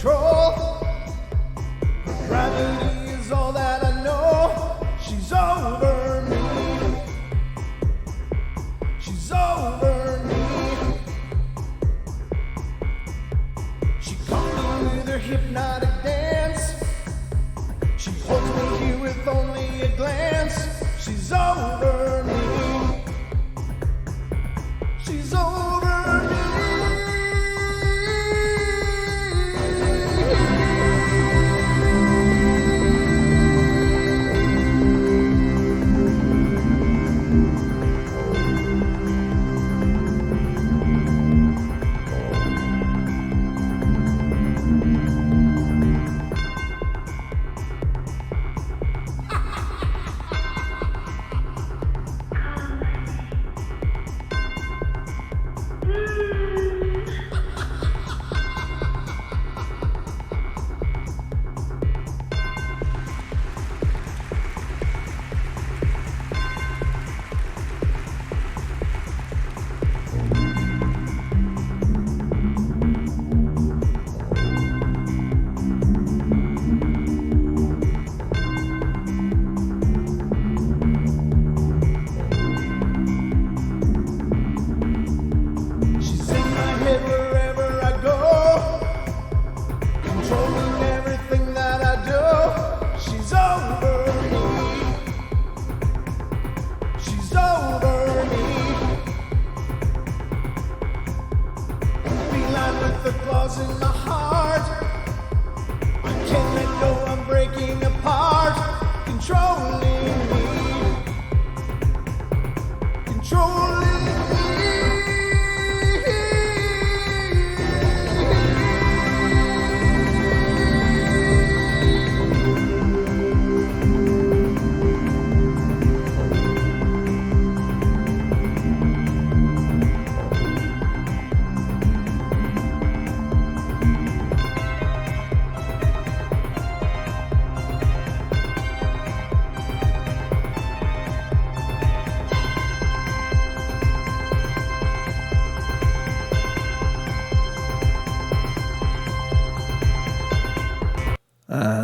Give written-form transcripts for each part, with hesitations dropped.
control. Gravity is all that I know. She's over me. She's over me. She comes with her hypnotic dance. She holds me here with only a glance. She's over me. She's over me.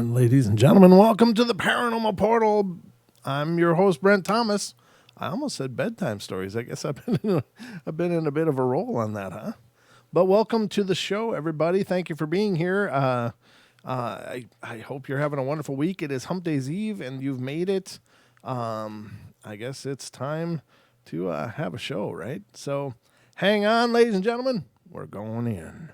Ladies and gentlemen, welcome to the Paranormal Portal. I'm your host, Brent Thomas. I almost said bedtime stories. I guess I've been in a bit of a roll on that, huh? But welcome to the show, everybody. Thank you for being here. I hope you're having a wonderful week. It is Hump Day's Eve, and you've made it. I guess it's time to have a show, right? So hang on, ladies and gentlemen. We're going in.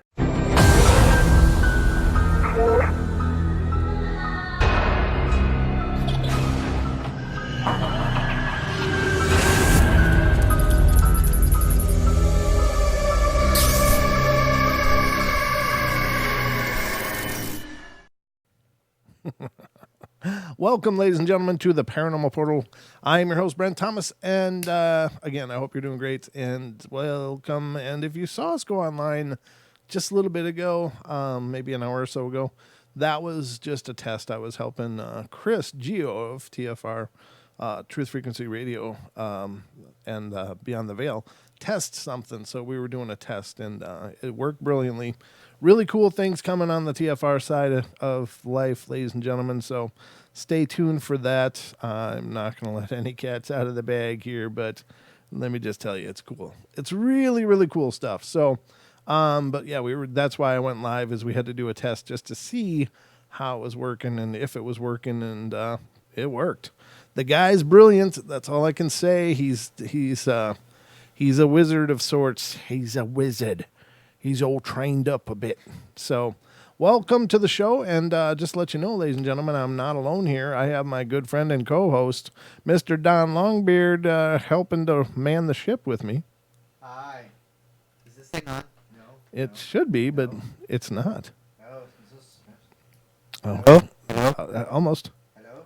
Welcome, ladies and gentlemen, to the Paranormal Portal. I am your host, Brent Thomas, and again, I hope you're doing great, and welcome. And if you saw us go online just a little bit ago, maybe an hour or so ago, that was just a test. I was helping Chris Geo of TFR, Truth Frequency Radio, and Beyond the Veil, test something. So we were doing a test, and it worked brilliantly. Really cool things coming on the TFR side of life, ladies and gentlemen. So stay tuned for that. I'm not going to let any cats out of the bag here, but let me just tell you, it's cool. It's really, really cool stuff. So, but yeah, that's why I went live, is we had to do a test just to see how it was working and if it was working, and it worked. The guy's brilliant. That's all I can say. He's a wizard of sorts. He's a wizard. He's all trained up a bit. So welcome to the show. And just to let you know, ladies and gentlemen, I'm not alone here. I have my good friend and co-host, Mr. Don Longbeard, helping to man the ship with me. Hi. Is this thing on? No. It should be, but it's not. Oh, is this... Oh. Hello? Almost. Hello?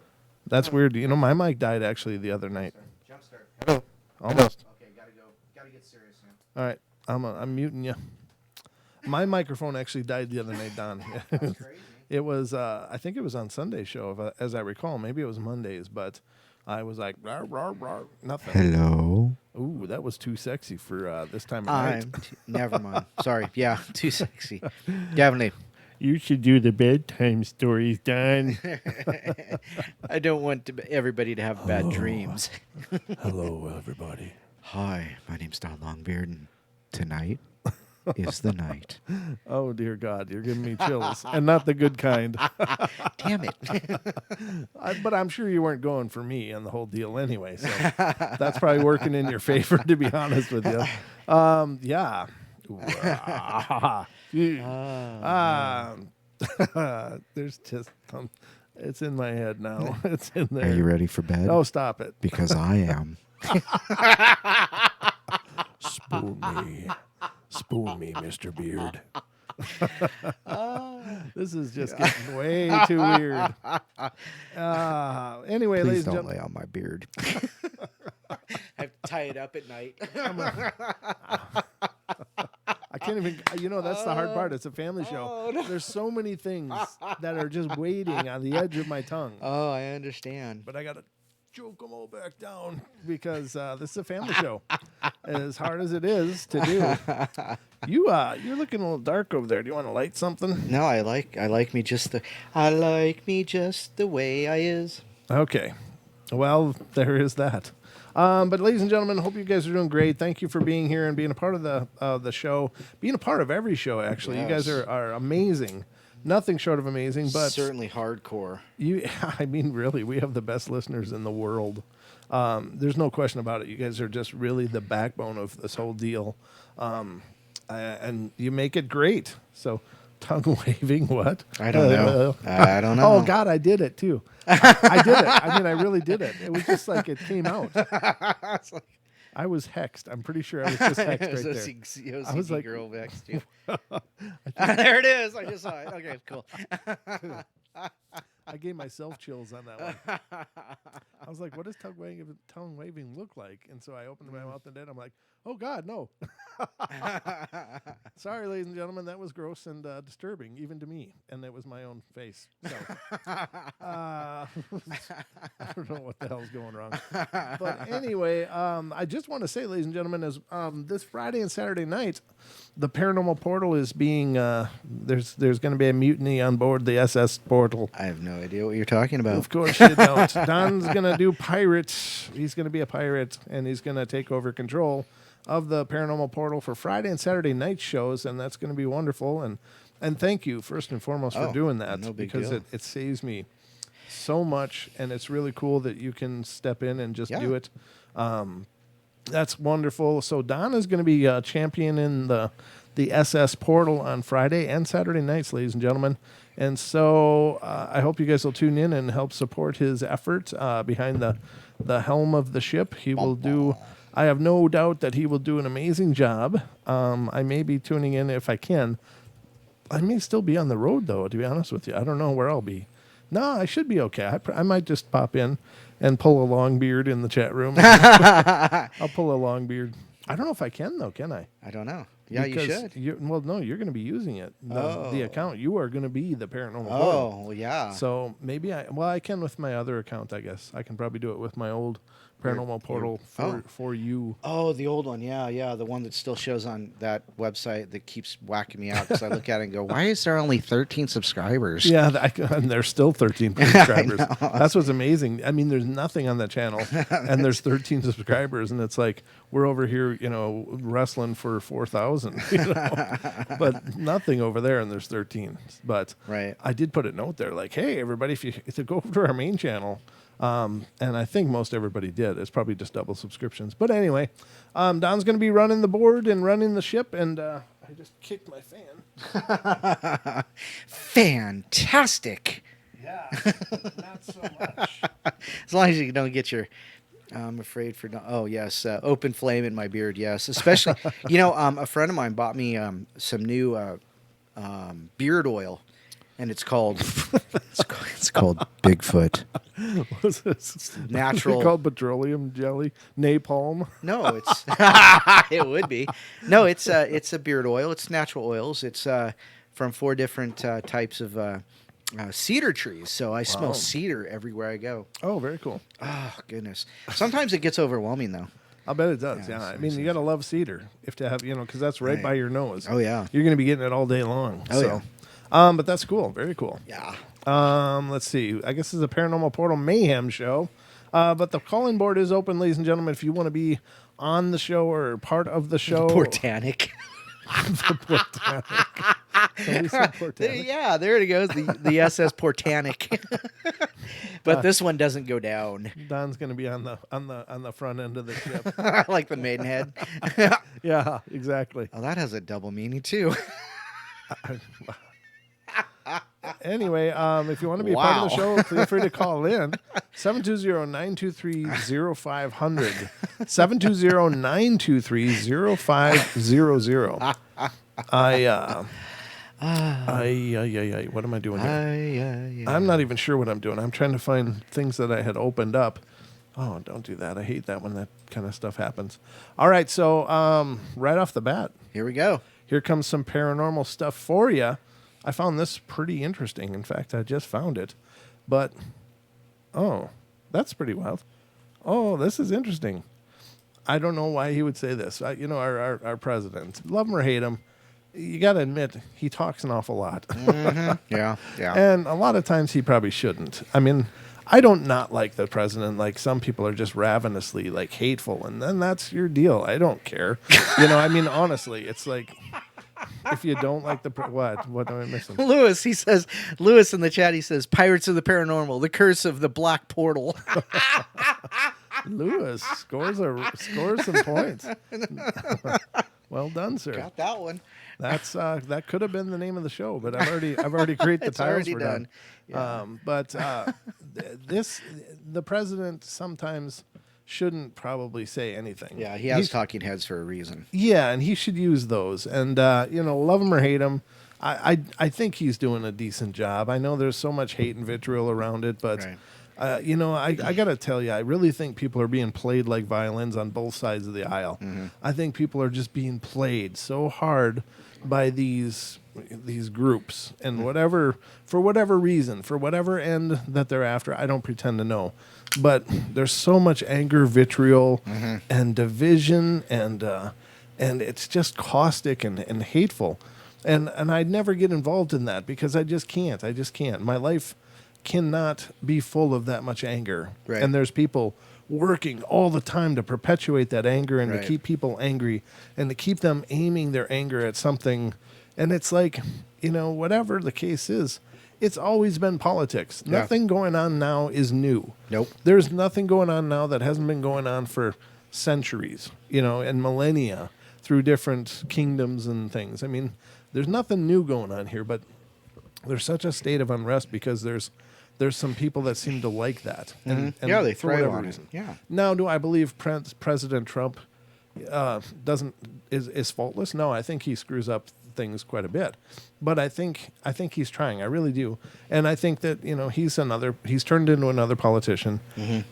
That's weird. You know, my mic died actually the other night. Jumpstart. Hello? Almost. Okay, gotta go. Gotta get serious now. All right. I'm muting you. My microphone actually died the other night, Don. That's crazy. It was, I think it was on Sunday's show, as I recall. Maybe it was Monday's, but I was like, rah, rah, rah, nothing. Hello. Ooh, that was too sexy for this time of night. Never mind. Sorry. Yeah, too sexy. Definitely. You should do the bedtime stories, Don. I don't want everybody to have bad dreams. Hello, everybody. Hi, my name's Don Longbeard, and tonight is the night. Oh, dear God, you're giving me chills, and not the good kind. Damn it. But I'm sure you weren't going for me and the whole deal anyway, so that's probably working in your favor, to be honest with you. Yeah. There's just it's in my head now. It's in there. Are you ready for bed? Oh, stop it. Because I am. Spoon me, Mr. Beard. This is just getting way too weird. Anyway, Please ladies and don't gentlemen. lay on my beard. I have to tie it up at night. I can't even, that's the hard part. It's a family show. no. There's so many things that are just waiting on the edge of my tongue. Oh, I understand. But I got to choke them all back down because this is a family show. As hard as it is to do. You're looking a little dark over there. Do you want to light something? No, I like me just the way I is. Okay. Well, there is that. But ladies and gentlemen, hope you guys are doing great. Thank you for being here and being a part of the show. Being a part of every show, actually. Yes. You guys are amazing. Nothing short of amazing, but certainly hardcore. Really, we have the best listeners in the world. There's no question about it. You guys are just really the backbone of this whole deal. And you make it great. So, tongue waving, what? I don't know. I don't know. Oh, God, I did it, too. I did it. I really did it. It was just like it came out. I was hexed. I'm pretty sure I was just hexed right there. I was like, girl vexed too. There it is. I just saw it. Okay, cool. I gave myself chills on that one. I was like, what does tongue waving look like? And so I opened my mouth and then I'm like, oh, God, no. Sorry, ladies and gentlemen, that was gross and disturbing, even to me. And it was my own face. So I don't know what the hell's going wrong. But anyway, I just want to say, ladies and gentlemen, as this Friday and Saturday night, the Paranormal Portal is being, there's going to be a mutiny on board the SS Portal. I have no idea what you're talking about. Of course you don't. Don's going to do pirates. He's going to be a pirate, and he's going to take over control of the Paranormal Portal for Friday and Saturday night shows, and that's going to be wonderful. And thank you, first and foremost, for doing that. No big because deal. it saves me so much, and it's really cool that you can step in and just do it. That's wonderful. So Don is going to be championing the SS Portal on Friday and Saturday nights, ladies and gentlemen. And so I hope you guys will tune in and help support his effort behind the helm of the ship. He will do. I have no doubt that he will do an amazing job. I may be tuning in if I can. I may still be on the road, though, to be honest with you. I don't know where I'll be. No, I should be okay. I might just pop in and pull a long beard in the chat room. I'll pull a long beard. I don't know if I can, though, can I? I don't know. Yeah, you should. You're going to be using it. The account. You are going to be the Paranormal Portal. Oh, well, yeah. So maybe I can with my other account, I guess. I can probably do it with my old Paranormal Portal for you. Oh, the old one. Yeah. The one that still shows on that website that keeps whacking me out because I look at it and go, why is there only 13 subscribers? Yeah, and there's still 13 subscribers. That's what's amazing. I mean, there's nothing on that channel, and there's 13 subscribers, and it's like we're over here, wrestling for 4,000, but nothing over there, and there's 13. But I did put a note there, like, hey, everybody, if you go over to our main channel. And I think most everybody did. It's probably just double subscriptions. But anyway, Don's going to be running the board and running the ship, and I just kicked my fan. Fantastic. Yeah, not so much. As long as you don't get your... I'm afraid for... Oh, yes. Open flame in my beard, yes. Especially, a friend of mine bought me some new beard oil. And it's called Bigfoot. What's this? Natural. Is it called petroleum jelly? Napalm? No, it's it would be. No, it's a beard oil. It's natural oils. It's from 4 different types of cedar trees. So I smell cedar everywhere I go. Oh, very cool. Oh, goodness. Sometimes it gets overwhelming though. I bet it does. Yeah. I mean, you got to love cedar if to have, because that's right by your nose. Oh, yeah. You're going to be getting it all day long. Oh, yeah. But that's cool. Very cool. Yeah. Let's see. I guess this is a Paranormal Portal Mayhem show. But the call-in board is open, ladies and gentlemen. If you want to be on the show or part of the show. Portanic. The Portanic. Somebody said Portanic. Yeah, there it goes. The SS Portanic. But this one doesn't go down. Don's going to be on the front end of the ship. Like the Maidenhead. Yeah, exactly. Oh, that has a double meaning too. Anyway, if you want to be a part of the show, feel free to call in 720-923-0500. 720-923-0500. What am I doing here? I'm not even sure what I'm doing. I'm trying to find things that I had opened up. Oh, don't do that. I hate that when that kind of stuff happens. All right, so right off the bat, Here we go. here comes some paranormal stuff for you. I found this pretty interesting. In fact, I just found it. But, oh, that's pretty wild. Oh, this is interesting. I don't know why he would say this. Our president, love him or hate him, you got to admit, he talks an awful lot. Yeah, yeah. And a lot of times he probably shouldn't. I mean, I don't not like the president. Like, some people are just ravenously, like, hateful. And then that's your deal. I don't care. I mean, honestly, it's like... If you don't like the what am I missing? Lewis in the chat, he says, Pirates of the Paranormal, the curse of the Black Portal. Lewis scores some points. Well done, sir. Got that one. That's that could have been the name of the show, but I've already created the It's titles already for done. done. Yeah. The president sometimes shouldn't probably say anything. Yeah, he has talking heads for a reason. Yeah, and he should use those. And love him or hate him, I think he's doing a decent job. I know there's so much hate and vitriol around it, but Right. I got to tell you, I really think people are being played like violins on both sides of the aisle. Mm-hmm. I think people are just being played so hard by these groups, and for whatever reason, for whatever end that they're after, I don't pretend to know. But there's so much anger, vitriol, and division, and it's just caustic and hateful. And I'd never get involved in that because I just can't. My life cannot be full of that much anger. Right. And there's people working all the time to perpetuate that anger and Right. to keep people angry and to keep them aiming their anger at something. And it's like, whatever the case is, it's always been politics. Yeah. Nothing going on now is new. Nope. There's nothing going on now that hasn't been going on for centuries, and millennia through different kingdoms and things. I mean, there's nothing new going on here, but there's such a state of unrest because there's some people that seem to like that. And Yeah, they for thrive whatever on it. reason. Yeah. Now, do I believe President Trump is faultless? No, I think he screws up things quite a bit, but I think he's trying. I really do, and I think that he's turned into another politician,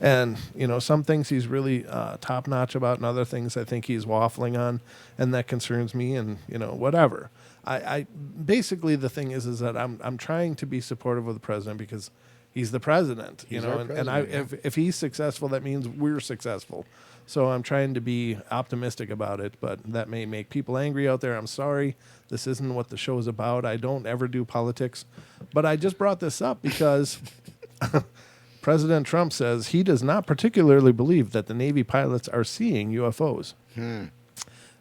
and some things he's really top notch about, and other things I think he's waffling on, and that concerns me. And whatever. I basically the thing is that I'm trying to be supportive of the president because he's the president, He's our president, if he's successful, that means we're successful. So I'm trying to be optimistic about it, but that may make people angry out there. I'm sorry. This isn't what the show is about. I don't ever do politics. But I just brought this up because President Trump says he does not particularly believe that the Navy pilots are seeing UFOs.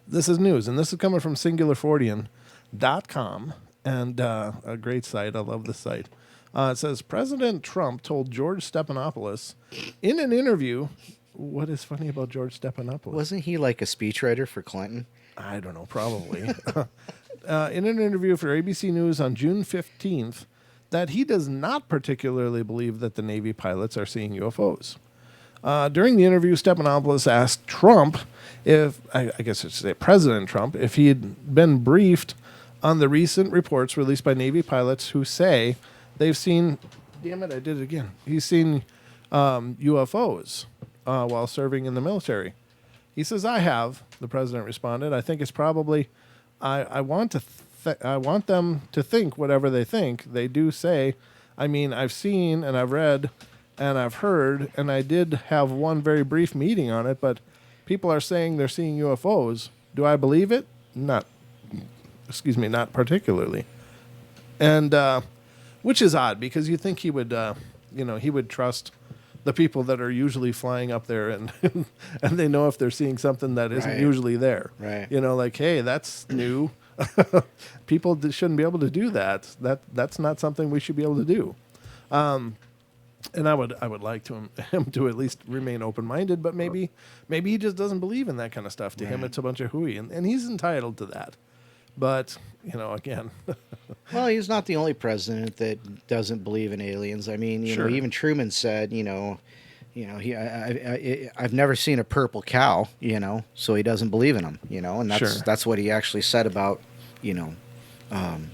This is news, and this is coming from SingularFortean.com, and a great site. I love this site. It says, President Trump told George Stephanopoulos in an interview... What is funny about George Stephanopoulos? Wasn't he like a speechwriter for Clinton? I don't know, probably. In an interview for ABC News on June 15th, that he does not particularly believe that the Navy pilots are seeing UFOs. During the interview, Stephanopoulos asked Trump I guess I should say President Trump, if he had been briefed on the recent reports released by Navy pilots who say they've seen, damn it, I did it again. He's seen UFOs. While serving in the military. He says, I have, the president responded. I think it's probably, I want them to think whatever they think. They do say, I've seen and I've read and I've heard, and I did have one very brief meeting on it, but people are saying they're seeing UFOs. Do I believe it? Not particularly. And which is odd because you think he would, he would trust the people that are usually flying up there and and they know if they're seeing something that isn't Right. usually there. Right. Like, hey, that's new. People shouldn't be able to do that. That's not something we should be able to do. And I would like him to at least remain open minded, but maybe he just doesn't believe in that kind of stuff. To him, Right. it's a bunch of hooey, and he's entitled to that. But again, Well, he's not the only president that doesn't believe in aliens. I mean, Sure. even Truman said, I've never seen a purple cow, so he doesn't believe in them, and Sure. that's what he actually said about,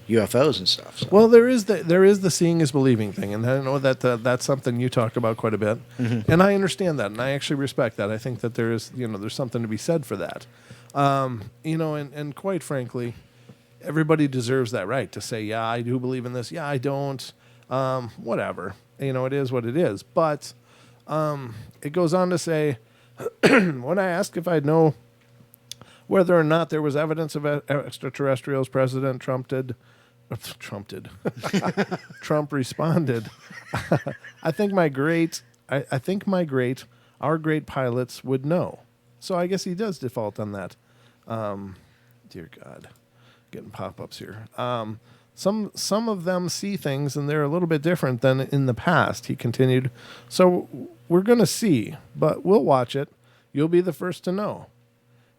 UFOs and stuff. So. well, there is the seeing is believing thing, and I know that that's something you talk about quite a bit, and I understand that, and I actually respect that. I think that there is there's something to be said for that, and quite frankly, everybody deserves that right to say, yeah, I do believe in this, yeah, I don't, whatever, it is what it is. But it goes on to say, when I asked if I'd know whether or not there was evidence of extraterrestrials, President Trump responded, I think our great pilots would know. So I guess he does default on that. Dear God, getting pop-ups here. Some of them see things and they're a little bit different than in the past, he continued. So we're going to see, but we'll watch it. You'll be the first to know.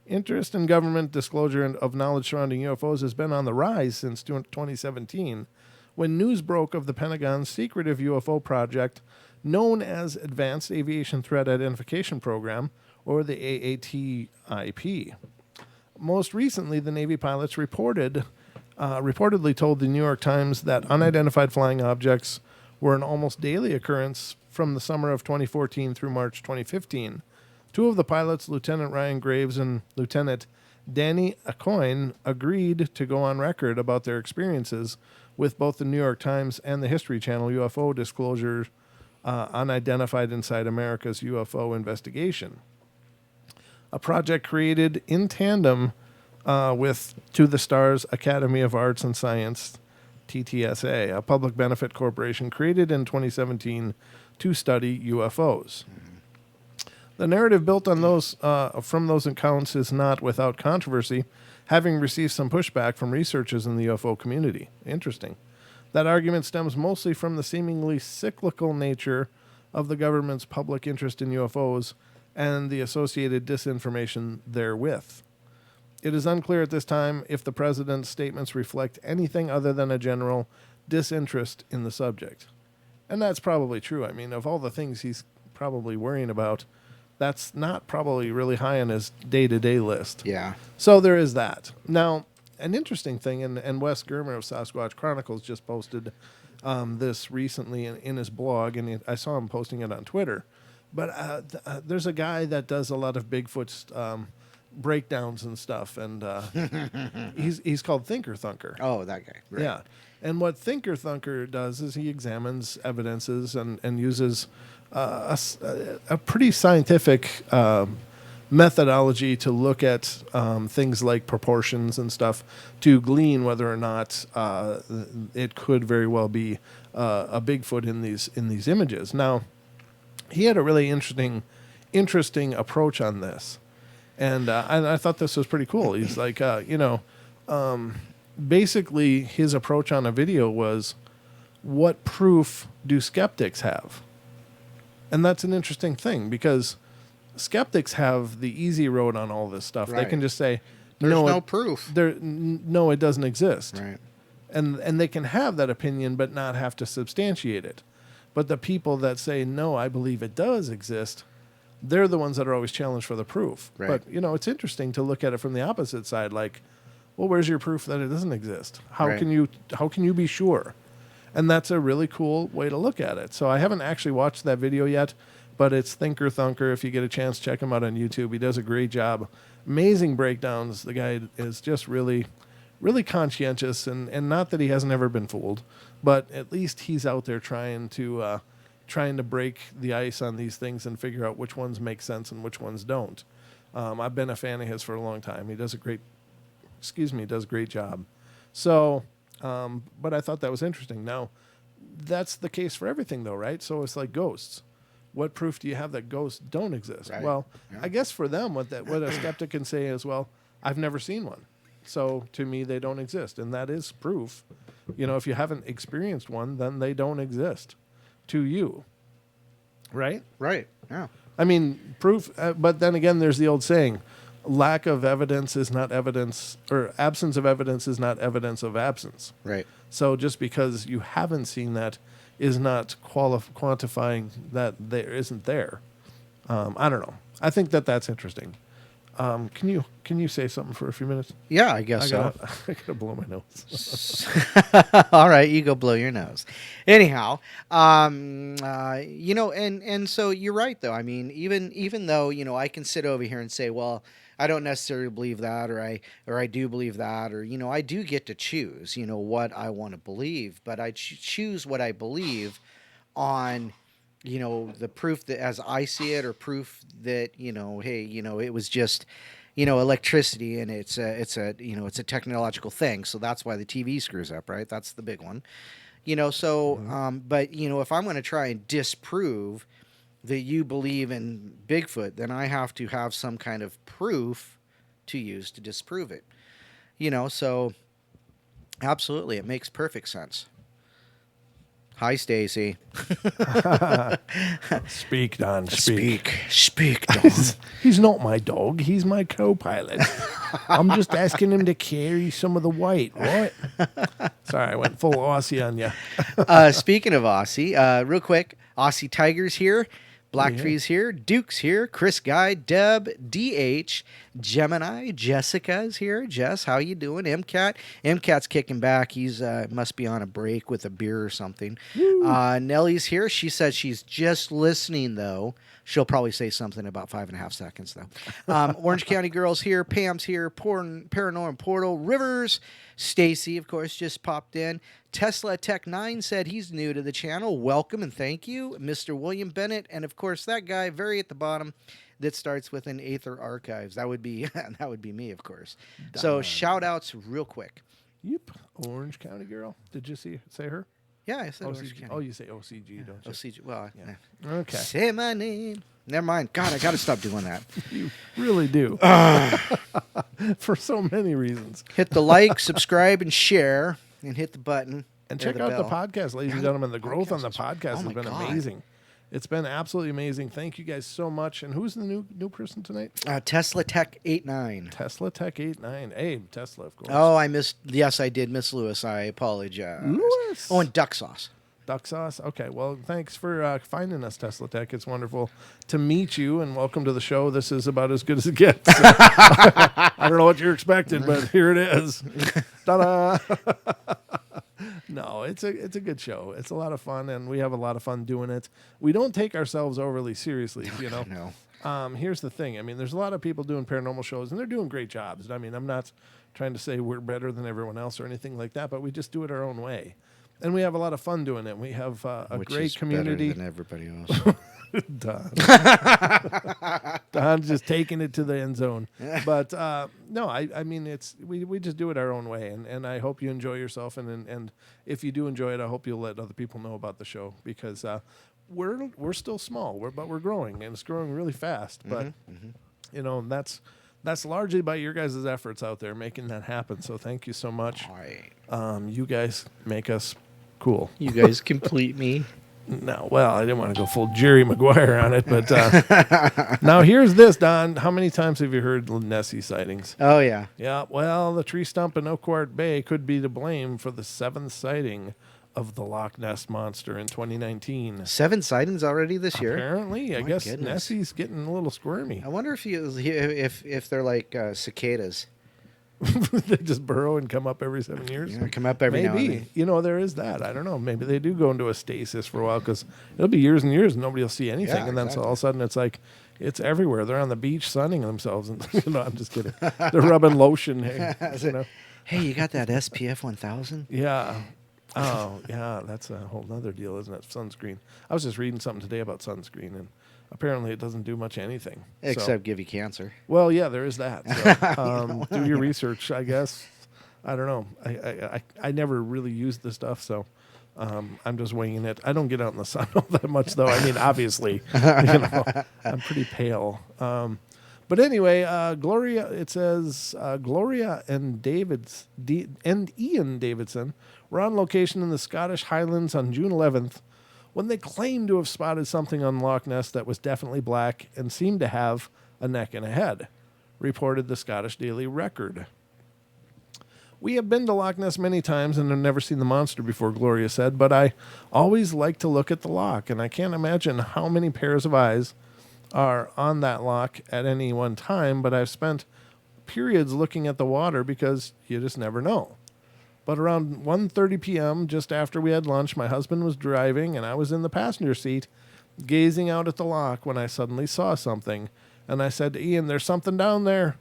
Interest in government disclosure of knowledge surrounding UFOs has been on the rise since 2017, when news broke of the Pentagon's secretive UFO project known as Advanced Aviation Threat Identification Program, or the AATIP. Most recently, the Navy pilots reportedly told the New York Times that unidentified flying objects were an almost daily occurrence from the summer of 2014 through March 2015. Two of the pilots, Lieutenant Ryan Graves and Lieutenant Danny Acoyne, agreed to go on record about their experiences with both the New York Times and the History Channel UFO disclosure Unidentified Inside America's UFO Investigation, a project created in tandem with To the Stars Academy of Arts and Science, TTSA, a public benefit corporation created in 2017 to study UFOs. The narrative built on those from those accounts is not without controversy, having received some pushback from researchers in the UFO community. Interesting. That argument stems mostly from the seemingly cyclical nature of the government's public interest in UFOs and the associated disinformation therewith. It is unclear at this time if the president's statements reflect anything other than a general disinterest in the subject. And that's probably true. I mean, of all the things he's probably worrying about, that's not probably really high on his day-to-day list. Yeah. So there is that. Now, an interesting thing, and Wes Germer of Sasquatch Chronicles just posted this recently in his blog, and I saw him posting it on Twitter. But there's a guy that does a lot of Bigfoot breakdowns and stuff, and he's called Thinker Thunker. Oh, that guy. Right. Yeah. And what Thinker Thunker does is he examines evidences and uses a pretty scientific methodology to look at things like proportions and stuff to glean whether or not it could very well be a Bigfoot in these images. Now, he had a really interesting approach on this, and I thought this was pretty cool. He's like, basically his approach on a video was, what proof do skeptics have? And that's an interesting thing because skeptics have the easy road on all this stuff. Right. They can just say, There's no it, proof. No, it doesn't exist. Right. And they can have that opinion but not have to substantiate it. But the people that say, no, I believe it does exist, they're the ones that are always challenged for the proof. Right. But, it's interesting to look at it from the opposite side. Like, well, where's your proof that it doesn't exist? How Right. can you be sure? And that's a really cool way to look at it. So I haven't actually watched that video yet, but it's Thinker Thunker. If you get a chance, check him out on YouTube. He does a great job. Amazing breakdowns. The guy is just really, really conscientious, and not that he hasn't ever been fooled, but at least he's out there trying to break the ice on these things and figure out which ones make sense and which ones don't. I've been a fan of his for a long time. He does a great job. So But I thought that was interesting. Now, that's the case for everything, though, right? So it's like ghosts. What proof do you have that ghosts don't exist? Right. Well, Yeah. I guess for them, what a skeptic can say is, well, I've never seen one. So to me, they don't exist. And that is proof. You know, if you haven't experienced one, then they don't exist to you. Right? Right. Yeah. I mean, proof, but then again, there's the old saying, lack of evidence is not evidence, or absence of evidence is not evidence of absence. Right. So just because you haven't seen that is not quantifying that there isn't there. I don't know. I think that's interesting. Can you say something for a few minutes? Yeah, I guess so. I gotta blow my nose. All right, you go blow your nose. Anyhow, you know, and so you're right though. I mean, even though, you know, I can sit over here and say, well, I don't necessarily believe that, or I do believe that, or, you know, I do get to choose, you know, what I want to believe, but I choose what I believe on, you know, the proof that as I see it, or proof that, you know, hey, you know, it was just, you know, electricity, and it's a you know, it's a technological thing, so that's why the TV screws up, right? That's the big one, you know. So, but you know, if I'm going to try and disprove that you believe in Bigfoot, then I have to have some kind of proof to use to disprove it, you know. So, absolutely, it makes perfect sense. Hi, Stacy. Speak, Don. Speak. Speak, Don. He's not my dog. He's my co-pilot. I'm just asking him to carry some of the weight, right? Sorry, I went full Aussie on you. Speaking of Aussie, real quick, Aussie Tigers here. Black Tree's here, Duke's here, Chris Guy, Deb, DH, Gemini, Jessica's here. Jess, how you doing? MCat's kicking back. He's must be on a break with a beer or something. Nellie's here. She said she's just listening though. She'll probably say something in about 5.5 seconds though. Orange County Girls here, Pam's here, Paranormal Portal, Rivers, Stacy, of course, just popped in. Tesla Tech 9 said he's new to the channel. Welcome and thank you. Mr. William Bennett, and of course that guy very at the bottom that starts with an Aether Archives. That would be me, of course. So shout outs real quick. Yep. Orange County girl. Did you say her? Yeah, I said OCG. Orange County. Oh, you say OCG, don't you? OCG. Well, Yeah. Okay. Say my name. Never mind. God, I got to stop doing that. You really do. For so many reasons. Hit the like, subscribe, and share, and hit the button. And or check out the bell. podcast, ladies and gentlemen. The growth on the Podcast podcast oh has my been God. amazing. It's been absolutely amazing. Thank you guys so much. And who's the new person tonight? Tesla Tech 89. Tesla Tech 89. Hey, Tesla, of course. Oh, I missed. Yes, I did miss Lewis. I apologize. Lewis. Oh, and duck sauce. Duck sauce. Okay. Well, thanks for finding us, Tesla Tech. It's wonderful to meet you, and welcome to the show. This is about as good as it gets. I don't know what you're expecting, but here it is. Ta-da! No, it's a good show. It's a lot of fun, and we have a lot of fun doing it. We don't take ourselves overly seriously, you know. No. Here's the thing. I mean, there's a lot of people doing paranormal shows, and they're doing great jobs. I mean, I'm not trying to say we're better than everyone else or anything like that, but we just do it our own way. And we have a lot of fun doing it. We have a Which great is community. better than everybody else. Don. Don's just taking it to the end zone. But no, I mean, we just do it our own way. And I hope you enjoy yourself. And if you do enjoy it, I hope you'll let other people know about the show, because we're still small, but we're growing, and it's growing really fast. But you know, that's largely by your guys' efforts out there making that happen. So thank you so much. All right. You guys make us cool. You guys complete me. No, well, I didn't want to go full Jerry Maguire on it, but now here's this, Don. How many times have you heard Nessie sightings? Oh, yeah. Yeah, well, the tree stump in Oakwart Bay could be to blame for the 7th sighting of the Loch Ness monster in 2019. 7 sightings already this year? Apparently, I My guess goodness. Nessie's getting a little squirmy. I wonder if they're like cicadas. They just burrow and come up every 7 years. You know, come up every now and Maybe. then. You know, there is that. I don't know. Maybe they do go into a stasis for a while, because it'll be years and years and nobody will see anything. Yeah, and then so exactly. all of a sudden it's like, it's everywhere. They're on the beach sunning themselves. And you know, I'm just kidding. They're rubbing lotion. Hey, you know. Hey, you got that SPF 1000? Yeah. Oh, yeah. That's a whole other deal, isn't it? Sunscreen. I was just reading something today about sunscreen, and apparently it doesn't do much anything. Except give you cancer. Well, yeah, there is that. So, do your research, I guess. I don't know. I never really used the stuff, so I'm just winging it. I don't get out in the sun all that much, though. I mean, obviously, I'm pretty pale. But anyway, Gloria. It says Gloria and Ian Davidson were on location in the Scottish Highlands on June 11th when they claimed to have spotted something on Loch Ness that was definitely black and seemed to have a neck and a head, reported the Scottish Daily Record. We have been to Loch Ness many times and have never seen the monster before, Gloria said, but I always like to look at the loch, and I can't imagine how many pairs of eyes are on that loch at any one time, but I've spent periods looking at the water because you just never know. But around 1:30 p.m., just after we had lunch, my husband was driving and I was in the passenger seat gazing out at the loch when I suddenly saw something. And I said to Ian, "There's something down there."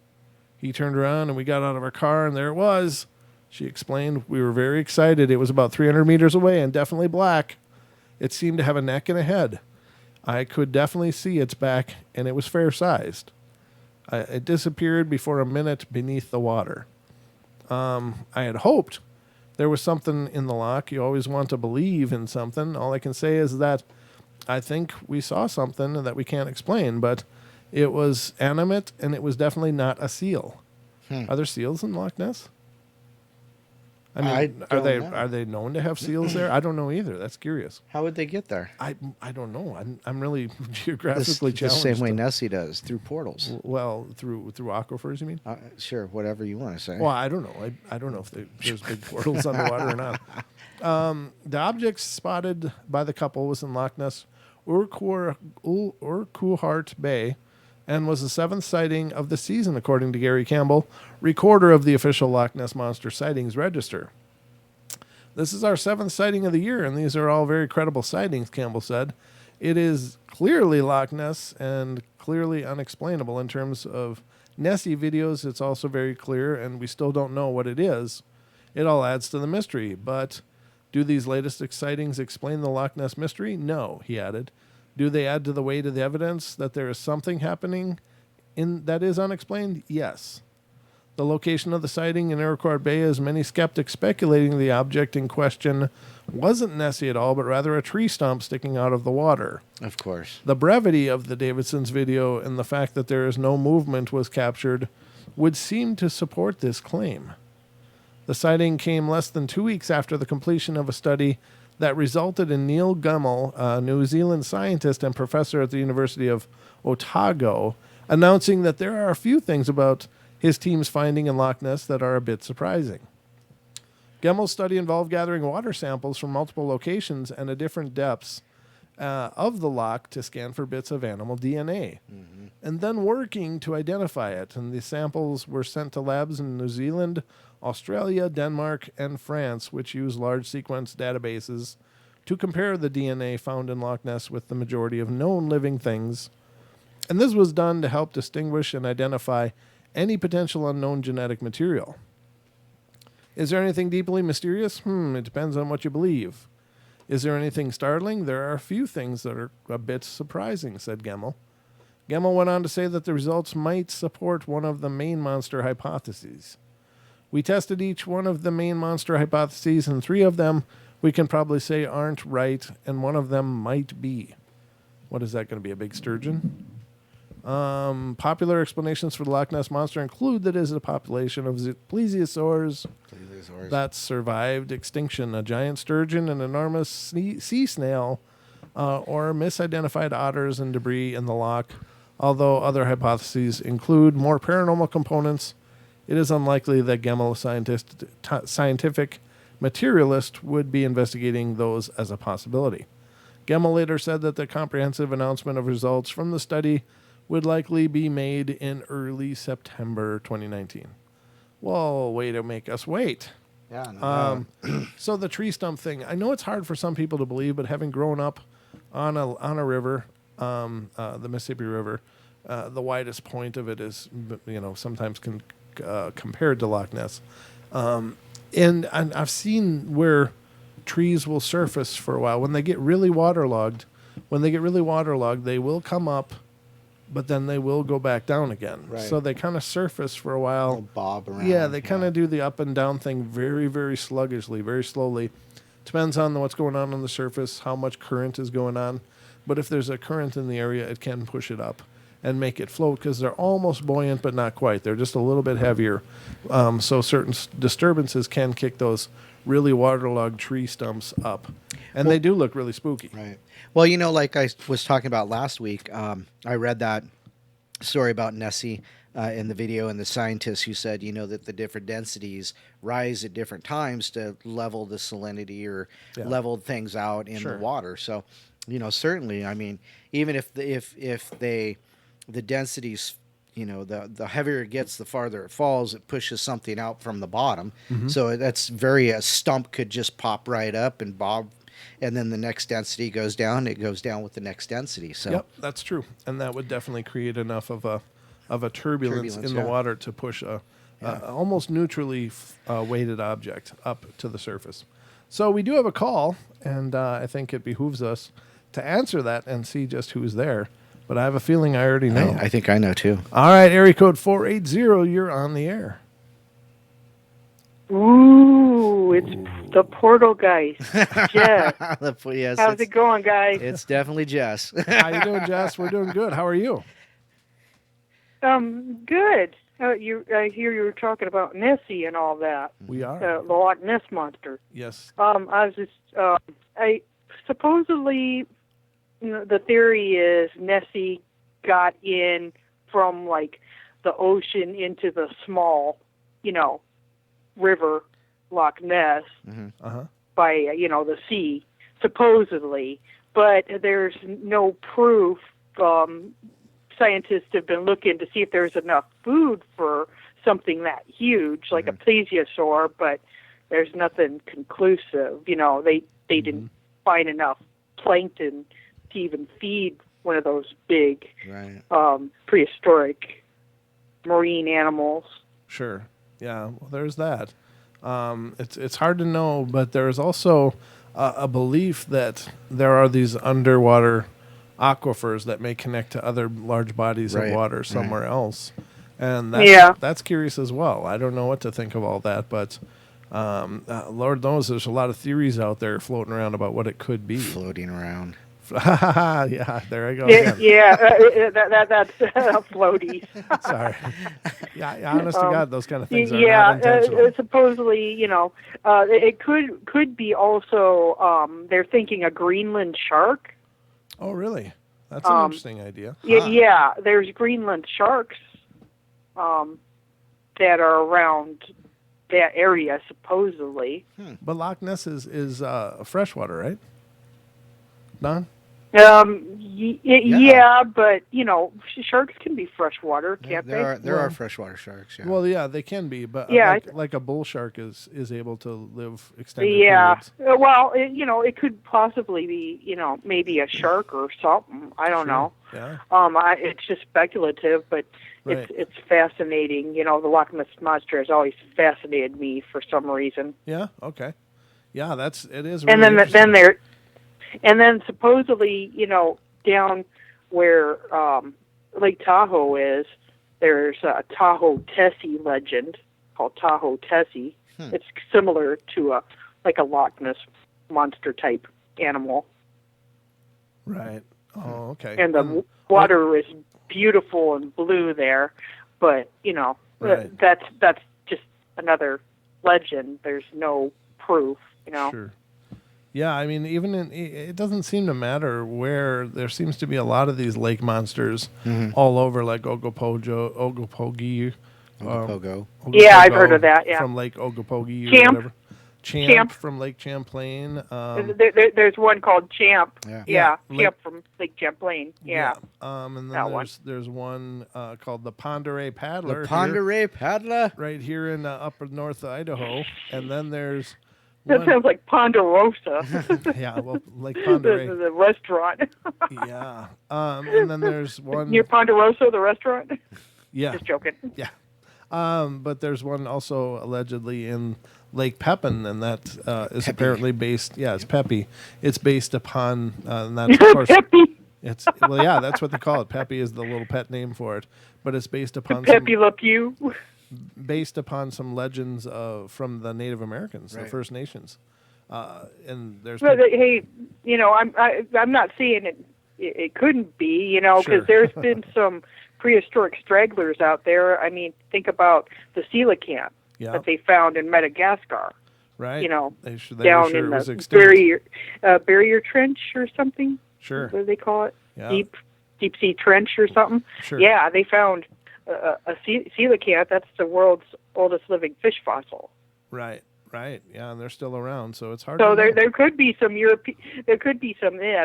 He turned around and we got out of our car and there it was. She explained. We were very excited. It was about 300 meters away and definitely black. It seemed to have a neck and a head. I could definitely see its back and it was fair-sized. It disappeared before a minute beneath the water. I had hoped there was something in the loch. You always want to believe in something. All I can say is that I think we saw something that we can't explain, but it was animate and it was definitely not a seal. Are there seals in Loch Ness? I mean, are they known to have seals there? I don't know either. That's curious. How would they get there? I don't know. I'm really geographically The challenged. same way Nessie does, through portals. Well, through aquifers, you mean? Sure, whatever you want to say. Well, I don't know. I don't know if there's big portals underwater or not. The object spotted by the couple was in Loch Ness, Urquhart Bay, and was the seventh sighting of the season, according to Gary Campbell, recorder of the official Loch Ness Monster Sightings Register. This is our seventh sighting of the year, and these are all very credible sightings, Campbell said. It is clearly Loch Ness and clearly unexplainable in terms of Nessie videos. It's also very clear, and we still don't know what it is. It all adds to the mystery, but do these latest sightings explain the Loch Ness mystery? No, he added. Do they add to the weight of the evidence that there is something happening that is unexplained? Yes. The location of the sighting in Urquhart Bay has many skeptics speculating the object in question wasn't Nessie at all, but rather a tree stump sticking out of the water. Of course. The brevity of the Davidson's video and the fact that there is no movement was captured would seem to support this claim. The sighting came less than 2 weeks after the completion of a study that resulted in Neil Gummel, a New Zealand scientist and professor at the University of Otago, announcing that there are a few things about his team's finding in Loch Ness that are a bit surprising. Gemmel's study involved gathering water samples from multiple locations and at different depths of the loch to scan for bits of animal DNA, and then working to identify it. And the samples were sent to labs in New Zealand, Australia, Denmark, and France, which use large sequence databases to compare the DNA found in Loch Ness with the majority of known living things. And this was done to help distinguish and identify any potential unknown genetic material. Is there anything deeply mysterious? It depends on what you believe. Is there anything startling? There are a few things that are a bit surprising, said Gemmel. Gemmel went on to say that the results might support one of the main monster hypotheses. We tested each one of the main monster hypotheses, and 3 of them we can probably say aren't right, and one of them might be. What is that going to be, a big sturgeon? Popular explanations for the Loch Ness Monster include that it is a population of plesiosaurs that survived extinction, a giant sturgeon, an enormous sea snail, or misidentified otters and debris in the loch. Although other hypotheses include more paranormal components, it is unlikely that Gemmel, a scientific materialist, would be investigating those as a possibility. Gemmel later said that the comprehensive announcement of results from the study would likely be made in early September 2019. Well, way to make us wait. Yeah. No. So the tree stump thing, I know it's hard for some people to believe, but having grown up on a river, the Mississippi River, the widest point of it is, sometimes compared to Loch Ness. And I've seen where trees will surface for a while. When they get really waterlogged, they will come up but then they will go back down again. Right. So they kind of surface for a while. Little bob around. Yeah, they kind of do the up and down thing very, very sluggishly, very slowly. Depends on what's going on the surface, how much current is going on. But if there's a current in the area, it can push it up and make it float because they're almost buoyant, but not quite. They're just a little bit heavier. So certain disturbances can kick those really waterlogged tree stumps up. And they do look really spooky. Right. Well, like I was talking about last week, I read that story about Nessie in the video, and the scientists who said, that the different densities rise at different times to level the salinity or level things out in the water. So, certainly, I mean, even if the densities, the heavier it gets, the farther it falls, it pushes something out from the bottom. Mm-hmm. So a stump could just pop right up and bob, and then the next density goes down. It goes down with the next density. So Yep, that's true. And that would definitely create enough of a turbulence in the water to push a almost neutrally weighted object up to the surface. So we do have a call, and I think it behooves us to answer that and see just who's there. But I have a feeling I already know. I think I know too. All right, area code 480, you're on the air. Ooh, it's the portal guys. Jess. Yes, How's it going, guys? It's definitely Jess. How you doing, Jess? We're doing good. How are you? Good. I hear you were talking about Nessie and all that. We are. The Loch Ness monster. Yes. I was just, I supposedly, the theory is Nessie got in from like the ocean into the small, river Loch Ness by, the sea, supposedly. But there's no proof. Scientists have been looking to see if there's enough food for something that huge, like a plesiosaur, but there's nothing conclusive. They didn't find enough plankton to even feed one of those big prehistoric marine animals. Sure. Yeah, well, there's that. It's hard to know, but there's also a belief that there are these underwater aquifers that may connect to other large bodies of water somewhere else. And that's curious as well. I don't know what to think of all that, but Lord knows there's a lot of theories out there floating around about what it could be. Floating around. Yeah, there I go again. That's floaties. Sorry. Yeah, honest to God, those kind of things are not intentional. Supposedly, it could be also, they're thinking a Greenland shark. Oh, really? That's an interesting idea. Yeah, there's Greenland sharks that are around that area, supposedly. But Loch Ness is freshwater, right? Don? Yeah, but sharks can be freshwater, can't they? There are freshwater sharks. Yeah. Well, yeah, they can be, but like a bull shark is able to live extended periods. Well, it could possibly be, maybe a shark or something. I don't know. Yeah. It's just speculative, but it's fascinating. The Loch Ness monster has always fascinated me for some reason. Yeah. Okay. Yeah, it is. Really and then supposedly, down where Lake Tahoe is, there's a Tahoe Tessie legend called Tahoe Tessie. It's similar to a Loch Ness monster type animal. Right. Oh, okay. And the water is beautiful and blue there, but that's just another legend. There's no proof. Sure. Yeah, I mean, it doesn't seem to matter where. There seems to be a lot of these lake monsters all over, like Ogopogo. Yeah, I've heard of that. Yeah, from Lake Ogopogo or whatever. Champ from Lake Champlain. There's one called Champ. Yeah. Champ from Lake Champlain. Yeah. And then there's one called the Ponderay Paddler. The Ponderay Paddler, right here in upper North Idaho, and then there's. That sounds like Ponderosa. Yeah, well, Lake Ponderay. the restaurant. Yeah. And then there's one. Near Ponderosa, the restaurant? Yeah. Just joking. Yeah. But there's one also allegedly in Lake Pepin, and that is apparently based. Yeah, it's Pepe. It's based upon, and that's of course. Pepe. It's well, yeah, that's what they call it. Peppy is the little pet name for it, but it's based upon Pepe Le Pew. some legends from the Native Americans, the Right. First Nations, and there's But hey, I'm not saying it couldn't be, because Sure. there's been some prehistoric stragglers out there. I mean, think about the coelacanth Yeah. that they found in Madagascar. right, You know, they were down sure in it was the extinct. barrier trench or something. Sure, What do they call it? Yeah. Deep sea trench or something. sure, Yeah, they found a coelacanth. That's the world's oldest living fish fossil. right, yeah, and they're still around, so it's hard. So to know. there could be some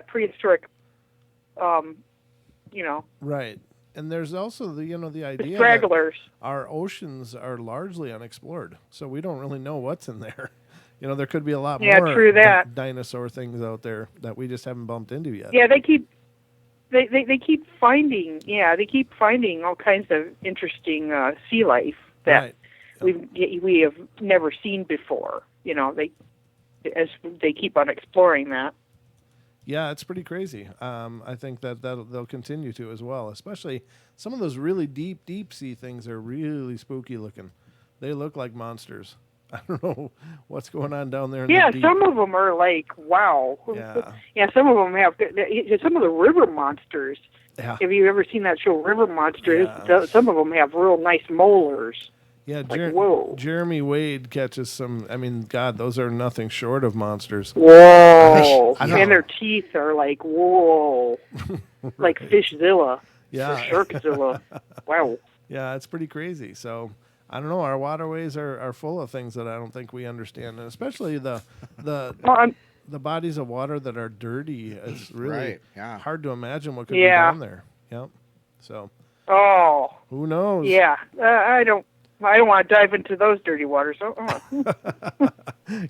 prehistoric, Right. And there's also the idea that stragglers. our oceans are largely unexplored, so we don't really know what's in there. There could be a lot Yeah, more true that. dinosaur things out there that we just haven't bumped into yet. Yeah, they keep finding. Yeah, they keep finding all kinds of interesting sea life that Right. we have never seen before. As they keep on exploring that. Yeah, it's pretty crazy. I think that they'll continue to as well, especially some of those really deep sea things are really spooky looking. They look like monsters. I don't know what's going on down there in Yeah, the deep. some of them are like, wow. Yeah. Yeah, some of them have some of the river monsters. Yeah. Have you ever seen that show, River Monsters? Yeah. Some of them have real nice molars. Yeah, Like, whoa. Jeremy Wade catches some. I mean, God, those are nothing short of monsters. Whoa. I know. And their teeth are like, whoa. Like Fishzilla. Yeah. Or Sharkzilla. Wow. Yeah, it's pretty crazy. So I don't know. Our waterways are full of things that I don't think we understand, and especially the Well, I'm- bodies of water that are dirty. It's really Right, yeah. hard to imagine what could Yeah. be down there. Yep. So oh. who knows? Yeah. I don't want to dive into those dirty waters.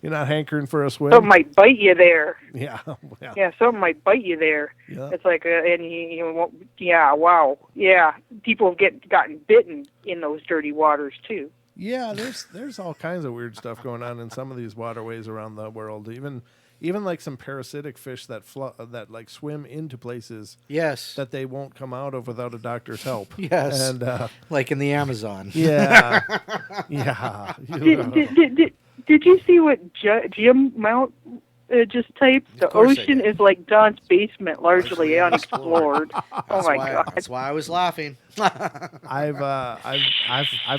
You're not hankering for a swim. Something might bite you there. Yeah. Yeah. Yeah, something might bite you there. Yeah. It's like, and you won't. Yeah, wow. Yeah, people have gotten bitten in those dirty waters too. Yeah, there's all kinds of weird stuff going on in some of these waterways around the world. Even like some parasitic fish that like swim into places Yes. that they won't come out of without a doctor's help. Yes. And Like in the Amazon. yeah, yeah. Did you see what Jim Mount just typed? The Of course I ocean did. is like Don's basement, largely unexplored. Oh my God! That's why I was laughing. I've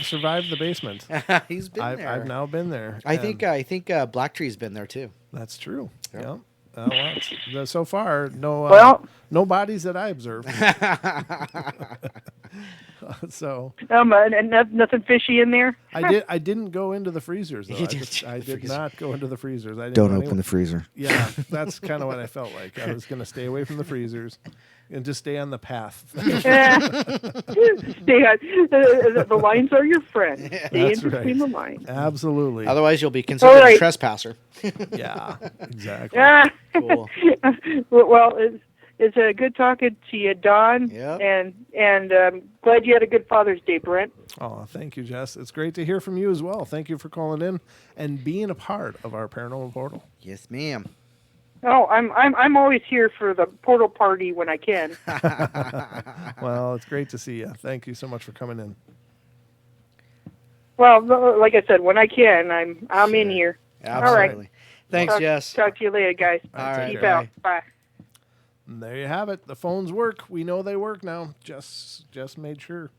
survived the basement. He's been I've there. now been there. I and think Black Tree's been there too. that's true. Yep. Yeah. Well, so far, no. Well- no bodies that I observed. So And nothing fishy in there. I didn't go into the freezers though. You I did did freezer. not go into the freezers. I didn't Don't go open anywhere. the freezer. Yeah, that's kind of what I felt like. I was going to stay away from the freezers and just stay on the path. Stay on, the lines are your friend. Stay That's in between right. the lines. Absolutely. Otherwise, you'll be considered right. a trespasser. Yeah, exactly. Ah. Cool. Well, it's a good talking to you, Don. Yep. And glad you had a good Father's Day, Brent. Oh, thank you, Jess. It's great to hear from you as well. Thank you for calling in and being a part of our Paranormal Portal. Yes, ma'am. Oh, I'm always here for the portal party when I can. Well, it's great to see you. Thank you so much for coming in. Well, like I said, when I can, I'm in here. Absolutely. Thanks, Talk, Jess. Talk to you later, guys. All right, Keep bye. out. Bye. And there you have it. The phones work. We know they work now. Just made sure.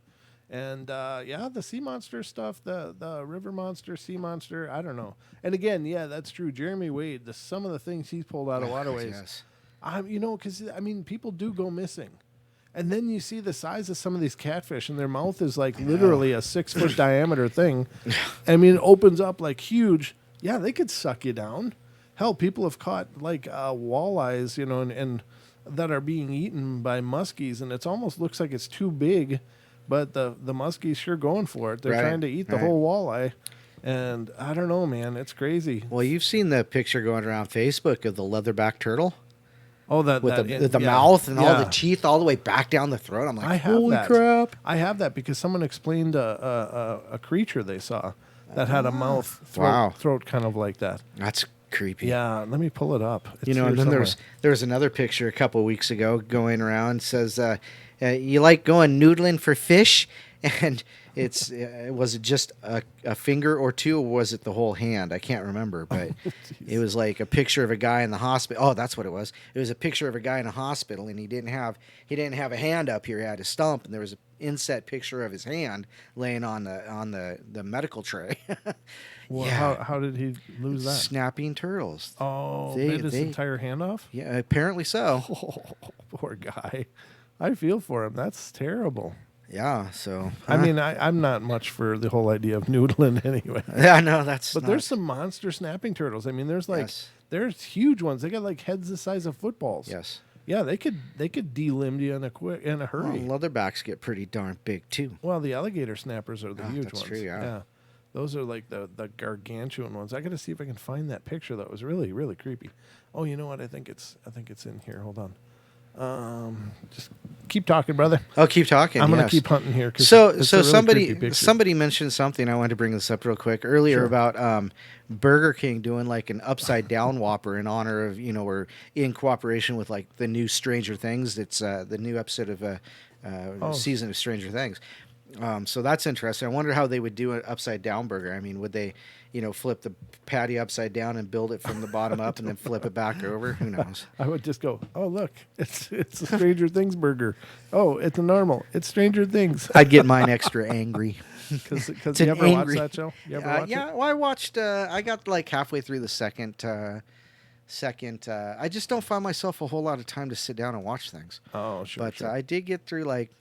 And yeah, the sea monster stuff, the river monster, sea monster, I don't know. And again, yeah, that's true. Jeremy Wade, some of the things he's pulled out of waterways. Yes. Because people do go missing. And then you see the size of some of these catfish, and their mouth is like literally a 6-foot diameter thing. I mean, it opens up like huge. Yeah, they could suck you down. Hell, people have caught like walleyes, and that are being eaten by muskies, and it almost looks like it's too big, but the muskie's sure going for it. They're Right, trying to eat the right. whole walleye, and I don't know, man, it's crazy. Well, you've seen the picture going around Facebook of the leatherback turtle Oh, that with the yeah, mouth and all yeah. the teeth all the way back down the throat. I'm like, I have holy that. crap! I have that because someone explained a creature they saw that had a mouth Wow. throat kind of like that. That's creepy. Yeah, let me pull it up. It's You know, here and then somewhere. there was another picture a couple of weeks ago going around. Says, "You like going noodling for fish?" And it's was it just a finger or two, or was it the whole hand? I can't remember, but it was like a picture of a guy in the hospital. Oh, that's what it was. It was a picture of a guy in a hospital, and he didn't have a hand up here. He had a stump, and there was an inset picture of his hand laying on the medical tray. Well, Yeah. how did he lose that? Snapping turtles. Oh, They- bit his they- entire hand off? Yeah, apparently so. Oh, poor guy. I feel for him. That's terrible. Yeah, so I mean, I'm not much for the whole idea of noodling anyway. yeah, no, that's But not, there's some monster snapping turtles. I mean, there's like Yes. there's huge ones. They got like heads the size of footballs. yes. Yeah, they could delimb you in a Well, hurry. leatherbacks get pretty darn big too. Well, the alligator snappers are the Oh, huge that's ones. true, yeah. Those are like the gargantuan ones. I got to see if I can find that picture though. It was really really creepy. Oh, you know what? I think it's in here. Hold on. Just keep talking, brother. Oh, keep talking. I'm gonna yes. keep hunting here. 'Cause So it's a really somebody creepy picture. somebody mentioned something. I wanted to bring this up real quick earlier Sure. about Burger King doing like an upside down Whopper in honor of or in cooperation with like the new Stranger Things. It's the new episode of Oh. season of Stranger Things. So that's interesting. I wonder how they would do an upside down burger. I mean, would they, flip the patty upside down and build it from the bottom up and then flip it back over? Who knows? I would just go, oh look, it's a Stranger Things burger. Oh, it's a normal. It's Stranger Things. I'd get mine extra angry. Because It's you an ever angry- watch that show? You ever watch Yeah, it? well, I watched. I got like halfway through the second. I just don't find myself a whole lot of time to sit down and watch things. Oh, sure. But sure. I did get through like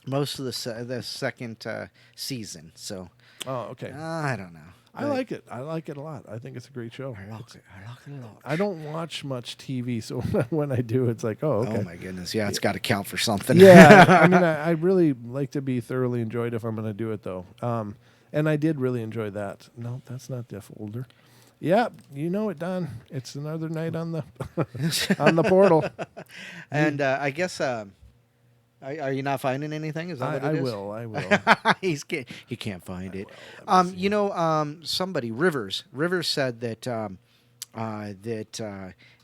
most of the second season. So Oh, okay. I don't know. I like it. I like it a lot. I think it's a great show. I like it a lot. I don't watch much TV, so when I do, it's like, oh, okay. Oh my goodness! Yeah, it's got to count for something. Yeah, I mean, I really like to be thoroughly enjoyed if I'm going to do it, though. And I did really enjoy that. No, that's not the folder. Yeah, you know it, Don. It's another night on the on the portal. And I guess. Are you not finding anything? Is that what I it is? will. I will. He can't find it. Let me see. Somebody Rivers said that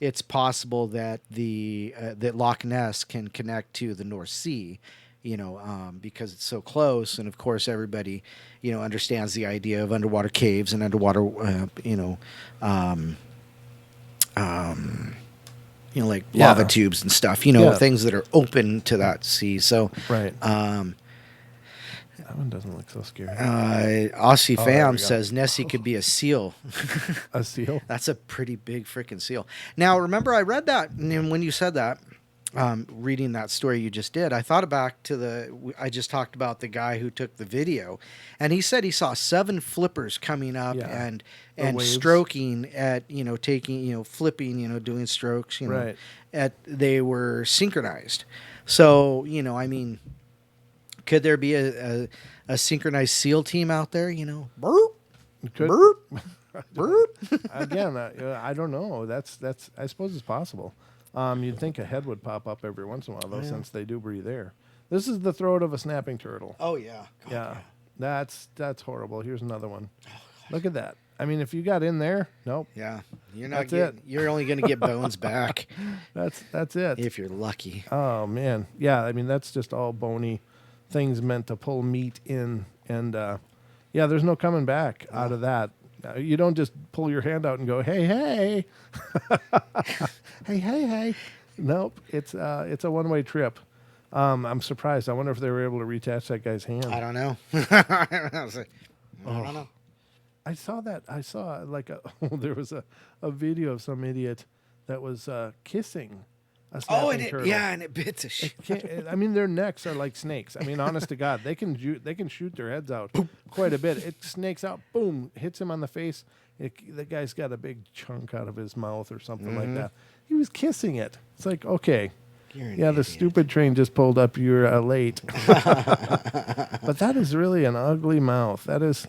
it's possible that that Loch Ness can connect to the North Sea, because it's so close, and of course everybody understands the idea of underwater caves and underwater like lava Yeah. tubes and stuff, Yeah. things that are open to that sea. So, Right. That one doesn't look so scary. Aussie Oh, there Fam we go. says Nessie could be a seal. A seal. That's a pretty big freaking seal. Now, remember, I read that, and when you said that, reading that story you just did, I thought back to I just talked about the guy who took the video, and he said he saw 7 flippers coming up Yeah. and The waves. stroking at, taking, flipping, doing strokes, Right. they were synchronized. So, I mean, could there be a synchronized SEAL team out there, Burp, Could- burp, burp. Again, I don't know. That's. I suppose it's possible. You'd think a head would pop up every once in a while, though, Yeah. since they do breathe air. This is the throat of a snapping turtle. Oh, yeah. God, Yeah, that's horrible. Here's another one. Look at that. I mean, if you got in there, nope. Yeah, you're not That's getting. it. You're only going to get bones back That's it. if you're lucky. Oh man, yeah. I mean, that's just all bony things meant to pull meat in, and yeah, there's no coming back out of that. You don't just pull your hand out and go, hey, hey, hey. Nope, it's a one-way trip. I'm surprised. I wonder if they were able to reattach that guy's hand. I don't know. I don't know. I saw that. I saw like there was a video of some idiot that was kissing a snapping Oh, and turtle. and it bit the shit. I mean, their necks are like snakes. I mean, honest to God, they can shoot their heads out quite a bit. It snakes out, boom, hits him on the face. The guy's got a big chunk out of his mouth or something like that. He was kissing it. It's like, okay, You're an yeah, the idiot. stupid train just pulled up. You're late. But that is really an ugly mouth. That's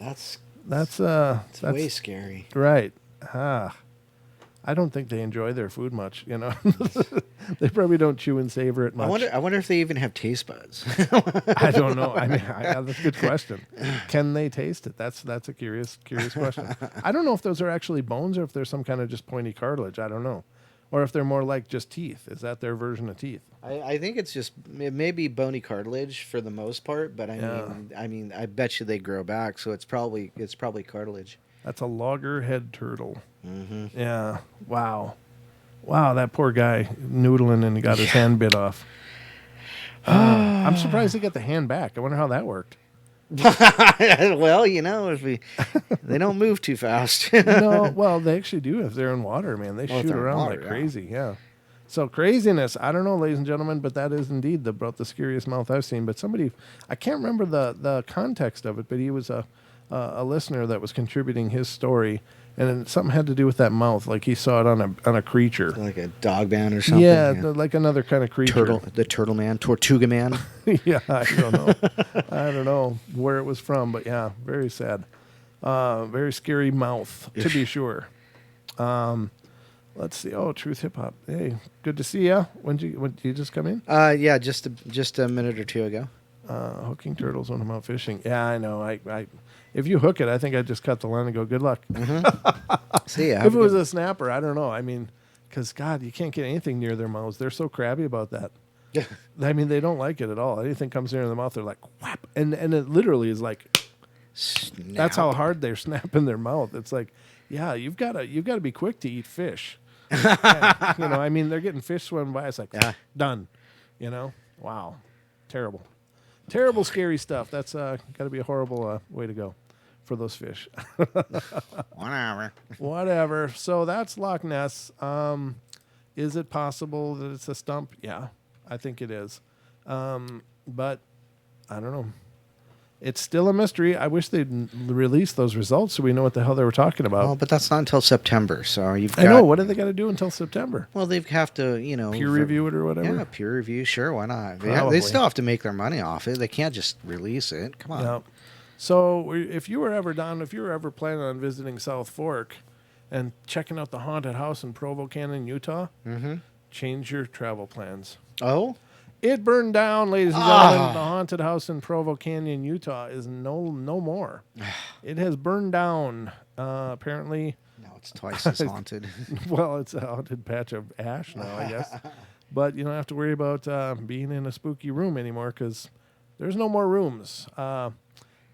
That's that's way scary. right. Ah. I don't think they enjoy their food much. They probably don't chew and savor it much. I wonder if they even have taste buds. I don't know. I mean, that's a good question. Can they taste it? That's a curious question. I don't know if those are actually bones or if they're some kind of just pointy cartilage. I don't know. Or if they're more like just teeth. Is that their version of teeth? I think it may be bony cartilage for the most part, but I mean, I bet you they grow back, so it's probably cartilage. That's a loggerhead turtle. Mm-hmm. Yeah. Wow. That poor guy noodling and he got his hand bit off. I'm surprised he got the hand back. I wonder how that worked. Well, if they don't move too fast. No, well, they actually do if they're in water, man. They shoot they're in around water, like crazy. Yeah. So craziness. I don't know, ladies and gentlemen, but that is indeed about the scariest mouth I've seen. But somebody, I can't remember the context of it, but he was a listener that was contributing his story, and something had to do with that mouth, like he saw it on a creature, like a dog man or something. Yeah, like another kind of creature. The turtle man, Tortuga man. Yeah, I don't know. I don't know where it was from, but yeah, very sad. Very scary mouth, to be sure. Let's see. Oh, Truth Hip Hop. Hey, good to see you. When did you just come in? Yeah, just a minute or two ago. Hooking turtles when I'm out fishing. Yeah, I know. I if you hook it, I think I'd just cut the line and go, good luck. Mm-hmm. See ya. If it was a snapper, I don't know. I mean, because, God, you can't get anything near their mouths. They're so crabby about that. I mean, they don't like it at all. Anything comes near their mouth, they're like, whap. And it literally is like, snap. That's how hard they're snapping their mouth. It's like, yeah, you've got to be quick to eat fish. I mean, they're getting fish swimming by. It's like, done. Wow. Terrible, scary stuff. That's got to be a horrible way to go for those fish. Whatever. So that's Loch Ness. Is it possible that it's a stump? Yeah, I think it is. But I don't know. It's still a mystery. I wish they'd release those results so we know what the hell they were talking about. Well, but that's not until September. So I know. What do they got to do until September? Well, they have to, peer review it or whatever. Yeah, peer review. Sure, why not? They still have to make their money off it. They can't just release it. Come on. Yep. So if you were ever planning on visiting South Fork and checking out the haunted house in Provo Canyon, Utah, change your travel plans. Oh. It burned down, ladies and gentlemen. The haunted house in Provo Canyon, Utah is no more. It has burned down, apparently. Now it's twice as haunted. Well, it's a haunted patch of ash now, I guess. But you don't have to worry about being in a spooky room anymore because there's no more rooms.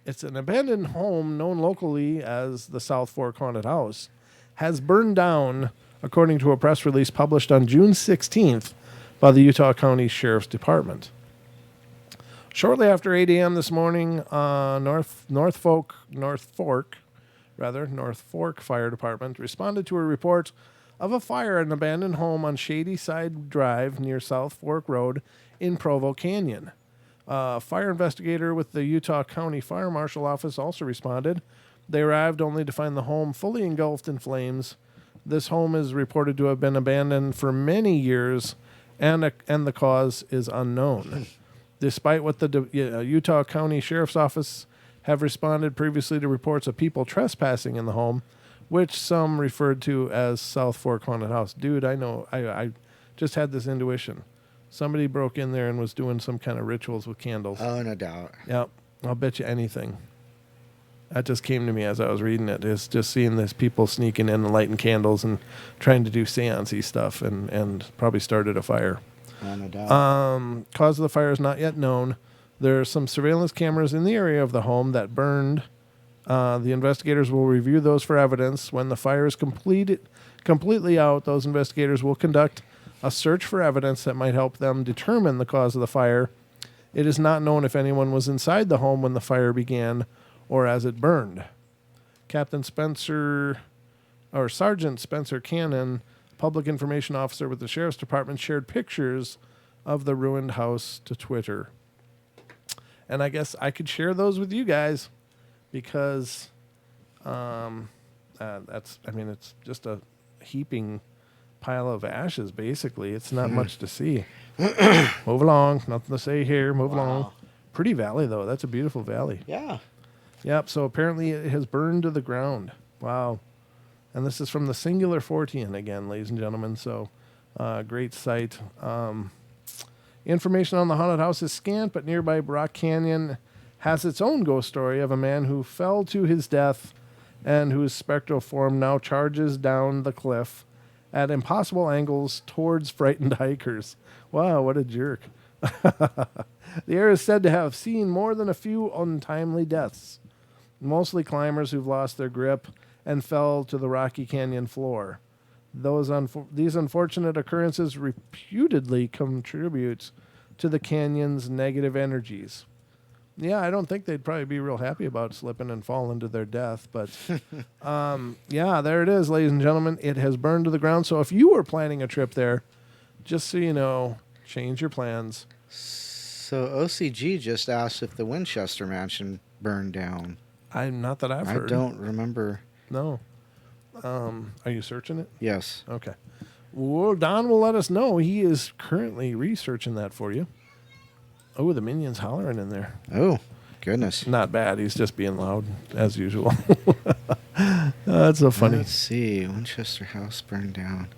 It's an abandoned home known locally as the South Fork Haunted House. Has burned down, according to a press release published on June 16th, by the Utah County Sheriff's Department. Shortly after 8 a.m. this morning, North Fork Fire Department responded to a report of a fire at an abandoned home on Shady Side Drive near South Fork Road in Provo Canyon. A fire investigator with the Utah County Fire Marshal Office also responded. They arrived only to find the home fully engulfed in flames. This home is reported to have been abandoned for many years, and the cause is unknown. Despite what the Utah County Sheriff's Office have responded previously to reports of people trespassing in the home, which some referred to as South Fork Haunted House. Dude, I know. I just had this intuition. Somebody broke in there and was doing some kind of rituals with candles. Oh, no doubt. Yep. I'll bet you anything. That just came to me as I was reading it. It's just seeing this people sneaking in and lighting candles and trying to do seance-y stuff and probably started a fire. Oh, no doubt. Cause of the fire is not yet known. There are some surveillance cameras in the area of the home that burned. The investigators will review those for evidence. When the fire is completely out, those investigators will conduct a search for evidence that might help them determine the cause of the fire. It is not known if anyone was inside the home when the fire began or as it burned. Sergeant Spencer Cannon, public information officer with the Sheriff's Department, shared pictures of the ruined house to Twitter. And I guess I could share those with you guys because it's just a heaping pile of ashes, basically. It's not much to see. Move along. Nothing to say here. Move along. Pretty valley, though. That's a beautiful valley. Yeah. Yep. So apparently it has burned to the ground. Wow. And this is from the Singular Fortean again, ladies and gentlemen. So, great site. Information on the haunted house is scant, but nearby Rock Canyon has its own ghost story of a man who fell to his death and whose spectral form now charges down the cliff at impossible angles towards frightened hikers. Wow, what a jerk. The area is said to have seen more than a few untimely deaths, mostly climbers who've lost their grip and fell to the rocky canyon floor. These unfortunate occurrences reputedly contribute to the canyon's negative energies. Yeah, I don't think they'd probably be real happy about slipping and falling to their death. But, yeah, there it is, ladies and gentlemen. It has burned to the ground. So if you were planning a trip there, just so you know, change your plans. So OCG just asked if the Winchester Mansion burned down. Not that I've heard. I don't remember. No. Are you searching it? Yes. Okay. Well, Don will let us know. He is currently researching that for you. Oh, the minion's hollering in there. Oh, goodness. Not bad. He's just being loud, as usual. That's so funny. Let's see. Winchester House burned down.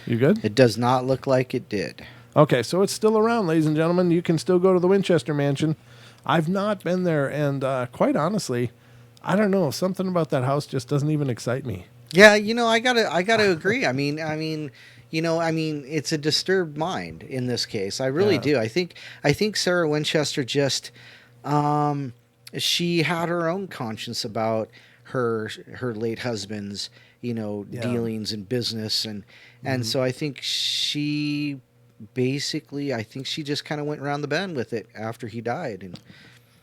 You good? It does not look like it did. Okay, so it's still around, ladies and gentlemen. You can still go to the Winchester Mansion. I've not been there, and quite honestly, I don't know. Something about that house just doesn't even excite me. Yeah, I gotta agree. I mean, it's a disturbed mind in this case. I really do. I think Sarah Winchester just, she had her own conscience about her late husband's, dealings in business, and so I think she just kind of went around the bend with it after he died, and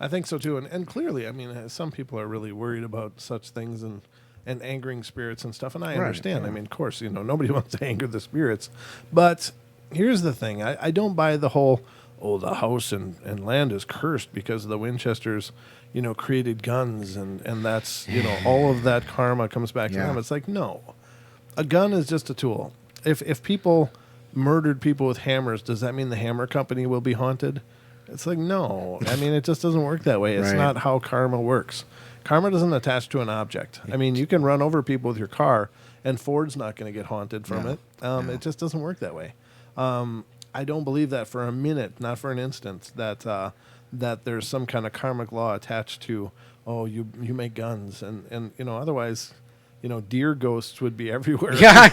I think so too. And clearly, I mean, some people are really worried about such things and angering spirits and stuff. And I understand. Yeah. I mean, of course, nobody wants to anger the spirits. But here's the thing. I don't buy the whole, the house and land is cursed because the Winchesters, created guns and that's, all of that karma comes back to them. It's like, no. A gun is just a tool. If people murdered people with hammers, does that mean the hammer company will be haunted? It's like, no. I mean, it just doesn't work that way. It's not how karma works. Karma doesn't attach to an object. I mean, you can run over people with your car, and Ford's not going to get haunted from it. It just doesn't work that way. I don't believe that for a minute, not for an instant, that there's some kind of karmic law attached to, you make guns. And otherwise, deer ghosts would be everywhere. yeah,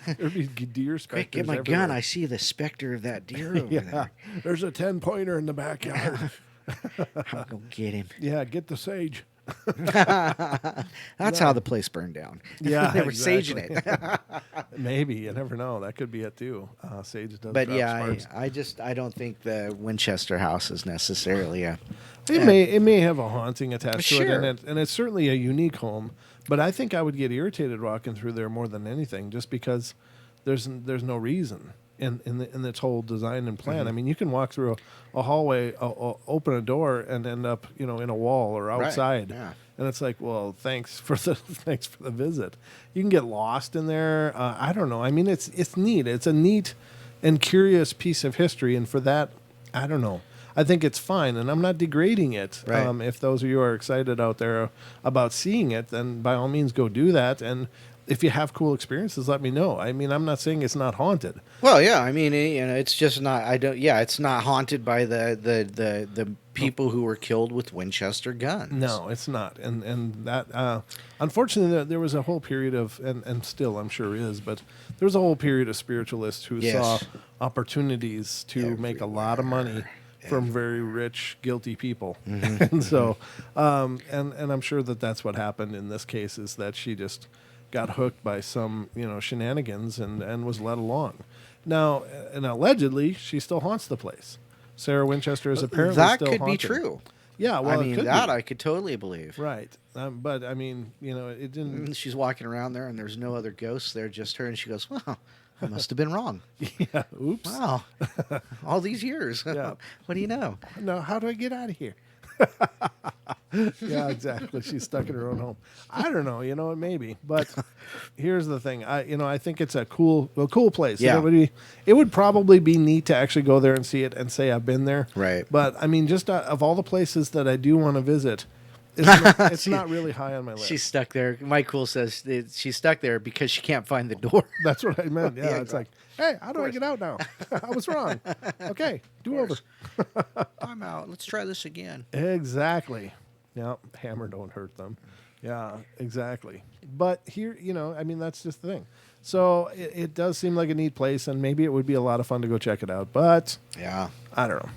There'd be deer specters quick, get my everywhere. gun. I see the specter of that deer over there. There's a 10-pointer in the backyard. I'll go get him. Yeah, get the sage. That's how the place burned down. Yeah, they were exactly. saging it. Maybe, you never know. That could be it too. Sage does. But drop yeah, sparks. I don't think the Winchester house is necessarily a. It may have a haunting attached to Sure. it, and it's certainly a unique home. But I think I would get irritated walking through there more than anything, just because there's no reason in its whole design and plan. I mean, you can walk through a hallway, open a door, and end up in a wall or outside. Yeah. And it's like, well, thanks for the visit. You can get lost in there. I don't know. I mean, it's neat. It's a neat and curious piece of history, and for that, I don't know. I think it's fine, and I'm not degrading it. Right. If those of you are excited out there about seeing it, then by all means go do that. And if you have cool experiences, let me know. I mean, I'm not saying it's not haunted. Well, yeah, I mean, it's just not. It's not haunted by the people who were killed with Winchester guns. No, it's not. And that unfortunately, there was a whole period of, and still I'm sure is, but there was a whole period of spiritualists who saw opportunities to make a lot of money from very rich, guilty people. And so, and I'm sure that's what happened in this case, is that she just got hooked by some, shenanigans and was led along. Now, and allegedly, she still haunts the place. Sarah Winchester is apparently that still could haunted. be true. Yeah, well, I mean, it could that be. I could totally believe. Right. But, I mean, it didn't... She's walking around there, and there's no other ghosts there, just her, and she goes, well, I must have been wrong. Yeah, oops. Wow. All these years. Yeah. What do you know? Now, how do I get out of here? Yeah, exactly. She's stuck in her own home. I don't know, maybe. But here's the thing. I think it's a cool place. Yeah. It would probably be neat to actually go there and see it and say I've been there. Right. But I mean, just of all the places that I do want to visit, it's not really high on my list. She's stuck there. Mike Cool says she's stuck there because she can't find the door. That's what I meant. Yeah, Yeah, it's like, hey, how do I get out now? I was wrong. Okay, do over. I'm out. Let's try this again. Exactly. Yeah, hammer don't hurt them. Yeah, exactly. But here, that's just the thing. So it does seem like a neat place, and maybe it would be a lot of fun to go check it out. But Yeah. I don't know.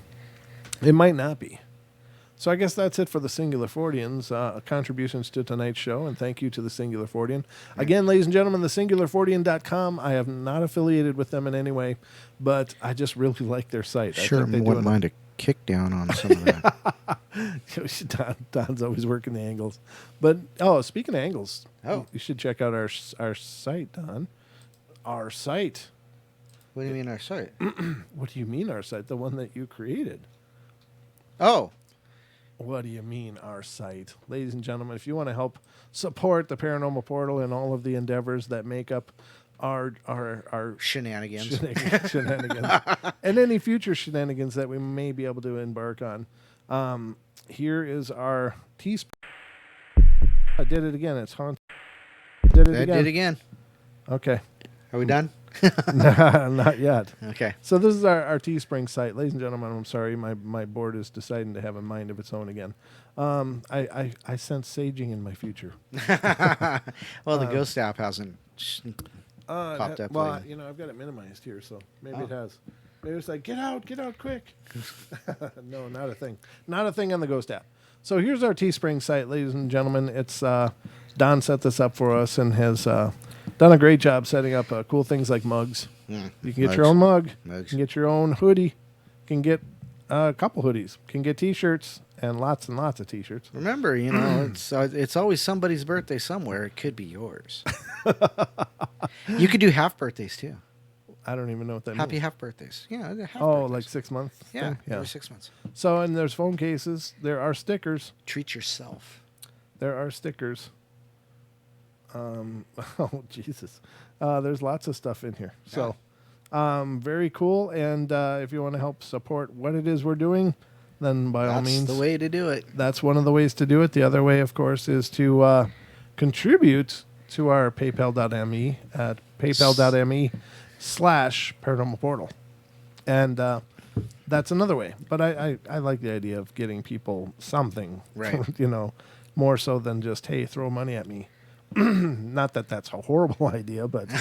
It might not be. So I guess that's it for the Singular Forteans contributions to tonight's show, and thank you to the Singular Fortean. Again, ladies and gentlemen, thesingularfortean.com. I have not affiliated with them in any way, but I just really like their site. Sure, I think they wouldn't mind a kick down on some of that. Don's always working the angles. But, speaking of angles, you should check out our site, Don. Our site. What do you mean our site? What do you mean our site? The one that you created. Oh. What do you mean, our site? Ladies and gentlemen, if you want to help support the Paranormal Portal and all of the endeavors that make up our Shenanigans. shenanigans and any future shenanigans that we may be able to embark on, here is our Teespring. I did it again. It's haunted. Did it again. Okay. Are we done? Not yet. Okay. So this is our Teespring site. Ladies and gentlemen, I'm sorry. My board is deciding to have a mind of its own again. I sense saging in my future. Well, the Ghost app hasn't popped up. Well, lately. I've got it minimized here, so maybe it has. Maybe it's like, get out quick. No, not a thing. Not a thing on the Ghost app. So here's our Teespring site, ladies and gentlemen. It's Don set this up for us and has done a great job setting up cool things like mugs. Yeah. You can get your own mug. Mugs. You can get your own hoodie. You can get a couple hoodies. You can get T-shirts and lots of T-shirts. Remember, it's always somebody's birthday somewhere. It could be yours. You could do half birthdays too. I don't even know what that Happy means. half birthdays. Yeah, half Oh, birthdays. like 6 months? Yeah, thing? every 6 months. So, and there's phone cases. There are stickers. Treat yourself. There are stickers. Oh, Jesus. There's lots of stuff in here. So, very cool. And if you want to help support what it is we're doing, then by all means. That's the way to do it. That's one of the ways to do it. The other way, of course, is to contribute to our paypal.me at paypal.me/paranormal portal. And that's another way. But I like the idea of getting people something, Right. More so than just, hey, throw money at me. Not that that's a horrible idea, but you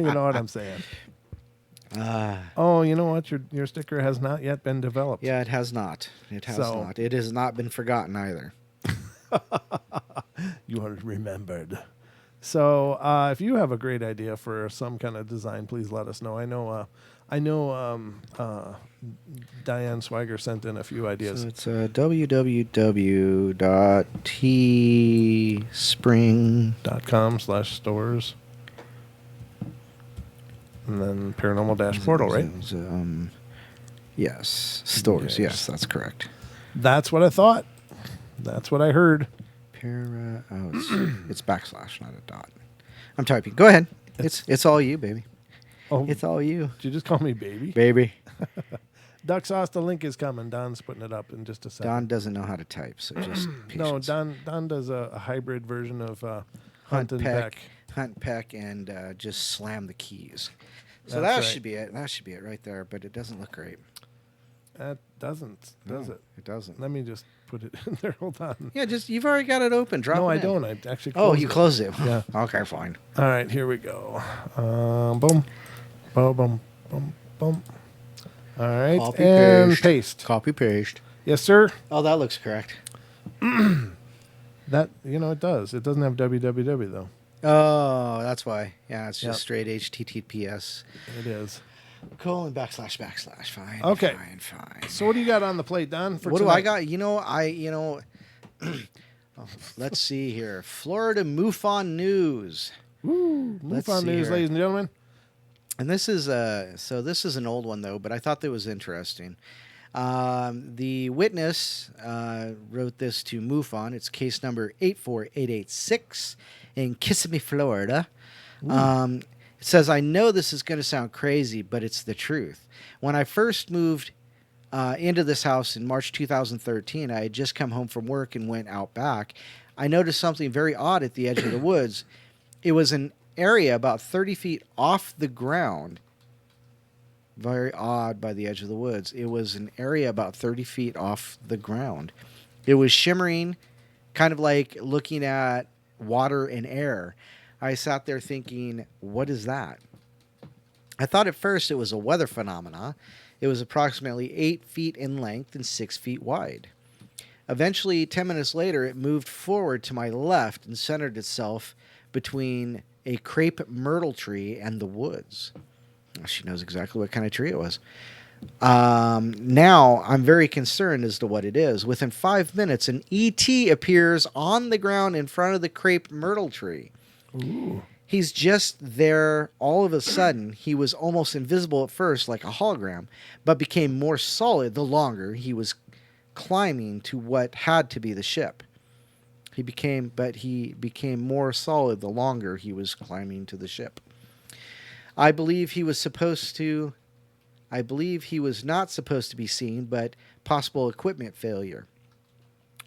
know what I'm saying. Oh, you know what? Your sticker has not yet been developed. Yeah, it has not. It has not. It has not been forgotten either. You are remembered. So if you have a great idea for some kind of design, please let us know. I know Diane Swiger sent in a few ideas. So it's www.teespring.com/stores. And then paranormal-portal, right? Yes. Stores. Yes. Yes, that's correct. That's what I thought. That's what I heard. It's backslash, not a dot. I'm typing. Go ahead. It's all you, baby. Oh, It's all you, did you just call me baby? baby. Duck sauce, the link is coming. Don's putting it up in just a second. Don doesn't know how to type, so just No, patience. Don does a hybrid version of hunt and peck. Hunt, peck, and just slam the keys. So That's that right. should be it. That should be it right there. But it doesn't look great. That doesn't, does No, it? It doesn't. Let me just put it in there. Hold on. Yeah, you've already got it open. Drop No, it I in. don't. I actually Oh, closed you it. closed it. Yeah. Okay, fine. All right, here we go. Boom. Boom, boom, boom, boom. All right, Copy, and paste. Copy paste. Yes, sir. Oh, that looks correct. That, it does. It doesn't have www, though. Oh, that's why. Yeah, it's just Yep. straight HTTPS. It is. Colon / / Fine. Okay. Fine. So what do you got on the plate, Don? For What do tonight? I got? Let's see here. Florida MUFON news. Woo, Let's MUFON see news, here. ladies and gentlemen. And this is this is an old one though, but I thought that was interesting. The witness wrote this to MUFON. It's case number 84886 in Kissimmee, Florida. It says, I know this is going to sound crazy, but it's the truth. When I first moved into this house in March 2013, I had just come home from work and went out back. I noticed something very odd at the edge of the woods. It was an area about 30 feet off the ground. Very odd by the edge of the woods. It was an area about 30 feet off the ground. It was shimmering, kind of like looking at water and air. I sat there thinking, what is that? I thought at first it was a weather phenomena. It was approximately 8 feet in length and 6 feet wide. Eventually, 10 minutes later, it moved forward to my left and centered itself between a crepe myrtle tree and the woods. She knows exactly what kind of tree it was. Now, I'm very concerned as to what it is. Within 5 minutes, an ET appears on the ground in front of the crepe myrtle tree. Ooh. He's just there all of a sudden. He was almost invisible at first, like a hologram, but became more solid the longer he was climbing to what had to be the ship. He became more solid the longer he was climbing to the ship. I believe he was not supposed to be seen, but possible equipment failure.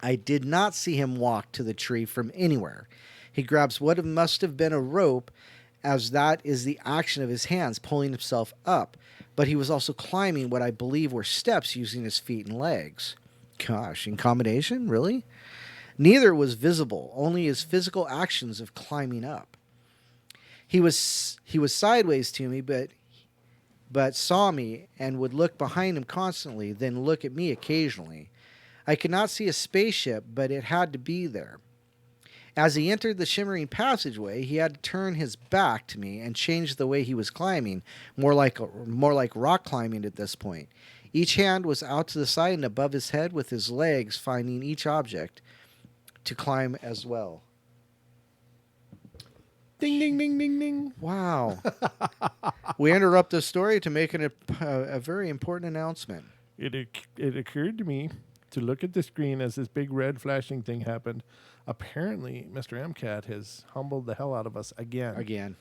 I did not see him walk to the tree from anywhere. He grabs what must have been a rope, as that is the action of his hands pulling himself up, but he was also climbing what I believe were steps using his feet and legs. Gosh, in combination? Really? Neither was visible, only his physical actions of climbing up. He was sideways to me, but saw me and would look behind him constantly, then look at me occasionally. I could not see a spaceship, but it had to be there. As he entered the shimmering passageway, he had to turn his back to me and change the way he was climbing, more like rock climbing at this point. Each hand was out to the side and above his head, with his legs finding each object to climb as well. Ding, ding, ding, ding, ding. Wow. We interrupt the story to make a very important announcement. It occurred to me to look at the screen as this big red flashing thing happened. Apparently, Mr. MCAT has humbled the hell out of us again. Again.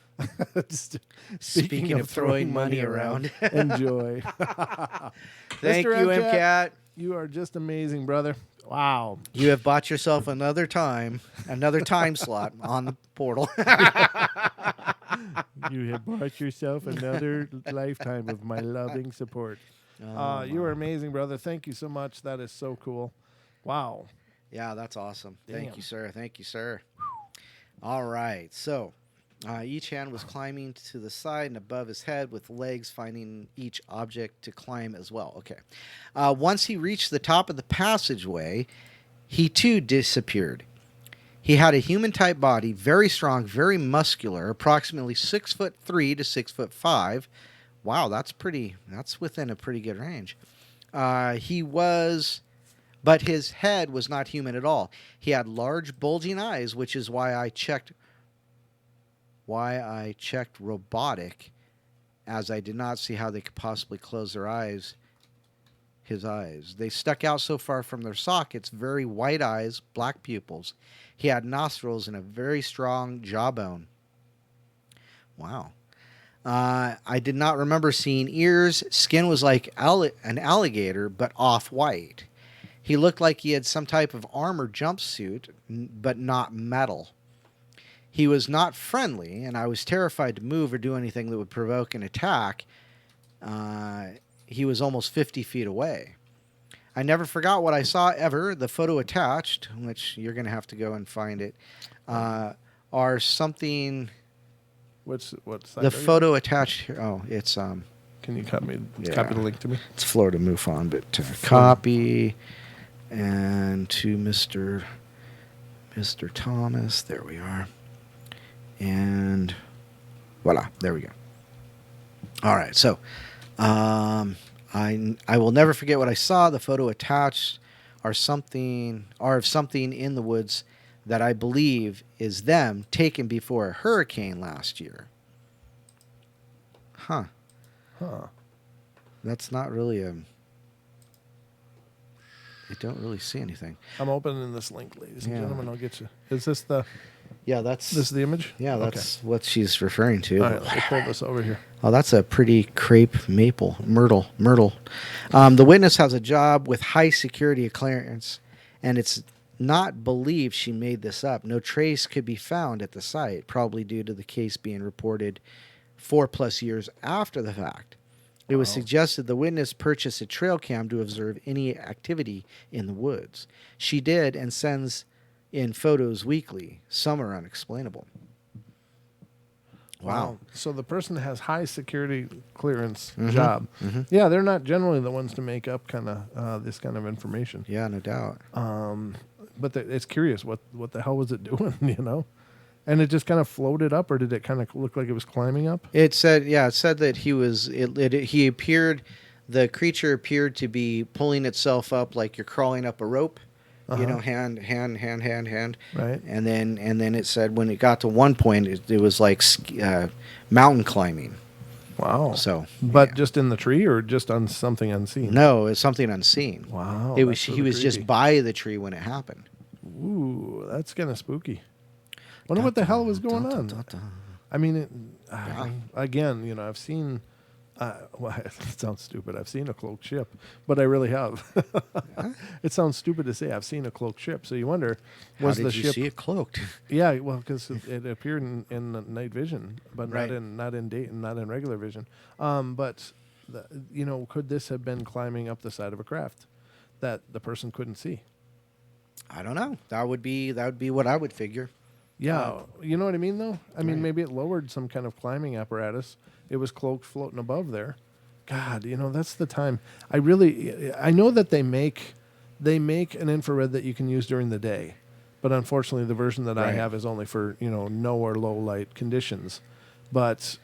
Speaking of throwing money around. Enjoy. Thank Mr. you, MCAT. MCAT. You are just amazing, brother. Wow. You have bought yourself another time slot on the portal. You have bought yourself another lifetime of my loving support. You are amazing, brother. Thank you so much. That is so cool. Wow. Yeah, that's awesome. Damn. Thank you, sir. Thank you, sir. All right. So each hand was climbing to the side and above his head, with legs finding each object to climb as well. Okay. Once he reached the top of the passageway, he too disappeared. He had a human-type body, very strong, very muscular, approximately 6'3" to 6'5". Wow, that's within a pretty good range. But his head was not human at all. He had large, bulging eyes, which is why I checked robotic, as I did not see how they could possibly close their eyes. His eyes. They stuck out so far from their sockets, very white eyes, black pupils. He had nostrils and a very strong jawbone. Wow. I did not remember seeing ears. Skin was like an alligator, but off-white. He looked like he had some type of armor jumpsuit, but not metal. He was not friendly, and I was terrified to move or do anything that would provoke an attack. He was almost 50 feet away. I never forgot what I saw ever. The photo attached, which you're going to have to go and find it, are something... What's the photo attached here? Oh, it's... Can you copy Yeah. the link to me? It's Florida MUFON, but copy and to Mr. Thomas. There we are. And voila, there we go. All right, so I will never forget what I saw. The photo attached are of something in the woods that I believe is them taken before a hurricane last year. Huh. Huh. That's not really a... I don't really see anything. I'm opening this link, ladies and Yeah. gentlemen. I'll get you. Is this the Yeah, that's this is the image? yeah, Okay. that's what she's referring to. All right, let me pull this over here. Oh, that's a pretty crepe myrtle. The witness has a job with high security clearance, and it's not believed she made this up. No trace could be found at the site, probably due to the case being reported 4+ years after the fact. It was suggested the witness purchase a trail cam to observe any activity in the woods. She did and sends in photos weekly. Some are unexplainable. Wow. So the person has high security clearance Mhm. job. Mhm. Yeah, they're not generally the ones to make up kind of this kind of information. Yeah, no doubt. But it's curious what the hell was it doing, you know? And it just kind of floated up, or did it kind of look like it was climbing up? It said that he was. He appeared. The creature appeared to be pulling itself up like you're crawling up a rope. You know, hand, Right. and then it said when it got to one point, it was like mountain climbing. Wow. So, But yeah. just in the tree, or just on something unseen? No, it's something unseen. Wow. It was that's he really was just creepy. by the tree when it happened. Ooh, that's kind of spooky. Wonder what the hell was going on. I mean, again, you know, I've seen. Well, it sounds stupid. I've seen a cloaked ship, but I really have. It sounds stupid to say I've seen a cloaked ship. So you wonder, How was did the you ship? see it cloaked? Yeah, well, because it appeared in the night vision, but Right. not in date and not in regular vision. But you know, could this have been climbing up the side of a craft that the person couldn't see? I don't know. That would be what I would figure. Yeah, you know what I mean, though. I mean, Right. maybe it lowered some kind of climbing apparatus. It was cloaked, floating above there. God, you know, that's the time. I know that they make an infrared that you can use during the day, but unfortunately, the version that I Right. have is only for no or low light conditions. But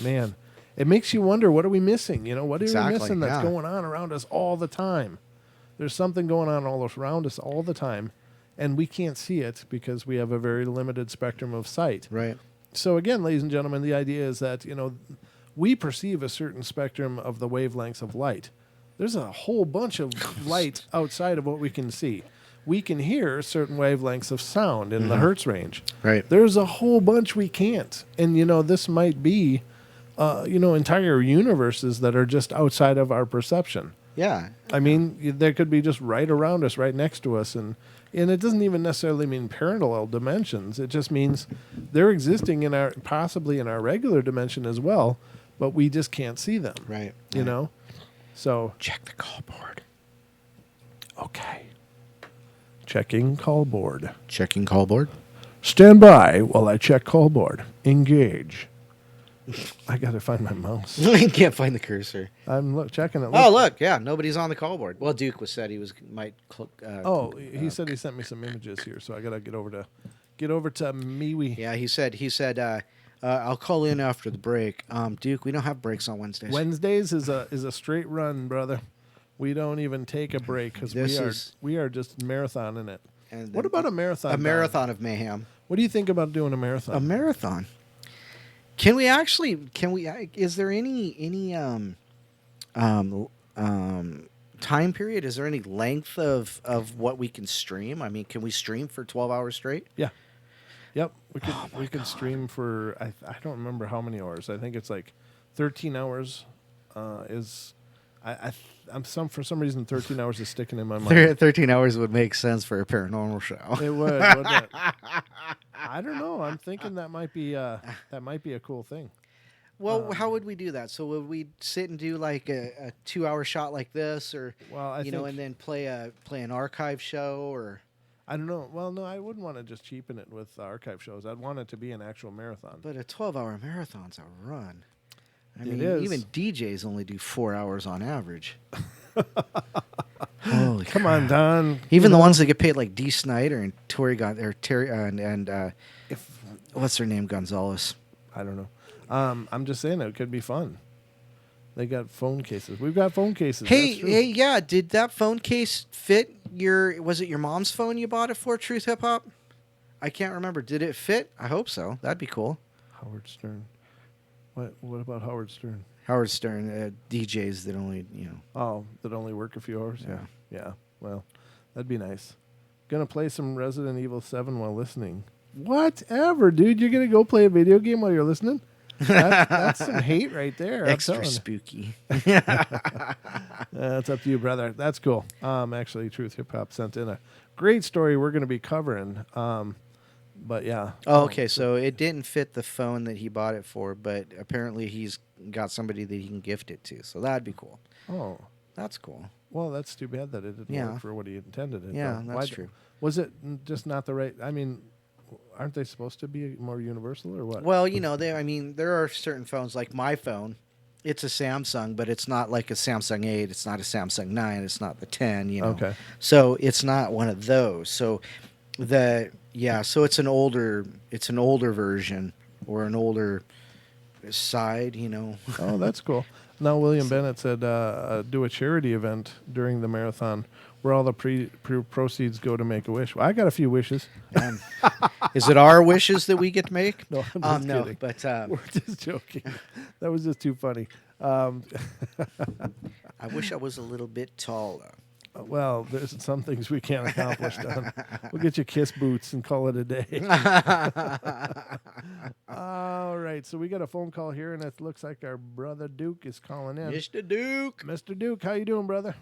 man, it makes you wonder, what are we missing? You know, what are Exactly, we missing that's yeah. going on around us all the time? There's something going on all around us all the time, and we can't see it because we have a very limited spectrum of sight. Right. So again, ladies and gentlemen, the idea is that, we perceive a certain spectrum of the wavelengths of light. There's a whole bunch of light outside of what we can see. We can hear certain wavelengths of sound in the hertz range. Right. There's a whole bunch we can't. And, this might be, entire universes that are just outside of our perception. Yeah. I mean, there could be just right around us, right next to us. And it doesn't even necessarily mean parallel dimensions. It just means they're existing possibly in our regular dimension as well, but we just can't see them. Right. You know? So, Check the call board. okay. Checking call board. Checking call board. Stand by while I check call board. Engage. I got to find my mouse. I can't find the cursor. I'm checking it. Oh, look. Yeah, nobody's on the call board. Well, Duke said he might. He said he sent me some images here, so I got to get over to MeWe. Yeah, he said. I'll call in after the break. Duke, we don't have breaks on Wednesdays. Wednesdays is a straight run, brother. We don't even take a break because we are just marathoning it. And What about a marathon? A Don? marathon of mayhem. What do you think about doing a marathon? A marathon. Can we? Is there any time period? Is there any length of what we can stream? I mean, can we stream for 12 hours straight? Yeah. Yep. We could stream for I don't remember how many hours. I think it's like 13 hours. For some reason 13 hours is sticking in my mind. 13 hours would make sense for a paranormal show. It would, wouldn't it? I don't know. I'm thinking that might be a cool thing. Well, how would we do that? So would we sit and do like a 2-hour shot like this, or Well, I think and then play an archive show, or I don't know. Well, no, I wouldn't want to just cheapen it with archive shows. I'd want it to be an actual marathon. but a 12-hour marathon's a run. I It mean, is. even DJs only do 4 hours on average. Holy Come on, Don. Even the ones that get paid like Dee Snider and Terry If what's their name, Gonzalez. I don't know. I'm just saying it could be fun. They got phone cases. We've got phone cases. That's true. Hey, yeah. Did that phone case fit was it your mom's phone you bought it for, Truth Hip Hop? I can't remember. Did it fit? I hope so. That'd be cool. Howard Stern. What about Howard Stern? Howard Stern, DJs that only, Oh, that only work a few hours? Yeah. Yeah. Well, that'd be nice. Gonna play some Resident Evil 7 while listening. Whatever, dude. You're gonna go play a video game while you're listening? That's some hate right there. I'm Extra telling you. spooky. That's up to you, brother. That's cool. Actually, Truth Hip Hop sent in a great story we're going to be covering. But yeah. Oh, okay. So it didn't fit the phone that he bought it for, but apparently he's got somebody that he can gift it to. So that'd be cool. Oh, That's cool. well, that's too bad that it didn't work for what he intended it. Yeah, though. that's true. Was it just not the right? I mean, aren't they supposed to be more universal or what? Well, there are certain phones like my phone. It's a Samsung, but it's not like a Samsung 8. It's not a Samsung 9. It's not the 10, Okay. So it's not one of those. So so it's an older version or an older side, Oh, that's cool. Now, William Bennett said do a charity event during the marathon where all the proceeds go to Make-A-Wish. Well, I got a few wishes. Is it our wishes that we get to make? No, I'm just no, kidding. but We're just joking. That was just too funny. I wish I was a little bit taller. Well, there's some things we can't accomplish, Don. We'll get you kiss boots and call it a day. All right, so we got a phone call here, and it looks like our brother Duke is calling in. Mr. Duke. Mr. Duke, how you doing, brother?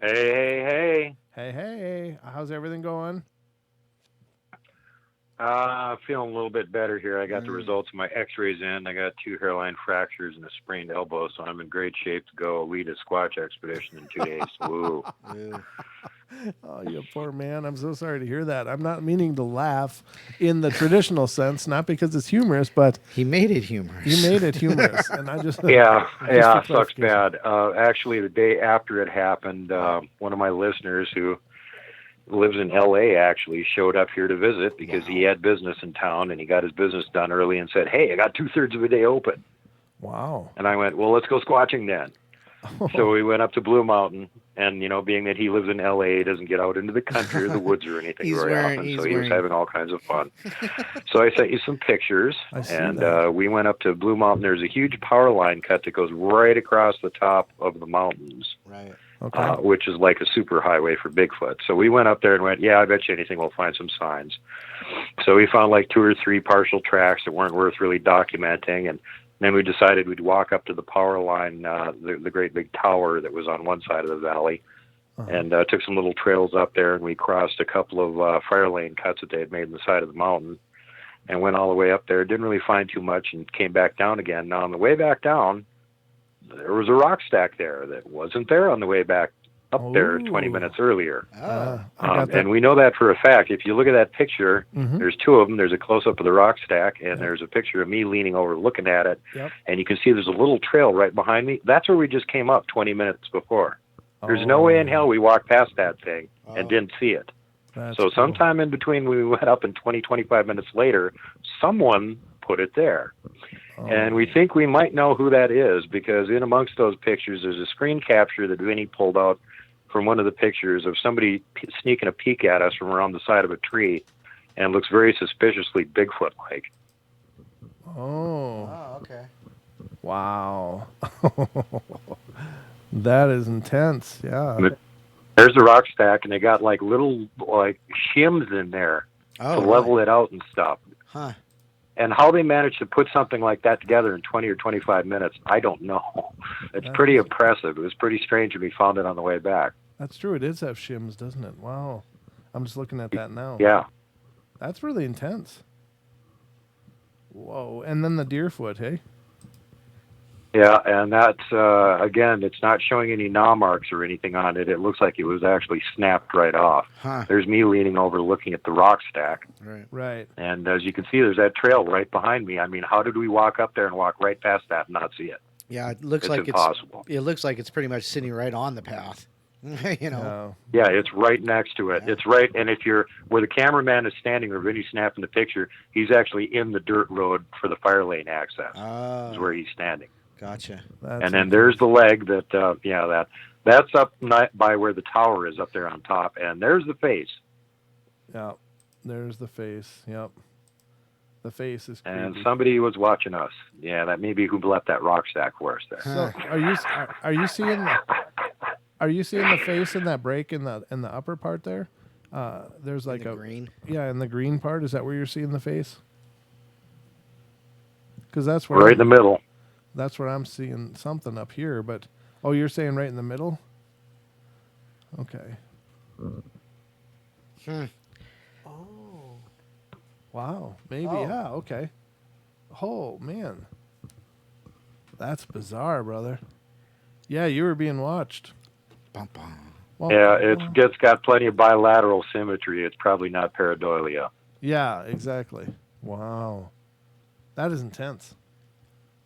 Hey. Hey. How's everything going? Feeling a little bit better here. I got the results of my x-rays in. I got 2 hairline fractures and a sprained elbow, so I'm in great shape to go lead a Squatch expedition in 2 days. Woo. Oh, you poor man. I'm so sorry to hear that. I'm not meaning to laugh in the traditional sense, not because it's humorous, but He made it humorous. you made it humorous. And I just Yeah, Just for sucks clarification. bad. Actually, the day after it happened, one of my listeners who lives in L.A. actually showed up here to visit because he had business in town, and he got his business done early and said, hey, I got 2/3 of a day open. Wow. And I went, well, let's go squatching then. So we went up to Blue Mountain, and being that he lives in L.A., he doesn't get out into the country or the woods or anything very often, so he was having all kinds of fun. So I sent you some pictures, and we went up to Blue Mountain. There's a huge power line cut that goes right across the top of the mountains, Right. Okay. which is like a super highway for Bigfoot. So we went up there and went, I bet you anything we'll find some signs. So we found like 2 or 3 partial tracks that weren't worth really documenting, and then we decided we'd walk up to the power line, the great big tower that was on one side of the valley, and took some little trails up there, and we crossed a couple of fire lane cuts that they had made in the side of the mountain, and went all the way up there. Didn't really find too much, and came back down again. Now, on the way back down, there was a rock stack there that wasn't there on the way back up there 20 minutes earlier. I got that. And we know that for a fact. If you look at that picture, Mhm. there's 2 of them. There's a close-up of the rock stack, and there's a picture of me leaning over looking at it. Yep. And you can see there's a little trail right behind me. That's where we just came up 20 minutes before. There's no way in hell we walked past that thing and didn't see it. That's So cool. sometime in between when we went up and 20, 25 minutes later, someone put it there. And we think we might know who that is because in amongst those pictures, there's a screen capture that Vinny pulled out from one of the pictures of somebody sneaking a peek at us from around the side of a tree, and looks very suspiciously Bigfoot-like. Oh, Okay. wow. That is intense. Yeah. There's the rock stack, and they got like little shims in there to level it out and stuff. Huh. And how they managed to put something like that together in 20 or 25 minutes, I don't know. It's pretty impressive. It was pretty strange when we found it on the way back. That's true. It does have shims, doesn't it? Wow. I'm just looking at that now. Yeah. That's really intense. Whoa. And then the deer foot, hey? Yeah, and that's, again, it's not showing any gnaw marks or anything on it. It looks like it was actually snapped right off. Huh. There's me leaning over looking at the rock stack. Right. Right. And as you can see, there's that trail right behind me. I mean, how did we walk up there and walk right past that and not see it? Yeah, it looks It's like impossible. it looks like it's pretty much sitting right on the path. Oh. Yeah, it's right next to it. Yeah. It's right, and if you're where the cameraman is standing or Vinny snapping the picture, he's actually in the dirt road for the fire lane access. Is where he's standing. Gotcha. That's And then there's the leg that, that's up by where the tower is up there on top, and there's the face. Yeah. There's the face. Yep. The face is creepy. And somebody was watching us. Yeah, that may be who left that rock stack for us there. So are you seeing Are you seeing the face in that break in the upper part there? There's like the green. Yeah, in the green part. Is that where you're seeing the face? Because that's where Right in the middle. That's where I'm seeing something up here. But oh, you're saying right in the middle? Okay. Oh. Wow. Maybe. Oh. Yeah. Okay. Oh man, that's bizarre, brother. Yeah, you were being watched. Bum, bum. Well, Yeah, it's got plenty of bilateral symmetry. It's probably not pareidolia. Yeah, exactly. Wow, that is intense.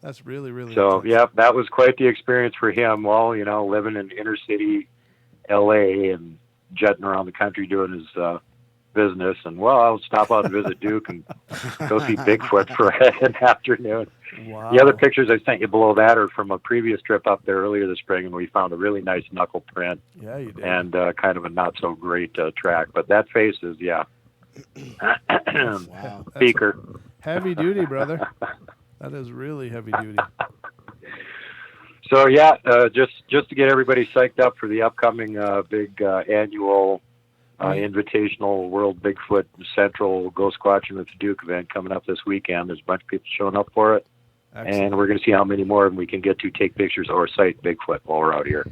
That's really, really. So, intense. yeah, that was quite the experience for him. Well, you know, living in inner city L.A. and jetting around the country doing his business. And, well, I'll stop out and visit Duke and go see Bigfoot for an afternoon. Wow. The other pictures I sent you below that are from a previous trip up there earlier this spring, and we found a really nice knuckle print Yeah, you did. and kind of a not-so-great track. But that face is, yeah. Wow. Speaker. Heavy duty, brother. That is really heavy duty. So yeah, just to get everybody psyched up for the upcoming big annual invitational World Bigfoot Central Go Squatching with the Duke event coming up this weekend. There's a bunch of people showing up for it, Excellent. and we're going to see how many more we can get to take pictures or sight Bigfoot while we're out here.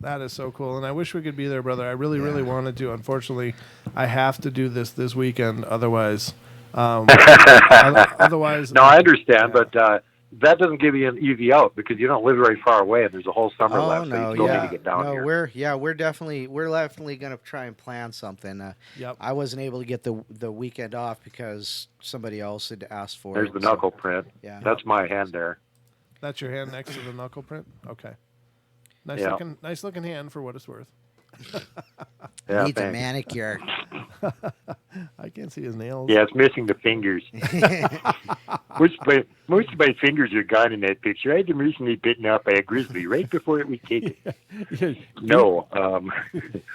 That is so cool, and I wish we could be there, brother. I really, really wanted to. Unfortunately, I have to do this weekend. Otherwise, otherwise. No, I understand, but that doesn't give you an easy out because you don't live very far away, and there's a whole summer left, so you still need to get down here. We're definitely gonna try and plan something. Yep. I wasn't able to get the weekend off because somebody else had asked for There's it. the knuckle print. Yeah. That's my hand there. That's your hand next to the knuckle print. Okay. Yeah. Nice looking hand for what it's worth. Yeah, Needs a thanks. manicure. I can't see his nails. Yeah, it's missing the fingers. Most of my fingers are gone in that picture. I had them recently bitten up by a grizzly right before it was taken. Yeah. No,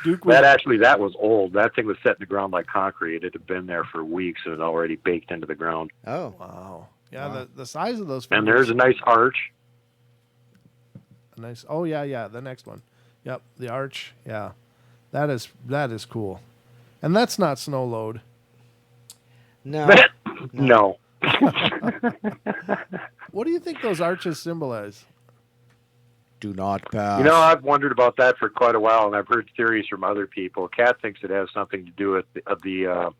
Duke was, that was old. That thing was set in the ground like concrete. It had been there for weeks and it already baked into the ground. Oh. wow. Yeah, Wow. the size of those fingers. And there's a nice arch. Nice. Oh yeah, the next one. Yep, the arch. Yeah, that is cool, and that's not snow load. No. No. What do you think those arches symbolize? Do not pass. You know, I've wondered about that for quite a while, and I've heard theories from other people. Kat thinks it has something to do with the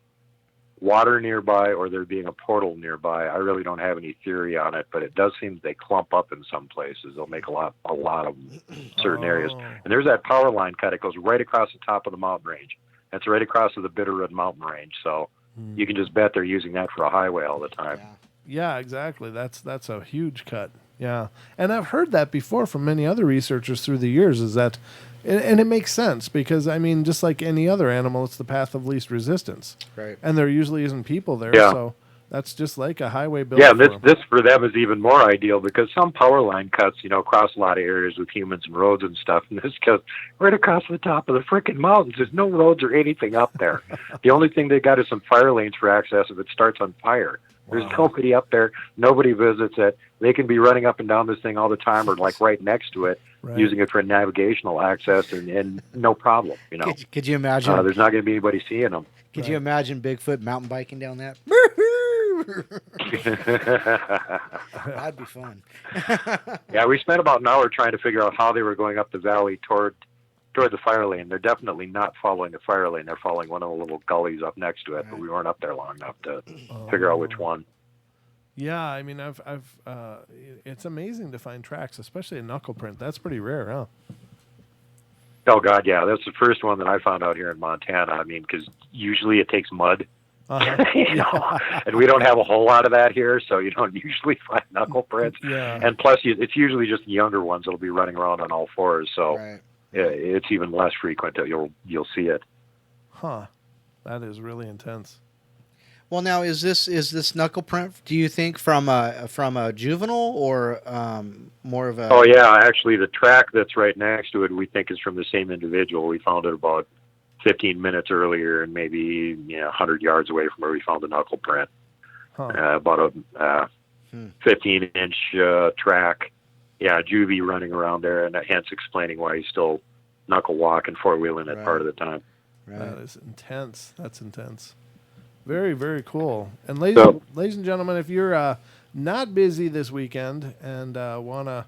water nearby or there being a portal nearby. I really don't have any theory on it, but it does seem they clump up in some places. They'll make a lot of certain areas. And there's that power line cut. It goes right across the top of the mountain range. That's right across to the Bitterroot mountain range. So you can just bet they're using that for a highway all the time. Yeah. Yeah, exactly. That's a huge cut. Yeah, and I've heard that before from many other researchers through the years. Is that, and it makes sense because I mean, just like any other animal, it's the path of least resistance. Right. And there usually isn't people there, Yeah. so that's just like a highway built. Yeah, for 'em. this for them is even more ideal because some power line cuts, cross a lot of areas with humans and roads and stuff. And this goes right across the top of the frickin' mountains. There's no roads or anything up there. The only thing they got is some fire lanes for access if it starts on fire. There's nobody up there. Nobody visits it. They can be running up and down this thing all the time or like right next to it, Right. using it for navigational access and no problem, Could you imagine? There's not going to be anybody seeing them. Could you imagine Bigfoot mountain biking down that? That'd be fun. Yeah, we spent about an hour trying to figure out how they were going up the valley toward the fire lane. They're definitely not following the fire lane. They're following one of the little gullies up next to it, but we weren't up there long enough to figure out which one. Yeah, I mean, it's amazing to find tracks, especially a knuckle print. That's pretty rare, huh? Oh, God, yeah. That's the first one that I found out here in Montana. I mean, because usually it takes mud. Uh-huh. And we don't have a whole lot of that here, so you don't usually find knuckle prints. Yeah. And plus, it's usually just the younger ones that'll be running around on all fours, so Right. it's even less frequent that you'll see it. Huh. That is really intense. Well, now is this knuckle print? Do you think from a juvenile or more of a? Oh yeah, actually, the track that's right next to it we think is from the same individual. We found it about 15 minutes earlier, and maybe 100 yards away from where we found the knuckle print. Huh. About a 15-inch track. Yeah, juvie running around there, and hence explaining why he's still knuckle walking, four-wheeling it Right. part of the time. Right. That is intense. That's intense. Very, very cool. And ladies and gentlemen, if you're not busy this weekend and want to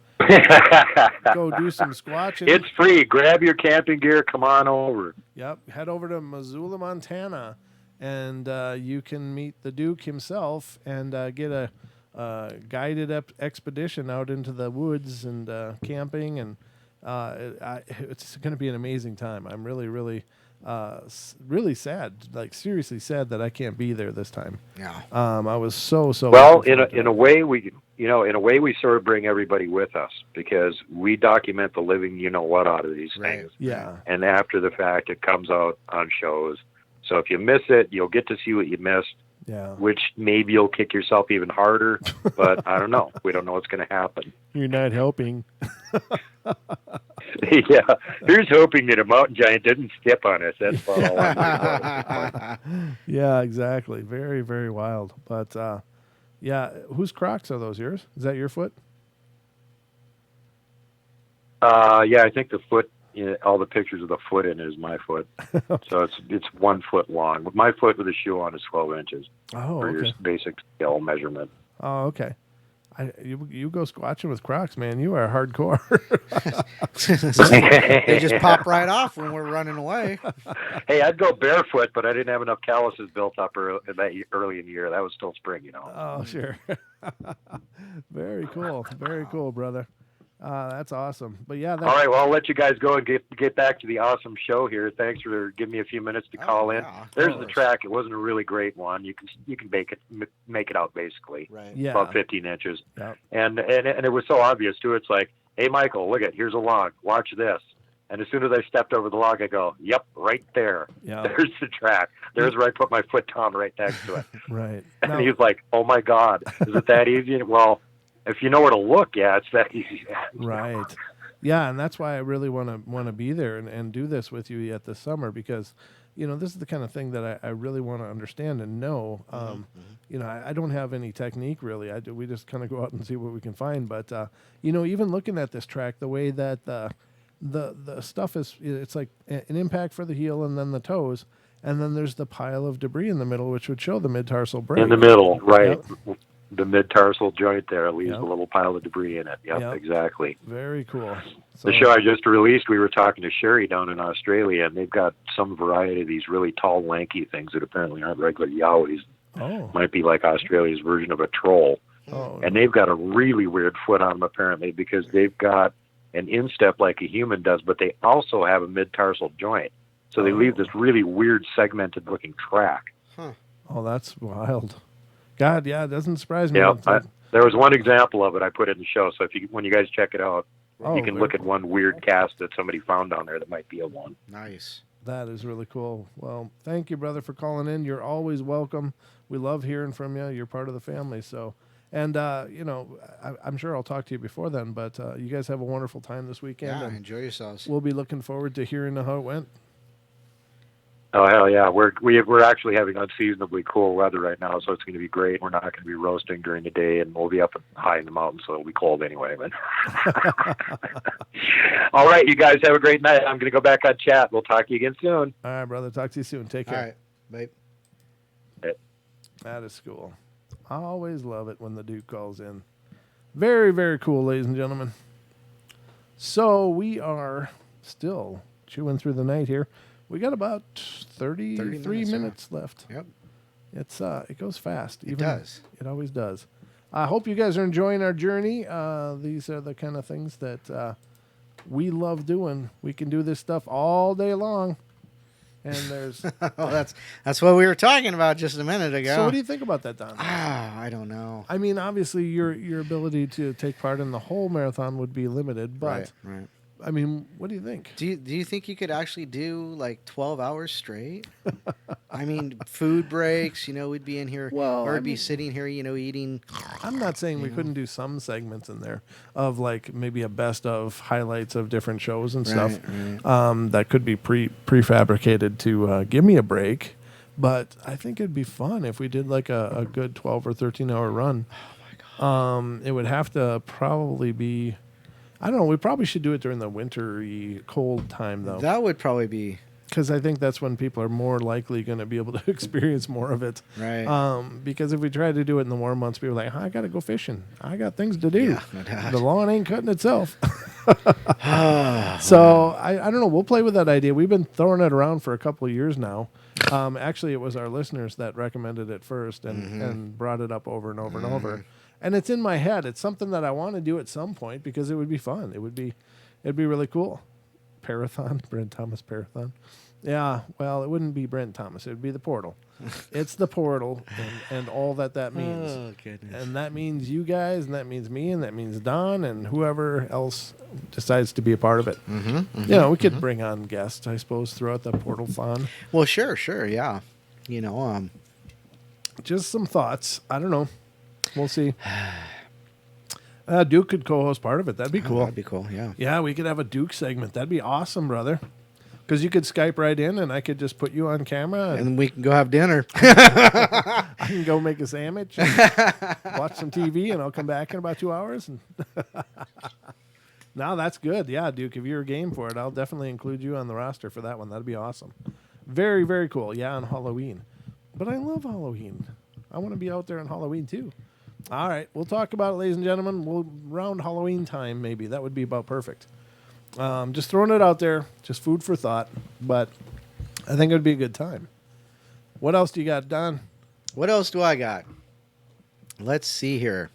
go do some squatching, It's free. Grab your camping gear. Come on over. yep, head over to Missoula, Montana, and you can meet the Duke himself and get a guided expedition out into the woods and camping, and it's going to be an amazing time. I'm really, really, really sad, like seriously sad that I can't be there this time. Yeah. I was so Well, looking forward to in it. a way, we sort of bring everybody with us because we document the living, what out of these Right. things. Yeah, And after the fact, it comes out on shows. So if you miss it, you'll get to see what you missed, yeah. which maybe you'll kick yourself even harder. But I don't know. We don't know what's going to happen. You're not helping. Yeah. Here's hoping that a mountain giant didn't step on us. That's about all I'm doing. Yeah, exactly. Very, very wild. But yeah, whose Crocs are those? Yours? Is that your foot? Yeah, I think the foot, all the pictures of the foot in it is my foot. So it's 1 foot long. But my foot with a shoe on is 12 inches Oh, for your okay. basic scale measurement. Oh, okay. You go squatching with Crocs, man. You are hardcore. They just pop right off when we're running away. Hey, I'd go barefoot, but I didn't have enough calluses built up early in the year. That was still spring, Oh, sure. Very cool. Very cool, brother. That's awesome. But yeah, All right, well, I'll let you guys go and get back to the awesome show here. Thanks for giving me a few minutes to call in. Yeah, There's the track. It wasn't a really great one. You can make it out basically. Right. yeah. About 15 inches. Yep. And it was so obvious too. It's like, hey, Michael, look here's a log. Watch this. And as soon as I stepped over the log, I go, yep, right there. Yeah. There's the track. There's where I put my foot down right next to it. Right. And Now, he's like, oh my God, is it that easy? Well, if you know where to look, yeah, it's that easy. right. Yeah, and that's why I really want to be there and do this with you yet this summer, because this is the kind of thing that I really want to understand and know. I don't have any technique really. We just kind of go out and see what we can find. But even looking at this track, the way that the stuff is, it's like an impact for the heel and then the toes, and then there's the pile of debris in the middle, which would show the mid-tarsal break. In the middle, right. Yep. The mid-tarsal joint there leaves Yep. a little pile of debris in it. Yep, Yep. exactly. Very cool. So, The show I just released, we were talking to Sherry down in Australia, and they've got some variety of these really tall, lanky things that apparently aren't regular yowies. Oh. Might be like Australia's version of a troll. Oh. And they've got a really weird foot on them, apparently, because they've got an instep like a human does, but they also have a mid-tarsal joint. So they leave this really weird, segmented-looking track. Oh, that's wild. God, yeah, it doesn't surprise me. Yeah, that- there was one example of it I put in the show. So when you guys check it out, Oh, you can very look at cool. one weird cast that somebody found down there that might be a one. Nice. That is really cool. Well, thank you, brother, for calling in. You're always welcome. We love hearing from you. You're part of the family. So, and I'm sure I'll talk to you before then. But you guys have a wonderful time this weekend, Yeah, and enjoy yourselves. we'll be looking forward to hearing how it went. Oh hell yeah, we're actually having unseasonably cool weather right now, so it's going to be great. We're not going to be roasting during the day, and we'll be up high in the mountains, so it'll be cold anyway. But all right, you guys have a great night. I'm going to go back on chat. We'll talk to you again soon. All right, brother. Talk to you soon. Take All care. right. Bye. That is cool. I always love it when the Duke calls in. Very, very cool, ladies and gentlemen. So we are still chewing through the night here. We got about 33 minutes left. Yep. It goes fast. It does. It always does. I hope you guys are enjoying our journey. These are the kind of things that we love doing. We can do this stuff all day long. And there's Oh, that's what we were talking about just a minute ago. So what do you think about that, Don? I don't know. I mean, obviously your ability to take part in the whole marathon would be limited, but Right. I mean, what do you think? Do you think you could actually do like 12 hours straight? I mean, food breaks, we'd be in here, Well, or I we'd be mean- sting here, eating. I'm not saying we couldn't do some segments in there of like maybe a best of highlights of different shows and stuff. Right. That could be prefabricated to give me a break. But I think it'd be fun if we did like a good 12 or 13 hour run. Oh my God. It would have to probably be, I don't know. We probably should do it during the wintry cold time, though. That would probably be Because I think that's when people are more likely going to be able to experience more of it. right. Because if we try to do it in the warm months, people are like, I got to go fishing. I got things to do. Yeah, no doubt. The lawn ain't cutting itself. So I don't know. We'll play with that idea. We've been throwing it around for a couple of years now. Actually, it was our listeners that recommended it first and brought it up over and over and over. And it's in my head. It's something that I want to do at some point because it would be fun. It'd be really cool. Parathon, Brent Thomas Parathon. Yeah, well, it wouldn't be Brent Thomas. It would be the portal. It's the portal and all that means. Oh, goodness. And that means you guys, and that means me, and that means Don, and whoever else decides to be a part of it. You know, we could bring on guests, I suppose, throughout the portal fun. Well, sure, yeah. You know, Just some thoughts. I don't know. We'll see. Duke could co-host part of it. That'd be cool. That'd be cool, yeah. Yeah, we could have a Duke segment. That'd be awesome, because you could Skype right in, and I could just put you on camera, and And we can go have dinner. I can go make a sandwich, and watch some TV, and I'll come back in about 2 hours. And now that's good. Yeah, Duke, if you're game for it, I'll definitely include you on the roster for that one. That'd be awesome. Very, very cool. Yeah, on Halloween. But I love Halloween. I want to be out there on Halloween, too. All right, we'll talk about it, ladies and gentlemen. We'll round Halloween time, maybe. That would be about perfect. Just throwing it out there, just food for thought. But I think it would be a good time. What else do you got, Don? What else do I got? Let's see here.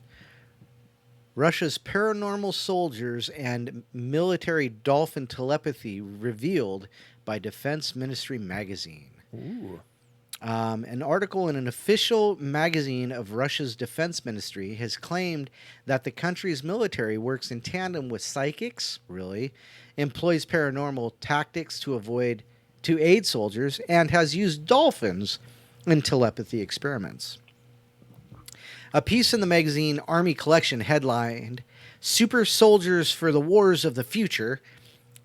Russia's paranormal soldiers and military dolphin telepathy revealed by Defense Ministry magazine. Ooh. An article in an official magazine of Russia's defense ministry has claimed that the country's military works in tandem with psychics, employs paranormal tactics to aid soldiers, and has used dolphins in telepathy experiments. A piece in the magazine Army Collection headlined, "Super Soldiers for the Wars of the Future,"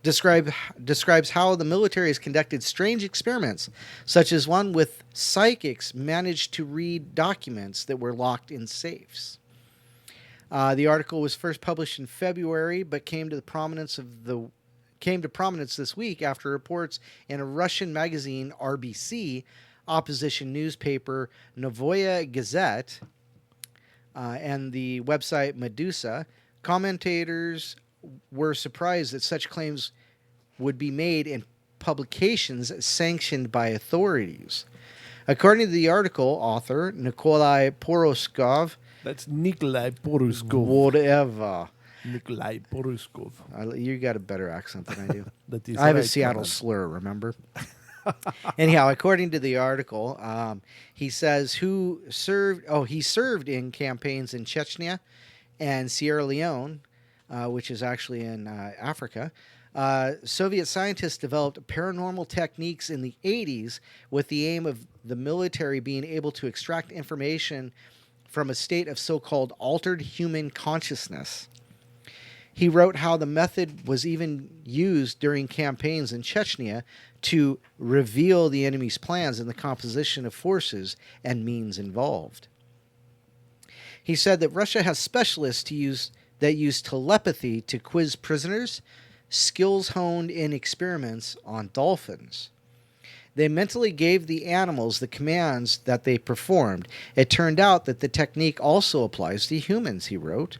describes how the military has conducted strange experiments, such as one with psychics managed to read documents that were locked in safes. The article was first published in February, but came to prominence this week after reports in a Russian magazine, RBC, opposition newspaper Novoya Gazette, and the website Medusa. Commentators were surprised that such claims would be made in publications sanctioned by authorities. According to the article author, Nikolai Poroskov, That's Nikolai Poruskov. whatever. Nikolai Poruskov. You got a better accent than I do. That is I have a right, Seattle Colin. slur, remember? Anyhow, according to the article, he says he served in campaigns in Chechnya and Sierra Leone, which is actually in Africa. Soviet scientists developed paranormal techniques in the 80s with the aim of the military being able to extract information from a state of so-called altered human consciousness. He wrote how the method was even used during campaigns in Chechnya to reveal the enemy's plans and the composition of forces and means involved. He said that Russia has specialists that use telepathy to quiz prisoners, skills honed in experiments on dolphins. They mentally gave the animals the commands that they performed. It turned out that the technique also applies to humans, he wrote.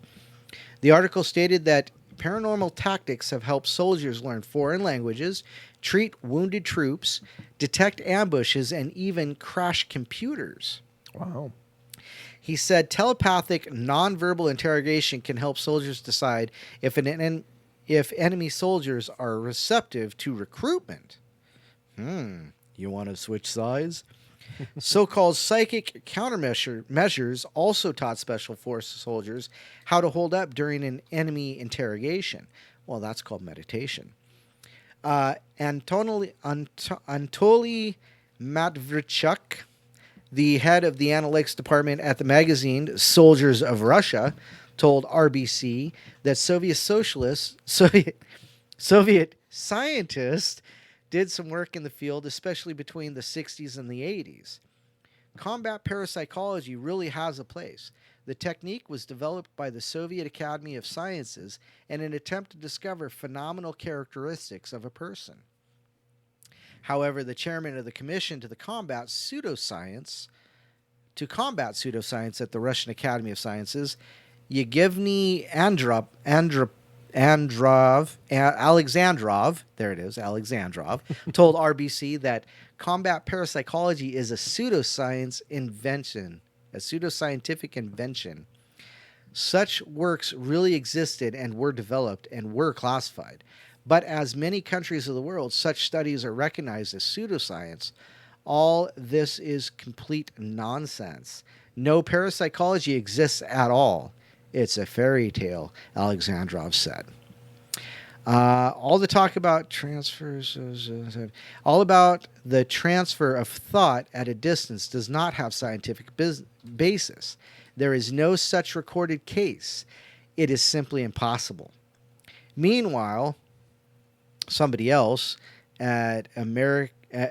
The article stated that paranormal tactics have helped soldiers learn foreign languages, treat wounded troops, detect ambushes, and even crash computers. Wow. He said telepathic nonverbal interrogation can help soldiers decide if enemy soldiers are receptive to recruitment. You want to switch sides? So-called psychic countermeasures also taught Special Forces soldiers how to hold up during an enemy interrogation. Well, that's called meditation. Anatoly Matvichuk, the head of the analytics department at the magazine Soldiers of Russia, told RBC that Soviet scientists did some work in the field, especially between the 60s and the 80s. Combat parapsychology really has a place. The technique was developed by the Soviet Academy of Sciences in an attempt to discover phenomenal characteristics of a person. However, the chairman of the Commission to combat pseudoscience at the Russian Academy of Sciences, Yevgeny Alexandrov, told RBC that combat parapsychology is a pseudoscientific invention. Such works really existed and were developed and were classified. But as many countries of the world, such studies are recognized as pseudoscience. All this is complete nonsense. No parapsychology exists at all. It's a fairy tale, Alexandrov said. All the talk about transfers, all about the transfer of thought at a distance does not have scientific basis. There is no such recorded case. It is simply impossible. Meanwhile, somebody else at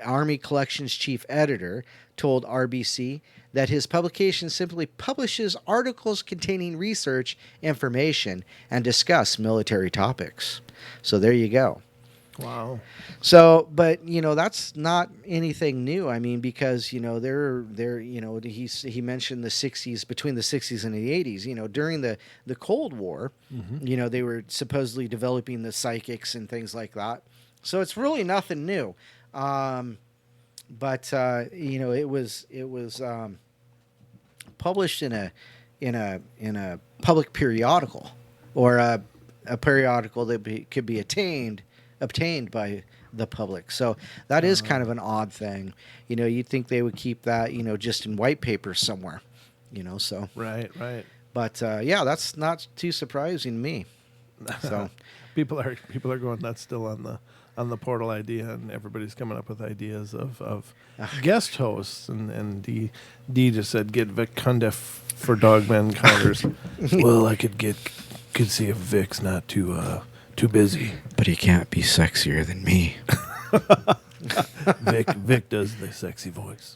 Army Collections chief editor told RBC that his publication simply publishes articles containing research information and discuss military topics. So there you go. Wow. So, but that's not anything new. I mean, because he mentioned the 60s, between the 60s and the 80s. During the Cold War, they were supposedly developing the psychics and things like that. So it's really nothing new. But it was published in a public periodical, or a periodical that could be obtained by the public. So that is kind of an odd thing. You'd think they would keep that just in white paper somewhere. So Right. But that's not too surprising to me. So people are going nuts still on the portal idea, and everybody's coming up with ideas of guest hosts, and D just said get Vic Cundiff for Dogman Encounters. Well, I could see if Vic's not too busy, but he can't be sexier than me. Vic does the sexy voice.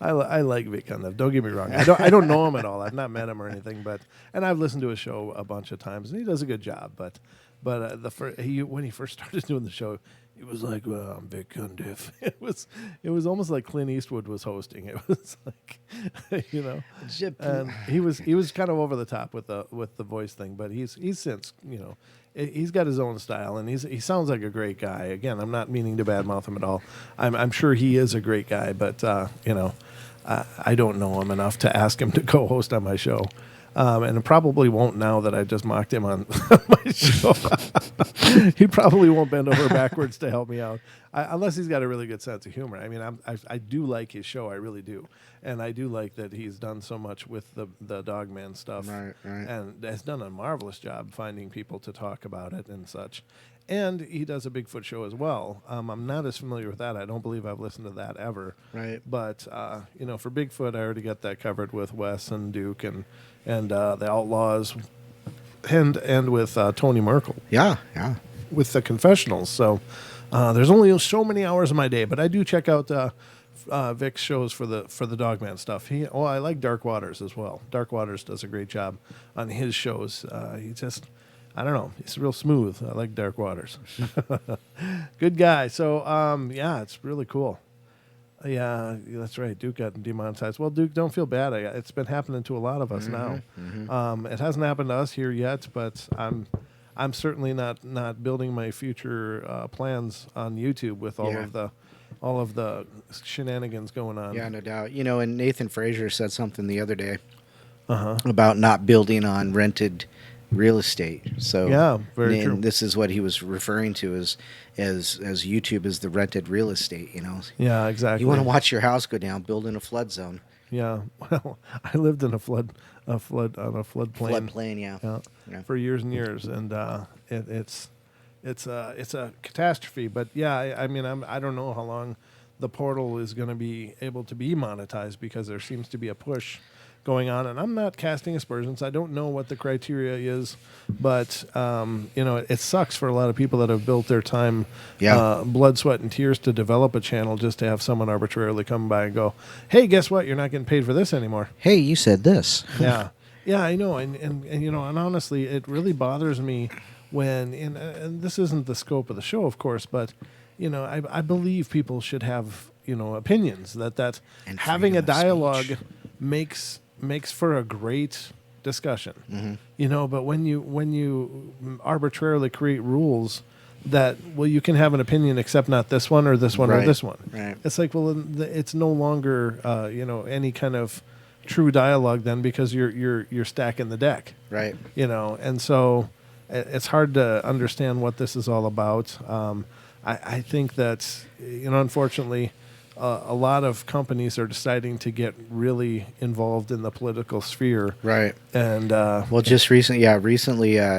I like Vic Cundiff. Don't get me wrong. I don't know him at all. I've not met him or anything, and I've listened to his show a bunch of times, and he does a good job. But when he first started doing the show, he was like, "Well, I'm Vic Cundiff." It was almost like Clint Eastwood was hosting. It was like, and he was kind of over the top with the voice thing. But he's since he's got his own style, and he sounds like a great guy. Again, I'm not meaning to badmouth him at all. I'm sure he is a great guy, but I don't know him enough to ask him to co-host on my show. And probably won't now that I just mocked him on my show. He probably won't bend over backwards to help me out, unless he's got a really good sense of humor. I mean, I do like his show, I really do, and I do like that he's done so much with the Dogman stuff, right. And has done a marvelous job finding people to talk about it and such. And he does a Bigfoot show as well. I'm not as familiar with that. I don't believe I've listened to that ever. Right. But for Bigfoot, I already got that covered with Wes and Duke and the Outlaws, and with Tony Merkel. Yeah. With the confessionals. So there's only so many hours of my day, but I do check out Vic's shows for the Dogman stuff. I like Dark Waters as well. Dark Waters does a great job on his shows. I don't know. He's real smooth. I like Dark Waters. Good guy. So, it's really cool. Yeah, that's right. Duke got demonetized. Well, Duke, don't feel bad. It's been happening to a lot of us now. Mm-hmm. It hasn't happened to us here yet, but I'm certainly not building my future plans on YouTube with all of the shenanigans going on. Yeah, no doubt. And Nathan Frazier said something the other day about not building on rented real estate. So yeah, very true. This is what he was referring to as YouTube is the rented real estate. Yeah, exactly. You want to watch your house go down, build in a flood zone. Yeah, well, I lived in a floodplain. Floodplain, yeah. For years and years, and it's a catastrophe. But yeah, I don't know how long the portal is going to be able to be monetized, because there seems to be a push going on. And I'm not casting aspersions. I don't know what the criteria is, but it sucks for a lot of people that have built their time, blood, sweat, and tears to develop a channel just to have someone arbitrarily come by and go, "Hey, guess what? You're not getting paid for this anymore." Hey, you said this. Yeah, I know, and honestly, it really bothers me when, and this isn't the scope of the show, of course, but I believe people should have opinions. That And having a freedom of dialogue speech. makes for a great discussion. But when you arbitrarily create rules that, well, you can have an opinion except not this one or this one or Right. this one. Right. It's like, well, it's no longer any kind of true dialogue then, because you're stacking the deck. Right. And so it's hard to understand what this is all about. I think that unfortunately, a lot of companies are deciding to get really involved in the political sphere. Right. And Well, just recently,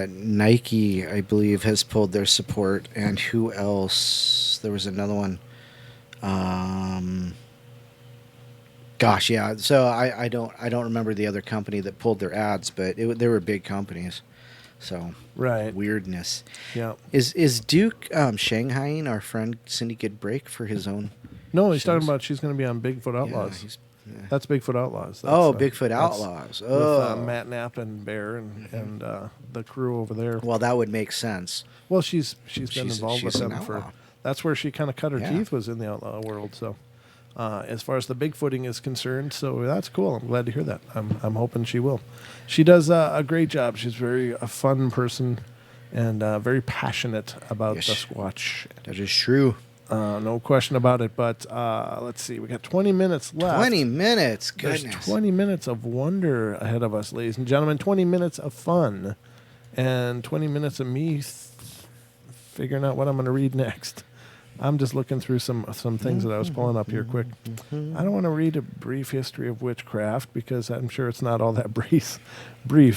Nike, I believe, has pulled their support, and who else? There was another one. Gosh, yeah. So I don't remember the other company that pulled their ads, but they were big companies. So right. weirdness. Yeah. Is Duke Shanghaiing our friend Syndicate Break for his own? No, he's talking shows? about she's going to be on Bigfoot Outlaws. Yeah. That's Bigfoot Outlaws. That's, Bigfoot that's Outlaws. With Oh, Matt Knapp and Bear and the crew over there. well, that would make sense. Well, she's been involved with she's an them for. outlaw. That's where she kind of cut her Yeah. teeth, was in the outlaw world. So, as far as the Bigfooting is concerned, so that's cool. I'm glad to hear that. I'm hoping she will. She does a great job. She's a fun person, and very passionate about Yes. the Squatch. That is true. No question about it. But let's see, we got 20 minutes left. 20 minutes. There's Goodness. 20 minutes of wonder ahead of us, ladies and gentlemen. 20 minutes of fun, and 20 minutes of me figuring out what I'm going to read next. I'm just looking through some things that I was pulling up here quick. I don't want to read a brief history of witchcraft because I'm sure it's not all that brief.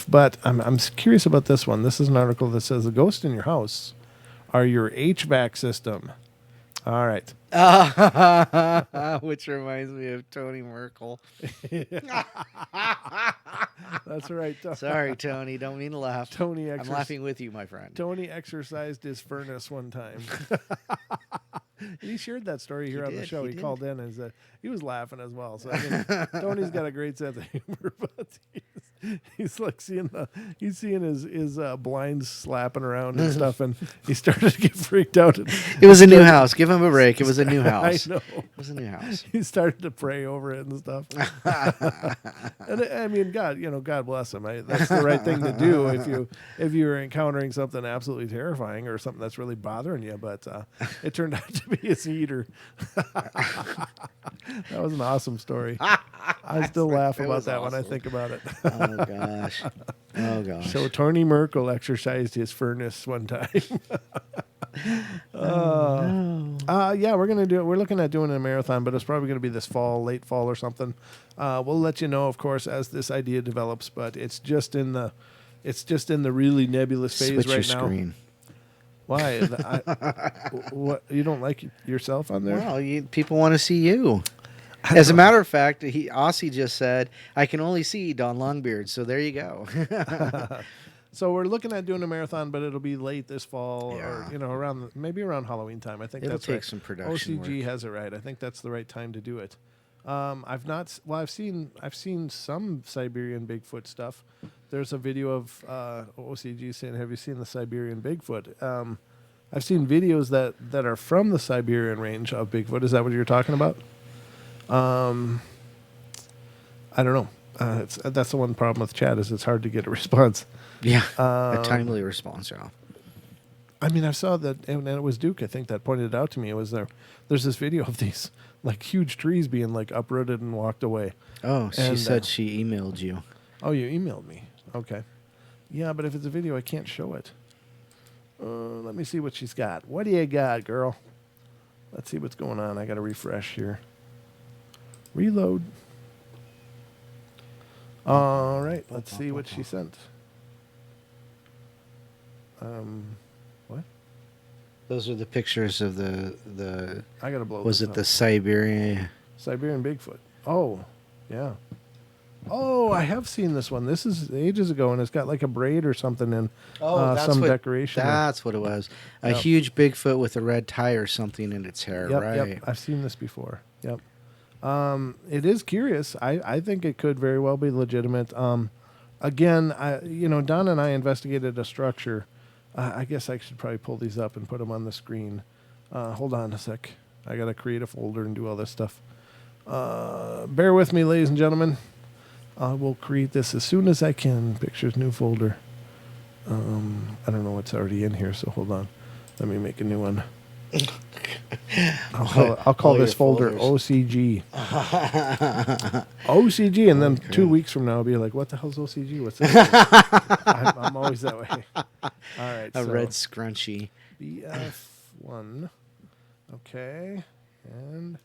But I'm curious about this one. This is an article that says the ghosts in your house are your HVAC system. All right. Which reminds me of Tony Merkel. That's right. Sorry, Tony. Don't mean to laugh. Tony I'm laughing with you, my friend. Tony exercised his furnace one time. He shared that story here on the did, show. he He did. called in and he was laughing as well. So I mean, Tony's got a great sense of humor, but he's like seeing his blinds slapping around and stuff, and he started to get freaked out. It was a new house. Give him a break. It was a new house. I know. It was a new house. He started to pray over it and stuff. And I mean, God bless him. That's the right thing to do if you're encountering something absolutely terrifying or something that's really bothering you. But it turned out to be his heater. That was an awesome story. I still laugh It about was that when I awesome. think about it. Oh, gosh. Oh, gosh. So Tony Merkel exercised his furnace one time. Yeah, we're gonna do it. We're looking at doing a marathon, but it's probably gonna be this fall, late fall or something. We'll let you know, of course, as this idea develops. But it's just in the really nebulous phase Switch right your now. screen. Why? What? You don't like yourself on there? Well, people want to see you. As a matter of fact, Aussie just said, I can only see Don Longbeard. So there you go. So we're looking at doing a marathon, but it'll be late this fall, Yeah. or maybe around Halloween time. I think It'll that's take right. some production OCG work. has it right. I think that's the right time to do it. I've seen some Siberian Bigfoot stuff. There's a video of OCG saying, "Have you seen the Siberian Bigfoot?" I've seen videos that are from the Siberian range of Bigfoot. Is that what you're talking about? I don't know. That's the one problem with chat is it's hard to get a response. Yeah. A timely response, yeah. I mean, I saw that, and it was Duke, I think, that pointed it out to me. It was there's this video of these like huge trees being like uprooted and walked away. Oh, she And, said she emailed you. Oh, you emailed me. Okay. Yeah, but if it's a video, I can't show it. Let me see what she's got. What do you got, girl? Let's see what's going on. I got to refresh here. Reload. All right, let's see what she sent. What? Those are the pictures of the I got to blow was this it up. the Siberian? Siberian Bigfoot. Oh, yeah. Oh, I have seen this one. This is ages ago, and it's got like a braid or something in some decoration. That's what it was. A Yep. huge Bigfoot with a red tie or something in its hair, Yep, right? yep. I've seen this before. Yep. It is curious. I think it could very well be legitimate. Again, Don and I investigated a structure. I guess I should probably pull these up and put them on the screen. Hold on a sec. I got to create a folder and do all this stuff. Bear with me, ladies and gentlemen. I will create this as soon as I can. Pictures, new folder. I don't know what's already in here, so hold on. Let me make a new one. I'll call this folder OCG. OCG, and then 2 weeks from now, I'll be like, what the hell's OCG? What's that? I'm always that way. All right. A red scrunchie. BF1. Okay. And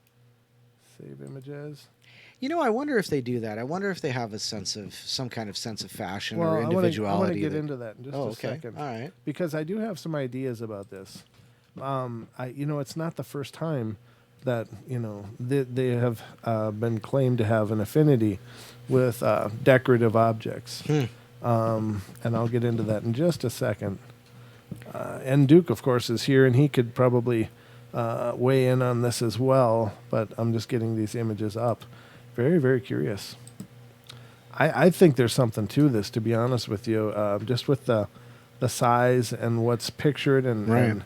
save images. I wonder if they do that. I wonder if they have some kind of sense of fashion or individuality. I want to get into that in just a second. All right. Because I do have some ideas about this. It's not the first time that they have been claimed to have an affinity with decorative objects, and I'll get into that in just a second. And Duke, of course, is here, and he could probably weigh in on this as well. But I'm just getting these images up. Very, very curious. I think there's something to this, to be honest with you. Just with the size and what's pictured and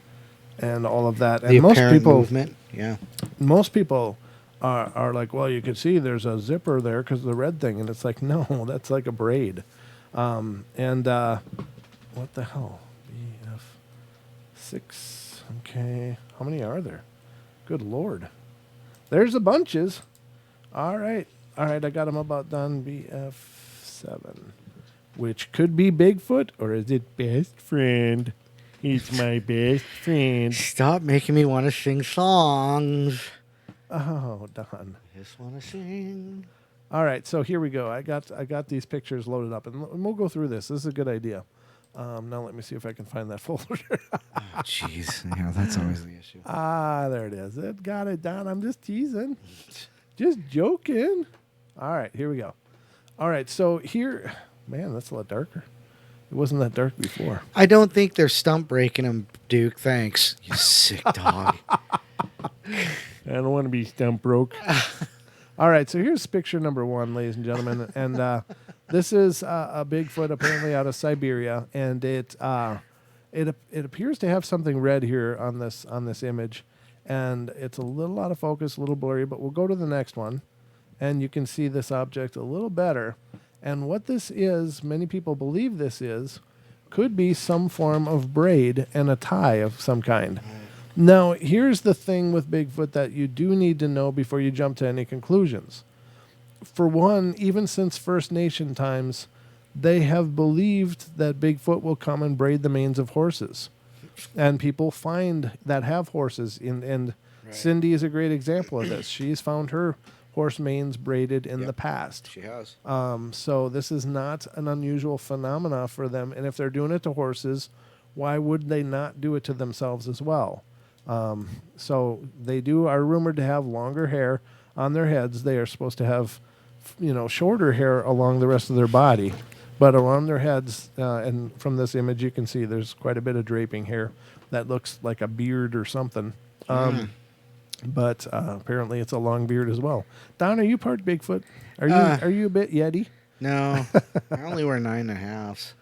all of that. The and most apparent people, movement, yeah. Most people are like, well, you can see there's a zipper there because of the red thing, and it's like, no, that's like a braid. What the hell? BF6. Okay, how many are there? Good Lord, there's a bunches. All right, I got them about done. BF7, which could be Bigfoot, or is it best friend? He's my best friend. Stop making me want to sing songs. Oh, Don. I just want to sing. All right, so here we go. I got these pictures loaded up, and we'll go through this. This is a good idea. Now let me see if I can find that folder. Oh, jeez. Yeah, that's always the issue. There it is. It got it, Don. I'm just teasing. Just joking. All right, here we go. All right, so here, man, that's a lot darker. It wasn't that dark before. I don't think they're stump breaking them, Duke. Thanks, you sick dog. I don't want to be stump broke. All right, so here's picture number 1, ladies and gentlemen, and this is a Bigfoot apparently out of Siberia, and it appears to have something red here on this image, and it's a little out of focus, a little blurry, but we'll go to the next one, and you can see this object a little better. And what this is, many people believe this could be some form of braid and a tie of some kind. Now, here's the thing with Bigfoot that you do need to know before you jump to any conclusions. For one, even since First Nation times, they have believed that Bigfoot will come and braid the manes of horses. And people find that have horses. And Cindy is a great example of this. She's found her horse manes braided in the past. She has. So this is not an unusual phenomena for them. And if they're doing it to horses, why would they not do it to themselves as well? So they are rumored to have longer hair on their heads. They are supposed to have, shorter hair along the rest of their body. But around their heads, and from this image you can see there's quite a bit of draping hair that looks like a beard or something. But apparently it's a long beard as well. Don, are you part Bigfoot? Are you a bit Yeti? No, I only wear 9.5s.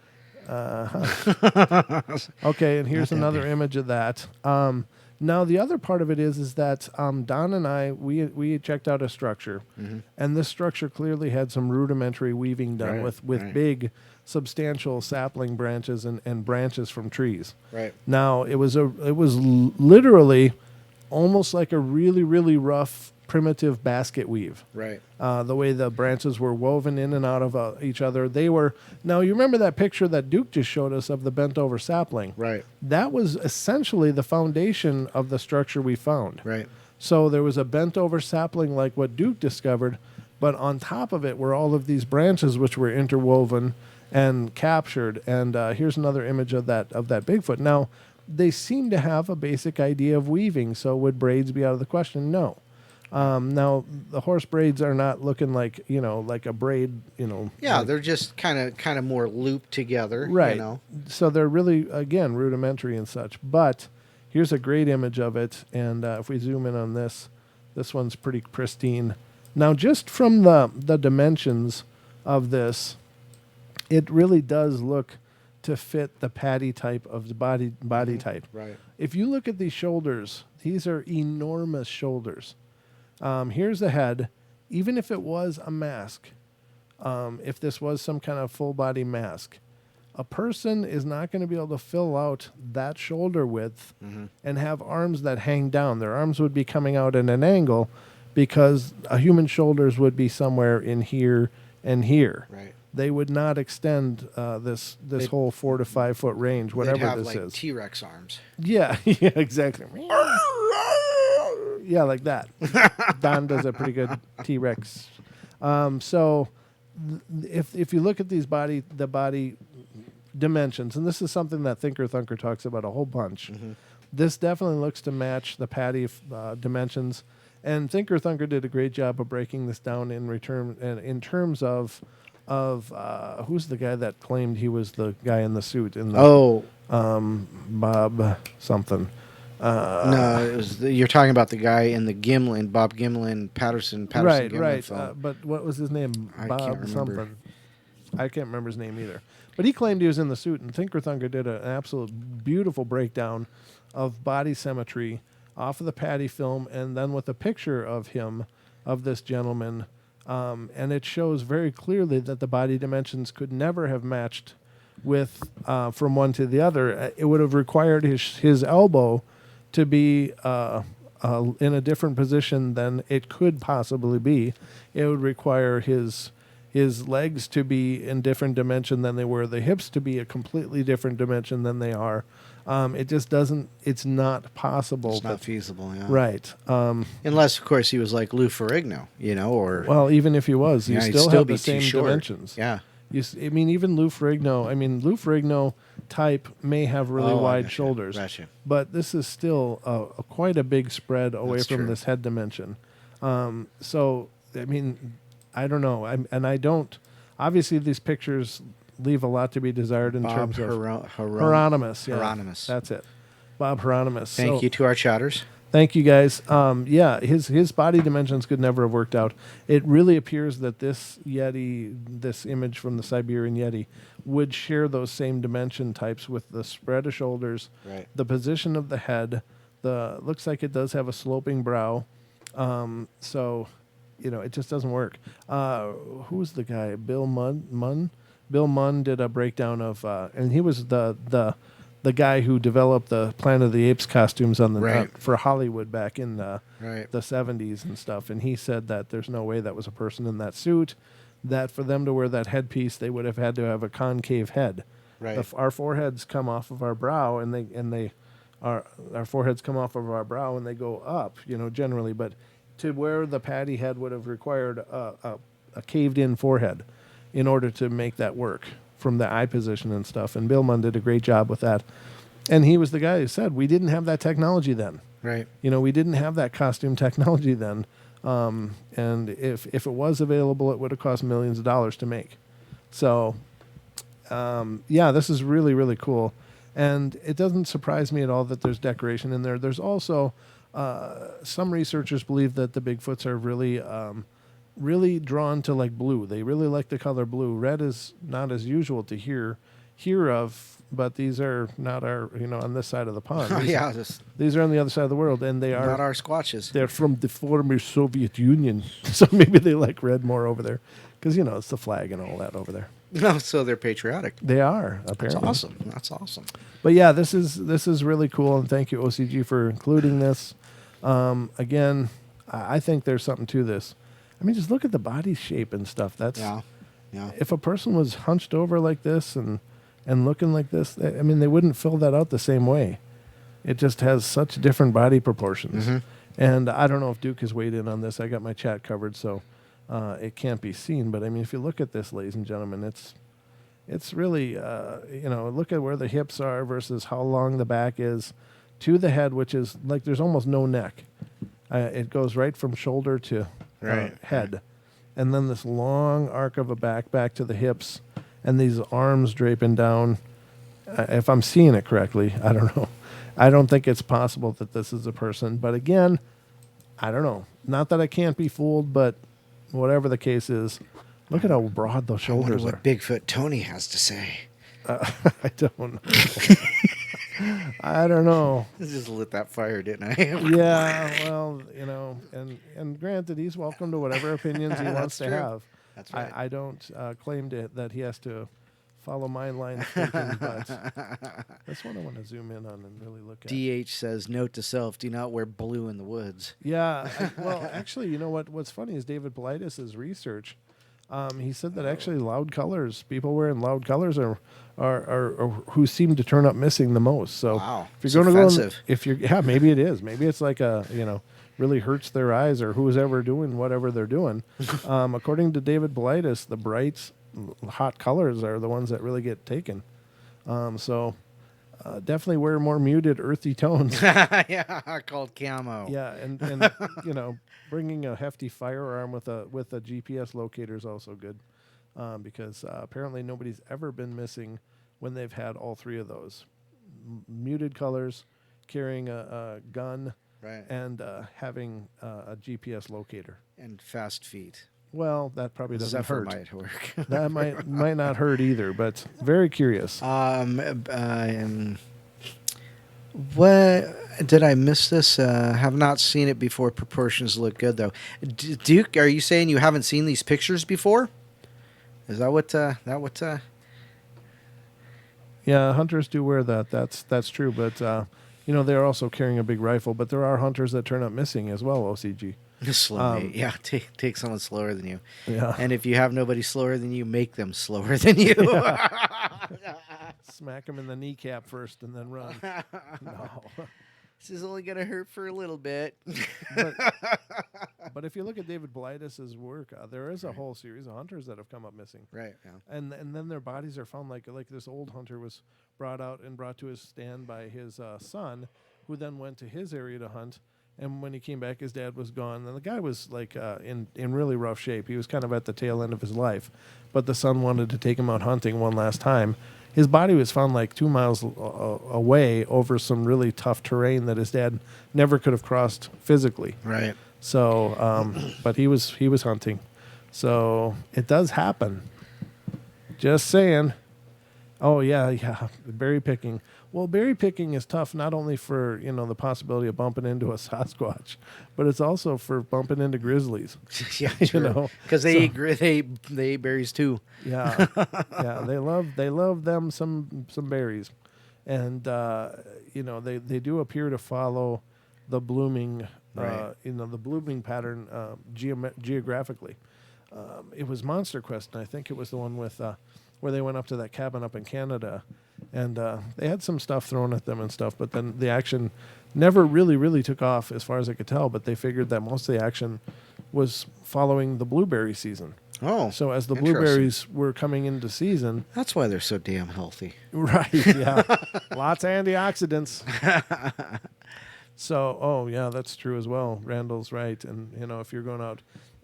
Okay, and here's another image of that. Now the other part of it is that Don and I we checked out a structure, and this structure clearly had some rudimentary weaving done with big, substantial sapling branches and branches from trees. Right. Now it was literally almost like a really, really rough primitive basket weave. Right. The way the branches were woven in and out of each other. Now you remember that picture that Duke just showed us of the bent over sapling? Right. That was essentially the foundation of the structure we found. Right. So there was a bent over sapling like what Duke discovered, but on top of it were all of these branches which were interwoven and captured. And here's another image of that Bigfoot. Now, they seem to have a basic idea of weaving, so would braids be out of the question? No. Now the horse braids are not looking like like a braid. Yeah, like- they're just kind of more looped together. right. You know. So they're really again rudimentary and such. But here's a great image of it, and if we zoom in on this one's pretty pristine. Now, just from the dimensions of this, it really does look to fit the patty type of the body type. Right. If you look at these shoulders, these are enormous shoulders. Here's the head. Even if it was a mask, if this was some kind of full body mask, a person is not going to be able to fill out that shoulder width and have arms that hang down. Their arms would be coming out at an angle because a human shoulders would be somewhere in here and here. Right. They would not extend this whole 4 to 5 foot range, whatever They'd have this like is. T-Rex arms. Yeah, yeah, exactly. Yeah, like that. Don does a pretty good T-Rex. So if you look at these body dimensions, and this is something that Thinker Thunker talks about a whole bunch, this definitely looks to match the patty dimensions. And Thinker Thunker did a great job of breaking this down in terms of who's the guy that claimed he was the guy in the suit in the Bob something. No, it was you're talking about the guy in the Gimlin, Bob Gimlin, Patterson Right, Gimlin right. film. But what was his name? I Bob can't remember. something. I can't remember his name either. But he claimed he was in the suit, and Thinker Thunker did an absolute beautiful breakdown of body symmetry off of the patty film, and then with a picture of him, of this gentleman, and it shows very clearly that the body dimensions could never have matched with from one to the other. It would have required his elbow to be in a different position than it could possibly be. It would require his legs to be in different dimension than they were, the hips to be a completely different dimension than they are. It just doesn't. It's not possible. It's not feasible, yeah. Right. Unless, of course, he was like Lou Ferrigno, or Well, even if he was, you yeah, he'd still still have be the same too short. dimensions. Yeah. I mean, even Lou Ferrigno. I mean, Lou Ferrigno type may have really Oh, I wide gotcha. shoulders, Gotcha. but this is still quite a big spread away That's from true. this head dimension. So, I mean, I don't know. I don't. Obviously, these pictures leave a lot to be desired in Bob terms of Hieronymus. Hieronymus. Yeah, Hieronymus. That's it. Bob Hieronymus. Thank you to our chatters. Thank you, guys. Yeah, his body dimensions could never have worked out. It really appears that this Yeti, this image from the Siberian Yeti, would share those same dimension types with the spread of shoulders, Right. the position of the head. Looks like it does have a sloping brow. So, it just doesn't work. Who's the guy? Bill Munn? Bill Munn did a breakdown of, and he was the guy who developed the Planet of the Apes costumes on the Right. for Hollywood back in Right. the 70s and stuff. And he said that there's no way that was a person in that suit, that for them to wear that headpiece, they would have had to have a concave head. Right. Our foreheads come off of our brow, and our foreheads come off of our brow and they go up, generally. But to wear the patty head would have required a caved-in forehead in order to make that work from the eye position and stuff. And Bill Munn did a great job with that. And he was the guy who said, we didn't have that technology then. Right. We didn't have that costume technology then. And if it was available, it would have cost millions of dollars to make. So, yeah, this is really, really cool. And it doesn't surprise me at all that there's decoration in there. There's also some researchers believe that the Bigfoots are really drawn to like blue. They really like the color blue. Red is not as usual to hear of, but these are not our, on this side of the pond. These are on the other side of the world, and they are not our Squatches. They're from the former Soviet Union, so maybe they like red more over there, because it's the flag and all that over there. No, so they're patriotic. They are That's apparently awesome. That's awesome. But yeah, this is really cool, and thank you OCG for including this. Again, I think there's something to this. I mean, just look at the body shape and stuff. That's Yeah. If a person was hunched over like this and looking like this, I mean, they wouldn't fill that out the same way. It just has such different body proportions. Mm-hmm. And I don't know if Duke has weighed in on this. I got my chat covered, so it can't be seen. But I mean, if you look at this, ladies and gentlemen, it's really, look at where the hips are versus how long the back is to the head, which is like there's almost no neck. It goes right from shoulder to head, and then this long arc of a back to the hips, and these arms draping down. If I'm seeing it correctly, I don't know. I don't think it's possible that this is a person, but again, I don't know. Not that I can't be fooled, but whatever the case is, look at how broad those I wonder shoulders what are. Bigfoot Tony has to say. I don't know. I don't know. I just lit that fire, didn't I? Yeah, well, and granted, he's welcome to whatever opinions he wants to true. have. That's right. I don't claim that he has to follow my line of thinking, but that's one I want to zoom in on and really look at. DH says, note to self, do not wear blue in the woods. Yeah, well, actually, you know what's funny is David Politis' research. He said that actually loud colors, people wearing loud colors are who seem to turn up missing the most. So Wow, if you're going to offensive. go, maybe it is. Maybe it's like really hurts their eyes or who's ever doing whatever they're doing. According to David Politis, the bright, hot colors are the ones that really get taken. So definitely wear more muted, earthy tones. Yeah, called camo. Yeah, and bringing a hefty firearm with a GPS locator is also good, because apparently nobody's ever been missing when they've had all three of those: muted colors, carrying a gun, Right. and having a GPS locator. And fast feet. Well, that probably doesn't Zephyr hurt. might work. That might not hurt either, but very curious. What did I miss this? Have not seen it before. Proportions look good though. Duke, are you saying you haven't seen these pictures before? Is that what? Yeah, hunters do wear that. That's true, but they're also carrying a big rifle. But there are hunters that turn up missing as well. OCG. Slow mate. Yeah, take someone slower than you. Yeah. And if you have nobody slower than you, make them slower than you. Smack them in the kneecap first and then run. No. This is only gonna hurt for a little bit. But if you look at David Politis' work, there is a whole series of hunters that have come up missing. Right. Yeah. And then their bodies are found like this old hunter was brought out and brought to his stand by his son, who then went to his area to hunt. And when he came back, his dad was gone. And the guy was in really rough shape. He was kind of at the tail end of his life. But the son wanted to take him out hunting one last time. His body was found like 2 miles away over some really tough terrain that his dad never could have crossed physically. Right. So, but he was hunting. So it does happen. Just saying. Oh, yeah. Berry picking. Well, berry picking is tough not only for, the possibility of bumping into a Sasquatch, but it's also for bumping into grizzlies. Yeah, because they eat berries too. Yeah, yeah, they love them some berries, and they do appear to follow the blooming, Right. the blooming pattern geographically. It was Monster Quest, and I think it was the one with where they went up to that cabin up in Canada, and they had some stuff thrown at them and stuff, but then the action never really took off as far as I could tell, but they figured that most of the action was following the blueberry season. Oh, So as the interesting. blueberries were coming into season, That's why they're so damn healthy. right, yeah, lots of antioxidants. So, that's true as well. Randall's right, and if you're going out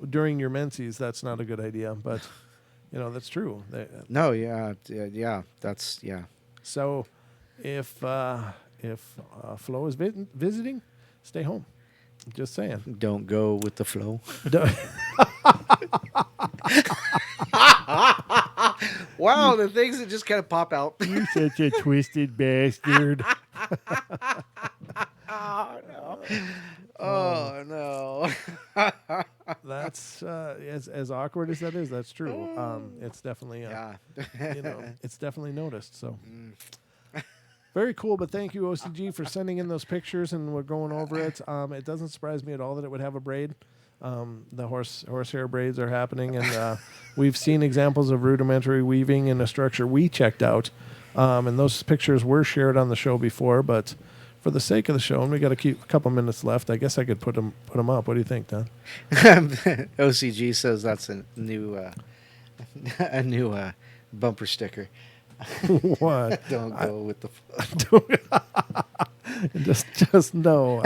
during your menses, that's not a good idea, but that's true. No, that's. So, if Flo is visiting, stay home. Just saying. Don't go with the flow. Wow, the things that just kind of pop out. You're such a twisted bastard. Oh no. That's as awkward as that is. That's true. It's definitely Yeah. it's definitely noticed. So very cool. But thank you, OCG, for sending in those pictures, and we're going over it. It doesn't surprise me at all that it would have a braid. The horsehair braids are happening, and we've seen examples of rudimentary weaving in a structure we checked out, and those pictures were shared on the show before. But for the sake of the show, and we got to keep a couple minutes left, I guess I could put them up. What do you think, Don? OCG says that's a new bumper sticker. What? Don't go with the just no.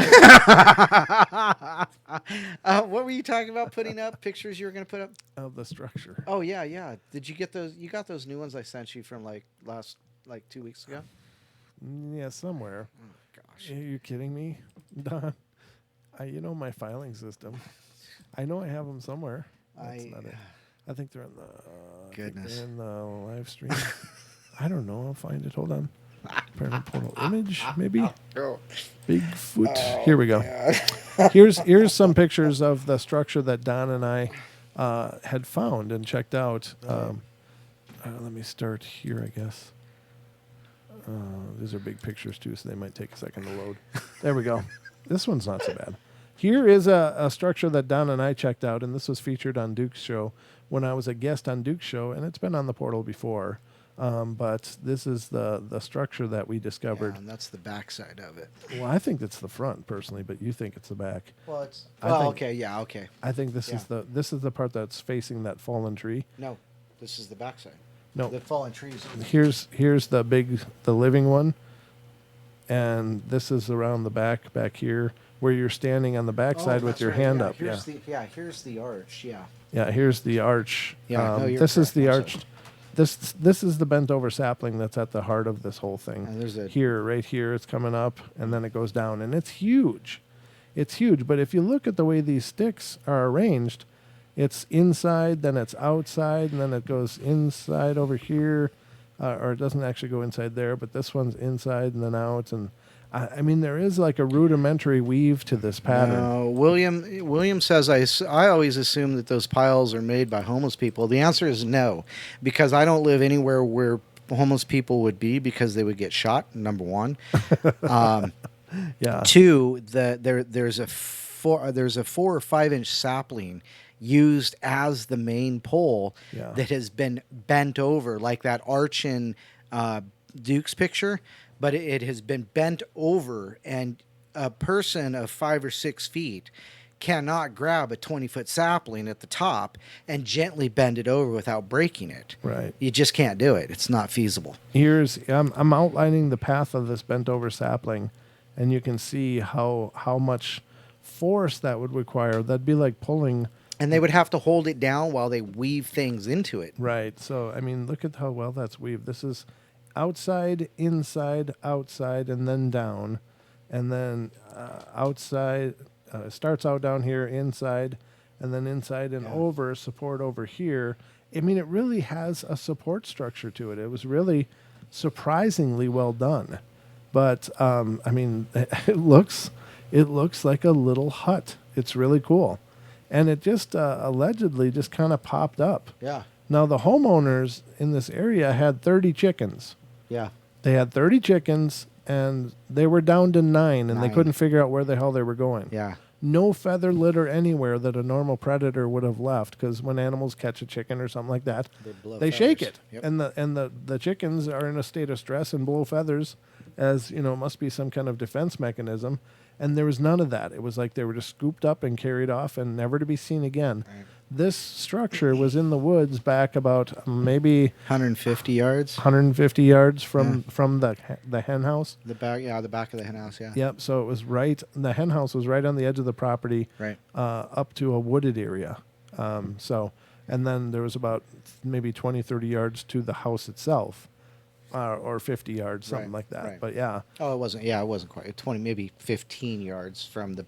What were you talking about? Putting up pictures you were going to put up? Of the structure. Oh yeah. Did you get those? You got those new ones I sent you from like 2 weeks ago? Yeah, somewhere. Oh gosh. Are you kidding me, Don? You know my filing system. I know I have them somewhere. That's not it. I think they're in the. Goodness. They're in the live stream. I don't know. I'll find it. Hold on. Paranormal Portal image, maybe. Oh. Bigfoot. Here we go. Here's some pictures of the structure that Don and I had found and checked out. Let me start here, I guess. These are big pictures too, so they might take a second to load. There we go. This one's not so bad. Here is a structure that Don and I checked out, and this was featured on Duke's show when I was a guest on Duke's show, and it's been on the portal before. But this is the structure that we discovered. Yeah, and that's the backside of it. Well, I think it's the front personally, but you think it's the back. Well, it's okay. I think this Yeah. is the part that's facing that fallen tree. No, this is the backside. No, The fallen trees. here's the living one, and this is around the back here where you're standing on the backside with your hand up. Here's the arch. Yeah, here's the arch. Yeah, no, you're this is correct. the I'm arch. This is the bent over sapling that's at the heart of this whole thing. And there's right here, it's coming up, and then it goes down, and it's huge. It's huge, but if you look at the way these sticks are arranged, it's inside, then it's outside, and then it goes inside over here, or it doesn't actually go inside there, but this one's inside and then out, and I mean, there is like a rudimentary weave to this pattern. No, William says, I always assume that those piles are made by homeless people. The answer is no, because I don't live anywhere where homeless people would be because they would get shot, number one. Yeah. Two, there's a 4 or 5 inch sapling used as the main pole that has been bent over, like that arch in Duke's picture, but it has been bent over, and a person of 5 or 6 feet cannot grab a 20-foot sapling at the top and gently bend it over without breaking it. Right. You just can't do it. It's not feasible. I'm outlining the path of this bent over sapling, and you can see how much force that would require. That'd be like pulling. And they would have to hold it down while they weave things into it. Right. So, I mean, look at how well that's weaved. This is outside, inside, outside, and then down. And then outside, starts out down here, inside, and then inside and over, support over here. I mean, it really has a support structure to it. It was really surprisingly well done. But, I mean, it looks like a little hut. It's really cool. And it just allegedly just kind of popped up. Yeah. Now, the homeowners in this area had 30 chickens. Yeah. They had 30 chickens, and they were down to 9, and they couldn't figure out where the hell they were going. Yeah. No feather litter anywhere that a normal predator would have left, because when animals catch a chicken or something like that, they shake it. Yep. And the chickens are in a state of stress and blow feathers, as, you know, must be some kind of defense mechanism. And there was none of that. It was like they were just scooped up and carried off and never to be seen again. Right. This structure was in the woods back about maybe 150 yards. 150 yards from the hen house. The back of the hen house. Yeah. Yep. So it was right. The hen house was right on the edge of the property. Right. Up to a wooded area. And then there was about maybe 20, 30 yards to the house itself. Or 50 yards, something like that. Right. But yeah. Oh, it wasn't. Yeah, it wasn't quite 20, maybe 15 yards from the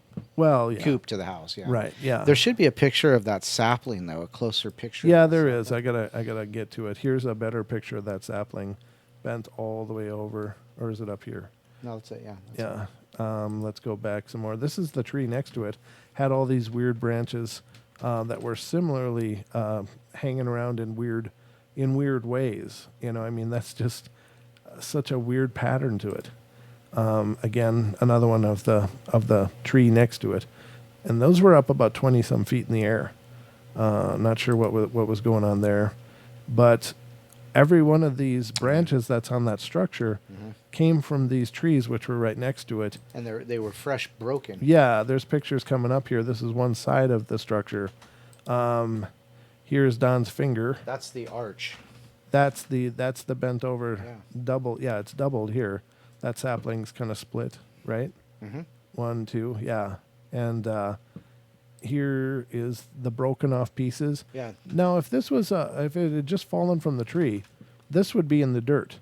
coop to the house. Yeah. Right. Yeah. There should be a picture of that sapling, though, a closer picture. Yeah, there is. I gotta get to it. Here's a better picture of that sapling, bent all the way over, or is it up here? No, that's it. Yeah. Let's go back some more. This is the tree next to it. Had all these weird branches that were similarly hanging around in weird ways. You know, I mean, that's just such a weird pattern to it. Again, another one of the tree next to it, and those were up about 20 some feet in the air. Not sure what was going on there, but every one of these branches that's on that structure came from these trees, which were right next to it. And they were fresh broken. Yeah, there's pictures coming up here. This is one side of the structure. Here's Don's finger. That's the arch. That's the bent over double. Yeah, it's doubled here. That sapling's kind of split right? Mhm. 1, 2, yeah. And here is the broken off pieces. Yeah. Now, if this was if it had just fallen from the tree, this would be in the dirt,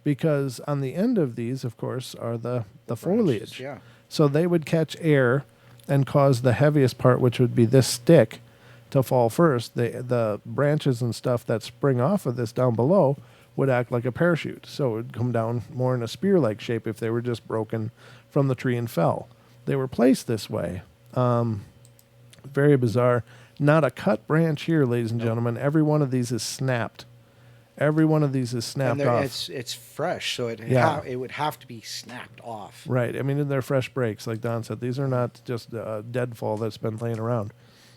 because on the end of these, of course, are the foliage. Branches, yeah. So they would catch air and cause the heaviest part, which would be this stick, to fall first. The branches and stuff that spring off of this down below would act like a parachute. So it would come down more in a spear-like shape if they were just broken from the tree and fell. They were placed this way. Very bizarre. Not a cut branch here, ladies and gentlemen. Every one of these is snapped. Every one of these is snapped And off. it's fresh, so it Yeah. it would have to be snapped off. Right. I mean, they're fresh breaks, like Don said. These are not just deadfall that's been laying around.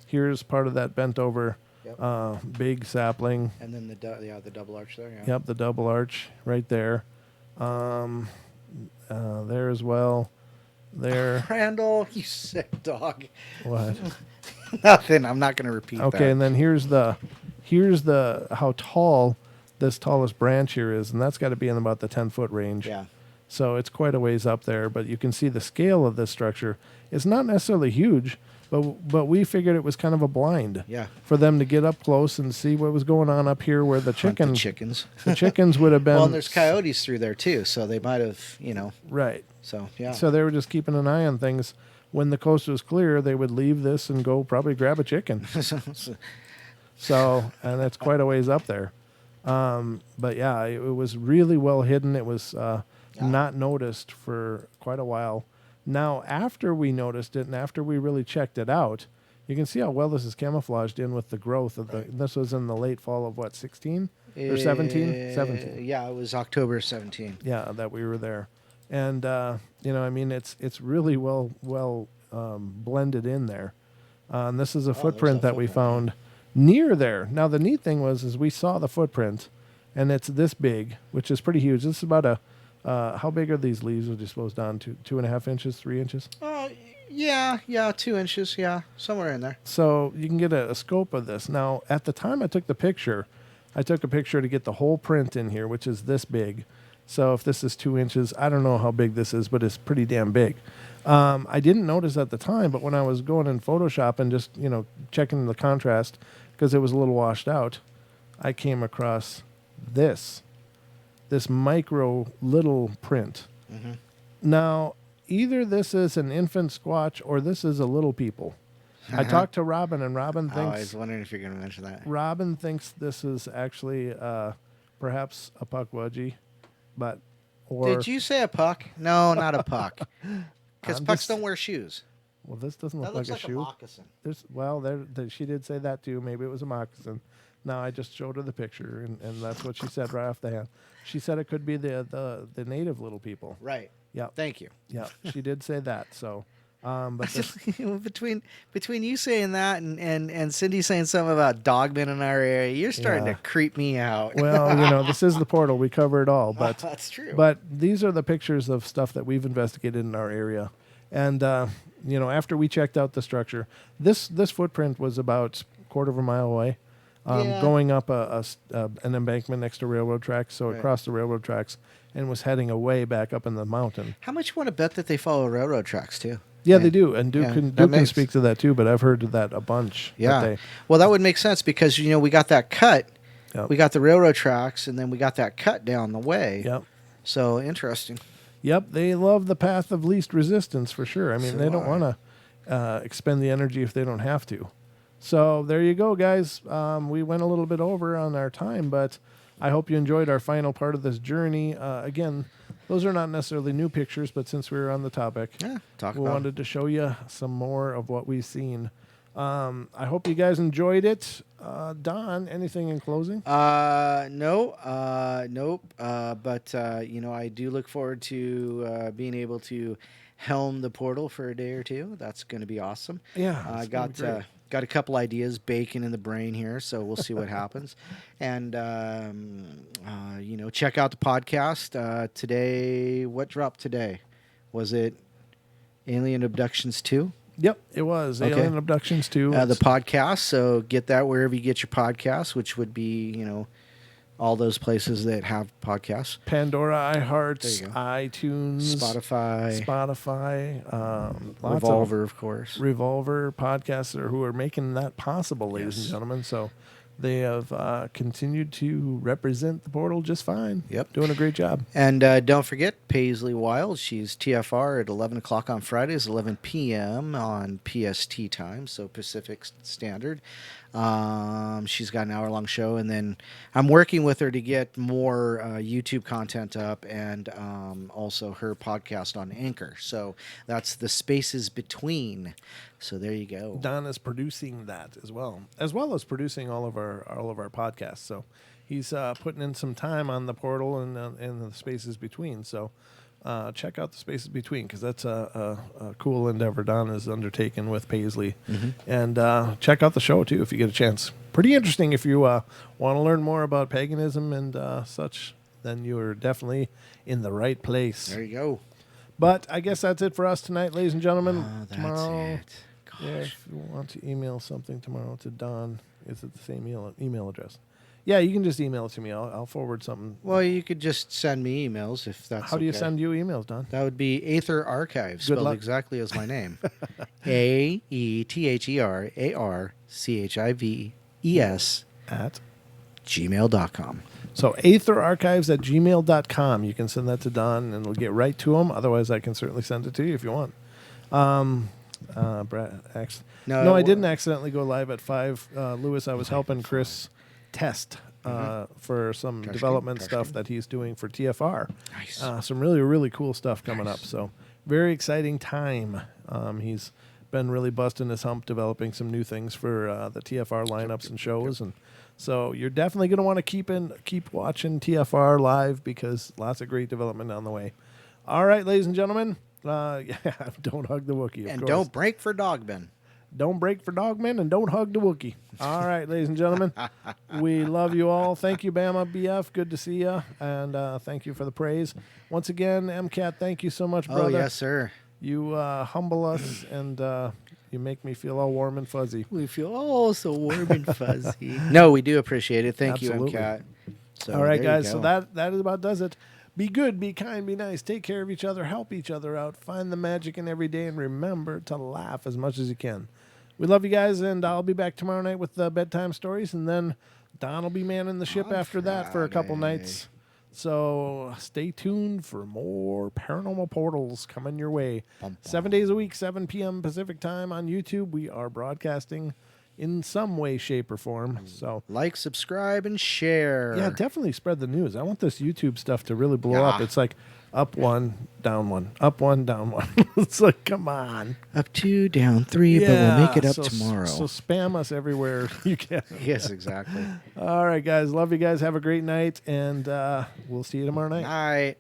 Here's part of that bent over Yep. big sapling. And then the double arch there. Yeah. Yep, the double arch right there. There as well. There. Randall, you sick dog. What? Nothing. I'm not going to repeat that. Okay, and then here's the how tall this tallest branch here is, and that's got to be in about the 10-foot range. Yeah. So it's quite a ways up there, but you can see the scale of this structure. It's not necessarily huge, but we figured it was kind of a blind. Yeah. For them to get up close and see what was going on up here where the Hunt the chickens chickens. would have been. Well, and there's coyotes through there too, so they might have, Right. So yeah. So they were just keeping an eye on things. When the coast was clear, they would leave this and go probably grab a chicken. So, and that's quite a ways up there. But yeah, it was really well hidden. It was not noticed for quite a while. Now, after we noticed it and after we really checked it out, you can see how well this is camouflaged in with the growth of the. This was in the late fall of what, 16 or 17? 17. Yeah, it was October 17. Yeah, that we were there, and I mean, it's really well blended in there. And this is a footprint that we found near there. Now, the neat thing was we saw the footprint, and it's this big, which is pretty huge. This is about a how big are these leaves? Would you suppose down to 2.5 inches, 3 inches? Yeah, 2 inches, somewhere in there. So you can get a scope of this. Now, at the time I took a picture to get the whole print in here, which is this big. So if this is 2 inches, I don't know how big this is, but it's pretty damn big. I didn't notice at the time, but when I was going in Photoshop and just, checking the contrast, because it was a little washed out, I came across this micro little print. Mm-hmm. Now, either this is an infant squatch or this is a little people. I talked to Robin, and Robin thinks... I was wondering if you're going to mention that. Robin thinks this is actually perhaps a puckwudgie, but... Did you say a puck? No, not a puck. Because I'm pucks just- don't wear shoes. Well, this doesn't That look looks like a like a shoe. moccasin. She did say that too. Maybe it was a moccasin. No, I just showed her the picture, and that's what she said right off the hand. She said it could be the native little people. Right. Yeah, Thank you. yeah, she did say that. So, but this, between you saying that and Cindy saying something about dogmen in our area, you're starting Yeah. to creep me out. well, this is the portal. We cover it all, but that's true. But these are the pictures of stuff that we've investigated in our area. And, after we checked out the structure, this footprint was about a quarter of a mile away, going up an embankment next to railroad tracks. So it crossed the railroad tracks and was heading away back up in the mountain. How much you want to bet that they follow railroad tracks, too? Yeah, they do. And Duke Yeah, can that makes- speak to that, too. But I've heard that a bunch. Yeah. Well, that would make sense because, we got that cut. Yep. We got the railroad tracks, and then we got that cut down the way. Yep. So, interesting. Yep, they love the path of least resistance for sure. I mean, they don't want to expend the energy if they don't have to. So there you go, guys. We went a little bit over on our time, but I hope you enjoyed our final part of this journey. Again, those are not necessarily new pictures, but since we were on the topic, we wanted to show you some more of what we've seen. I hope you guys enjoyed it. Don, anything in closing? Nope. But I do look forward to being able to helm the portal for a day or two. That's going to be awesome. Yeah, I it's gonna be great. got a couple ideas baking in the brain here, so we'll see what happens. And check out the podcast today. What dropped today? Was it Alien Abductions 2? Yep, it was. Okay. Alien Abductions 2. The podcast, so get that wherever you get your podcasts, which would be, all those places that have podcasts. Pandora, iHeart, There you go. iTunes, Spotify, lots Revolver, of of course. Revolver podcaster who are making that possible, ladies and Yes. gentlemen. So they have continued to represent the portal just fine. Yep. Doing a great job. And don't forget Paisley Wild. She's TFR at 11 o'clock on Fridays, 11 p.m. on PST time, so Pacific Standard. She's got an hour-long show, and then I'm working with her to get more YouTube content up, and also her podcast on Anchor. So that's the spaces between. So there you go. Don is producing that as well as producing all of our podcasts. So he's putting in some time on the portal and the spaces between. So check out the spaces between, because that's a cool endeavor Don is undertaken with Paisley. And check out the show too if you get a chance. Pretty interesting. If you want to learn more about paganism and such, then you're definitely in the right place. There you go. But I guess that's it for us tonight, ladies and gentlemen. Oh, that's Tomorrow, it. Gosh. yeah, if you want to email something tomorrow to Don, is it the same email address? Yeah, you can just email it to me. I'll forward something. Well, you could just send me emails if that's How do you okay. send you emails, Don? That would be Aether Archive, spelled luck. exactly as my name. AETHERARCHIVES At gmail.com. So aetherarchives@gmail.com. You can send that to Don, and it'll get right to him. Otherwise, I can certainly send it to you if you want. Brad, no, I didn't accidentally go live at 5. Lewis, I was helping Chris test for some development stuff that he's doing for TFR. Nice. Some really, really cool stuff coming up. So very exciting time. He's been really busting his hump developing some new things for the TFR lineups and shows. And so you're definitely going to want to keep watching TFR live, because lots of great development on the way. All right, ladies and gentlemen. Yeah, don't hug the Wookiee, of And course. don't break for Dogman. Don't break for Dogman, and don't hug the Wookiee. All right, ladies and gentlemen. We love you all. Thank you, Bama BF. Good to see you. And thank you for the praise. Once again, MCAT, thank you so much, brother. Oh, yes, sir. You humble us, and you make me feel all warm and fuzzy. We feel so warm and fuzzy. No, we do appreciate it. Thank Absolutely. you, MCAT. So, All right, there you guys. So go. that is about does it. Be good, be kind, be nice. Take care of each other. Help each other out. Find the magic in every day, and remember to laugh as much as you can. We love you guys, and I'll be back tomorrow night with bedtime stories, and then Don will be manning the ship On after that for a couple Friday. nights. So stay tuned for more Paranormal Portals coming your way. Bum, bum. 7 days a week, 7 p.m. Pacific time on YouTube. We are broadcasting in some way, shape, or form. So Like, subscribe, and share. yeah, definitely spread the news. I want this YouTube stuff to really blow up. Yeah. It's like up one, down one, up one, down one. It's like, come on. Up 2, down 3, but we'll make it up tomorrow. So spam us everywhere you can. Yes, exactly. All right, guys. Love you guys. Have a great night, and we'll see you tomorrow night. Night.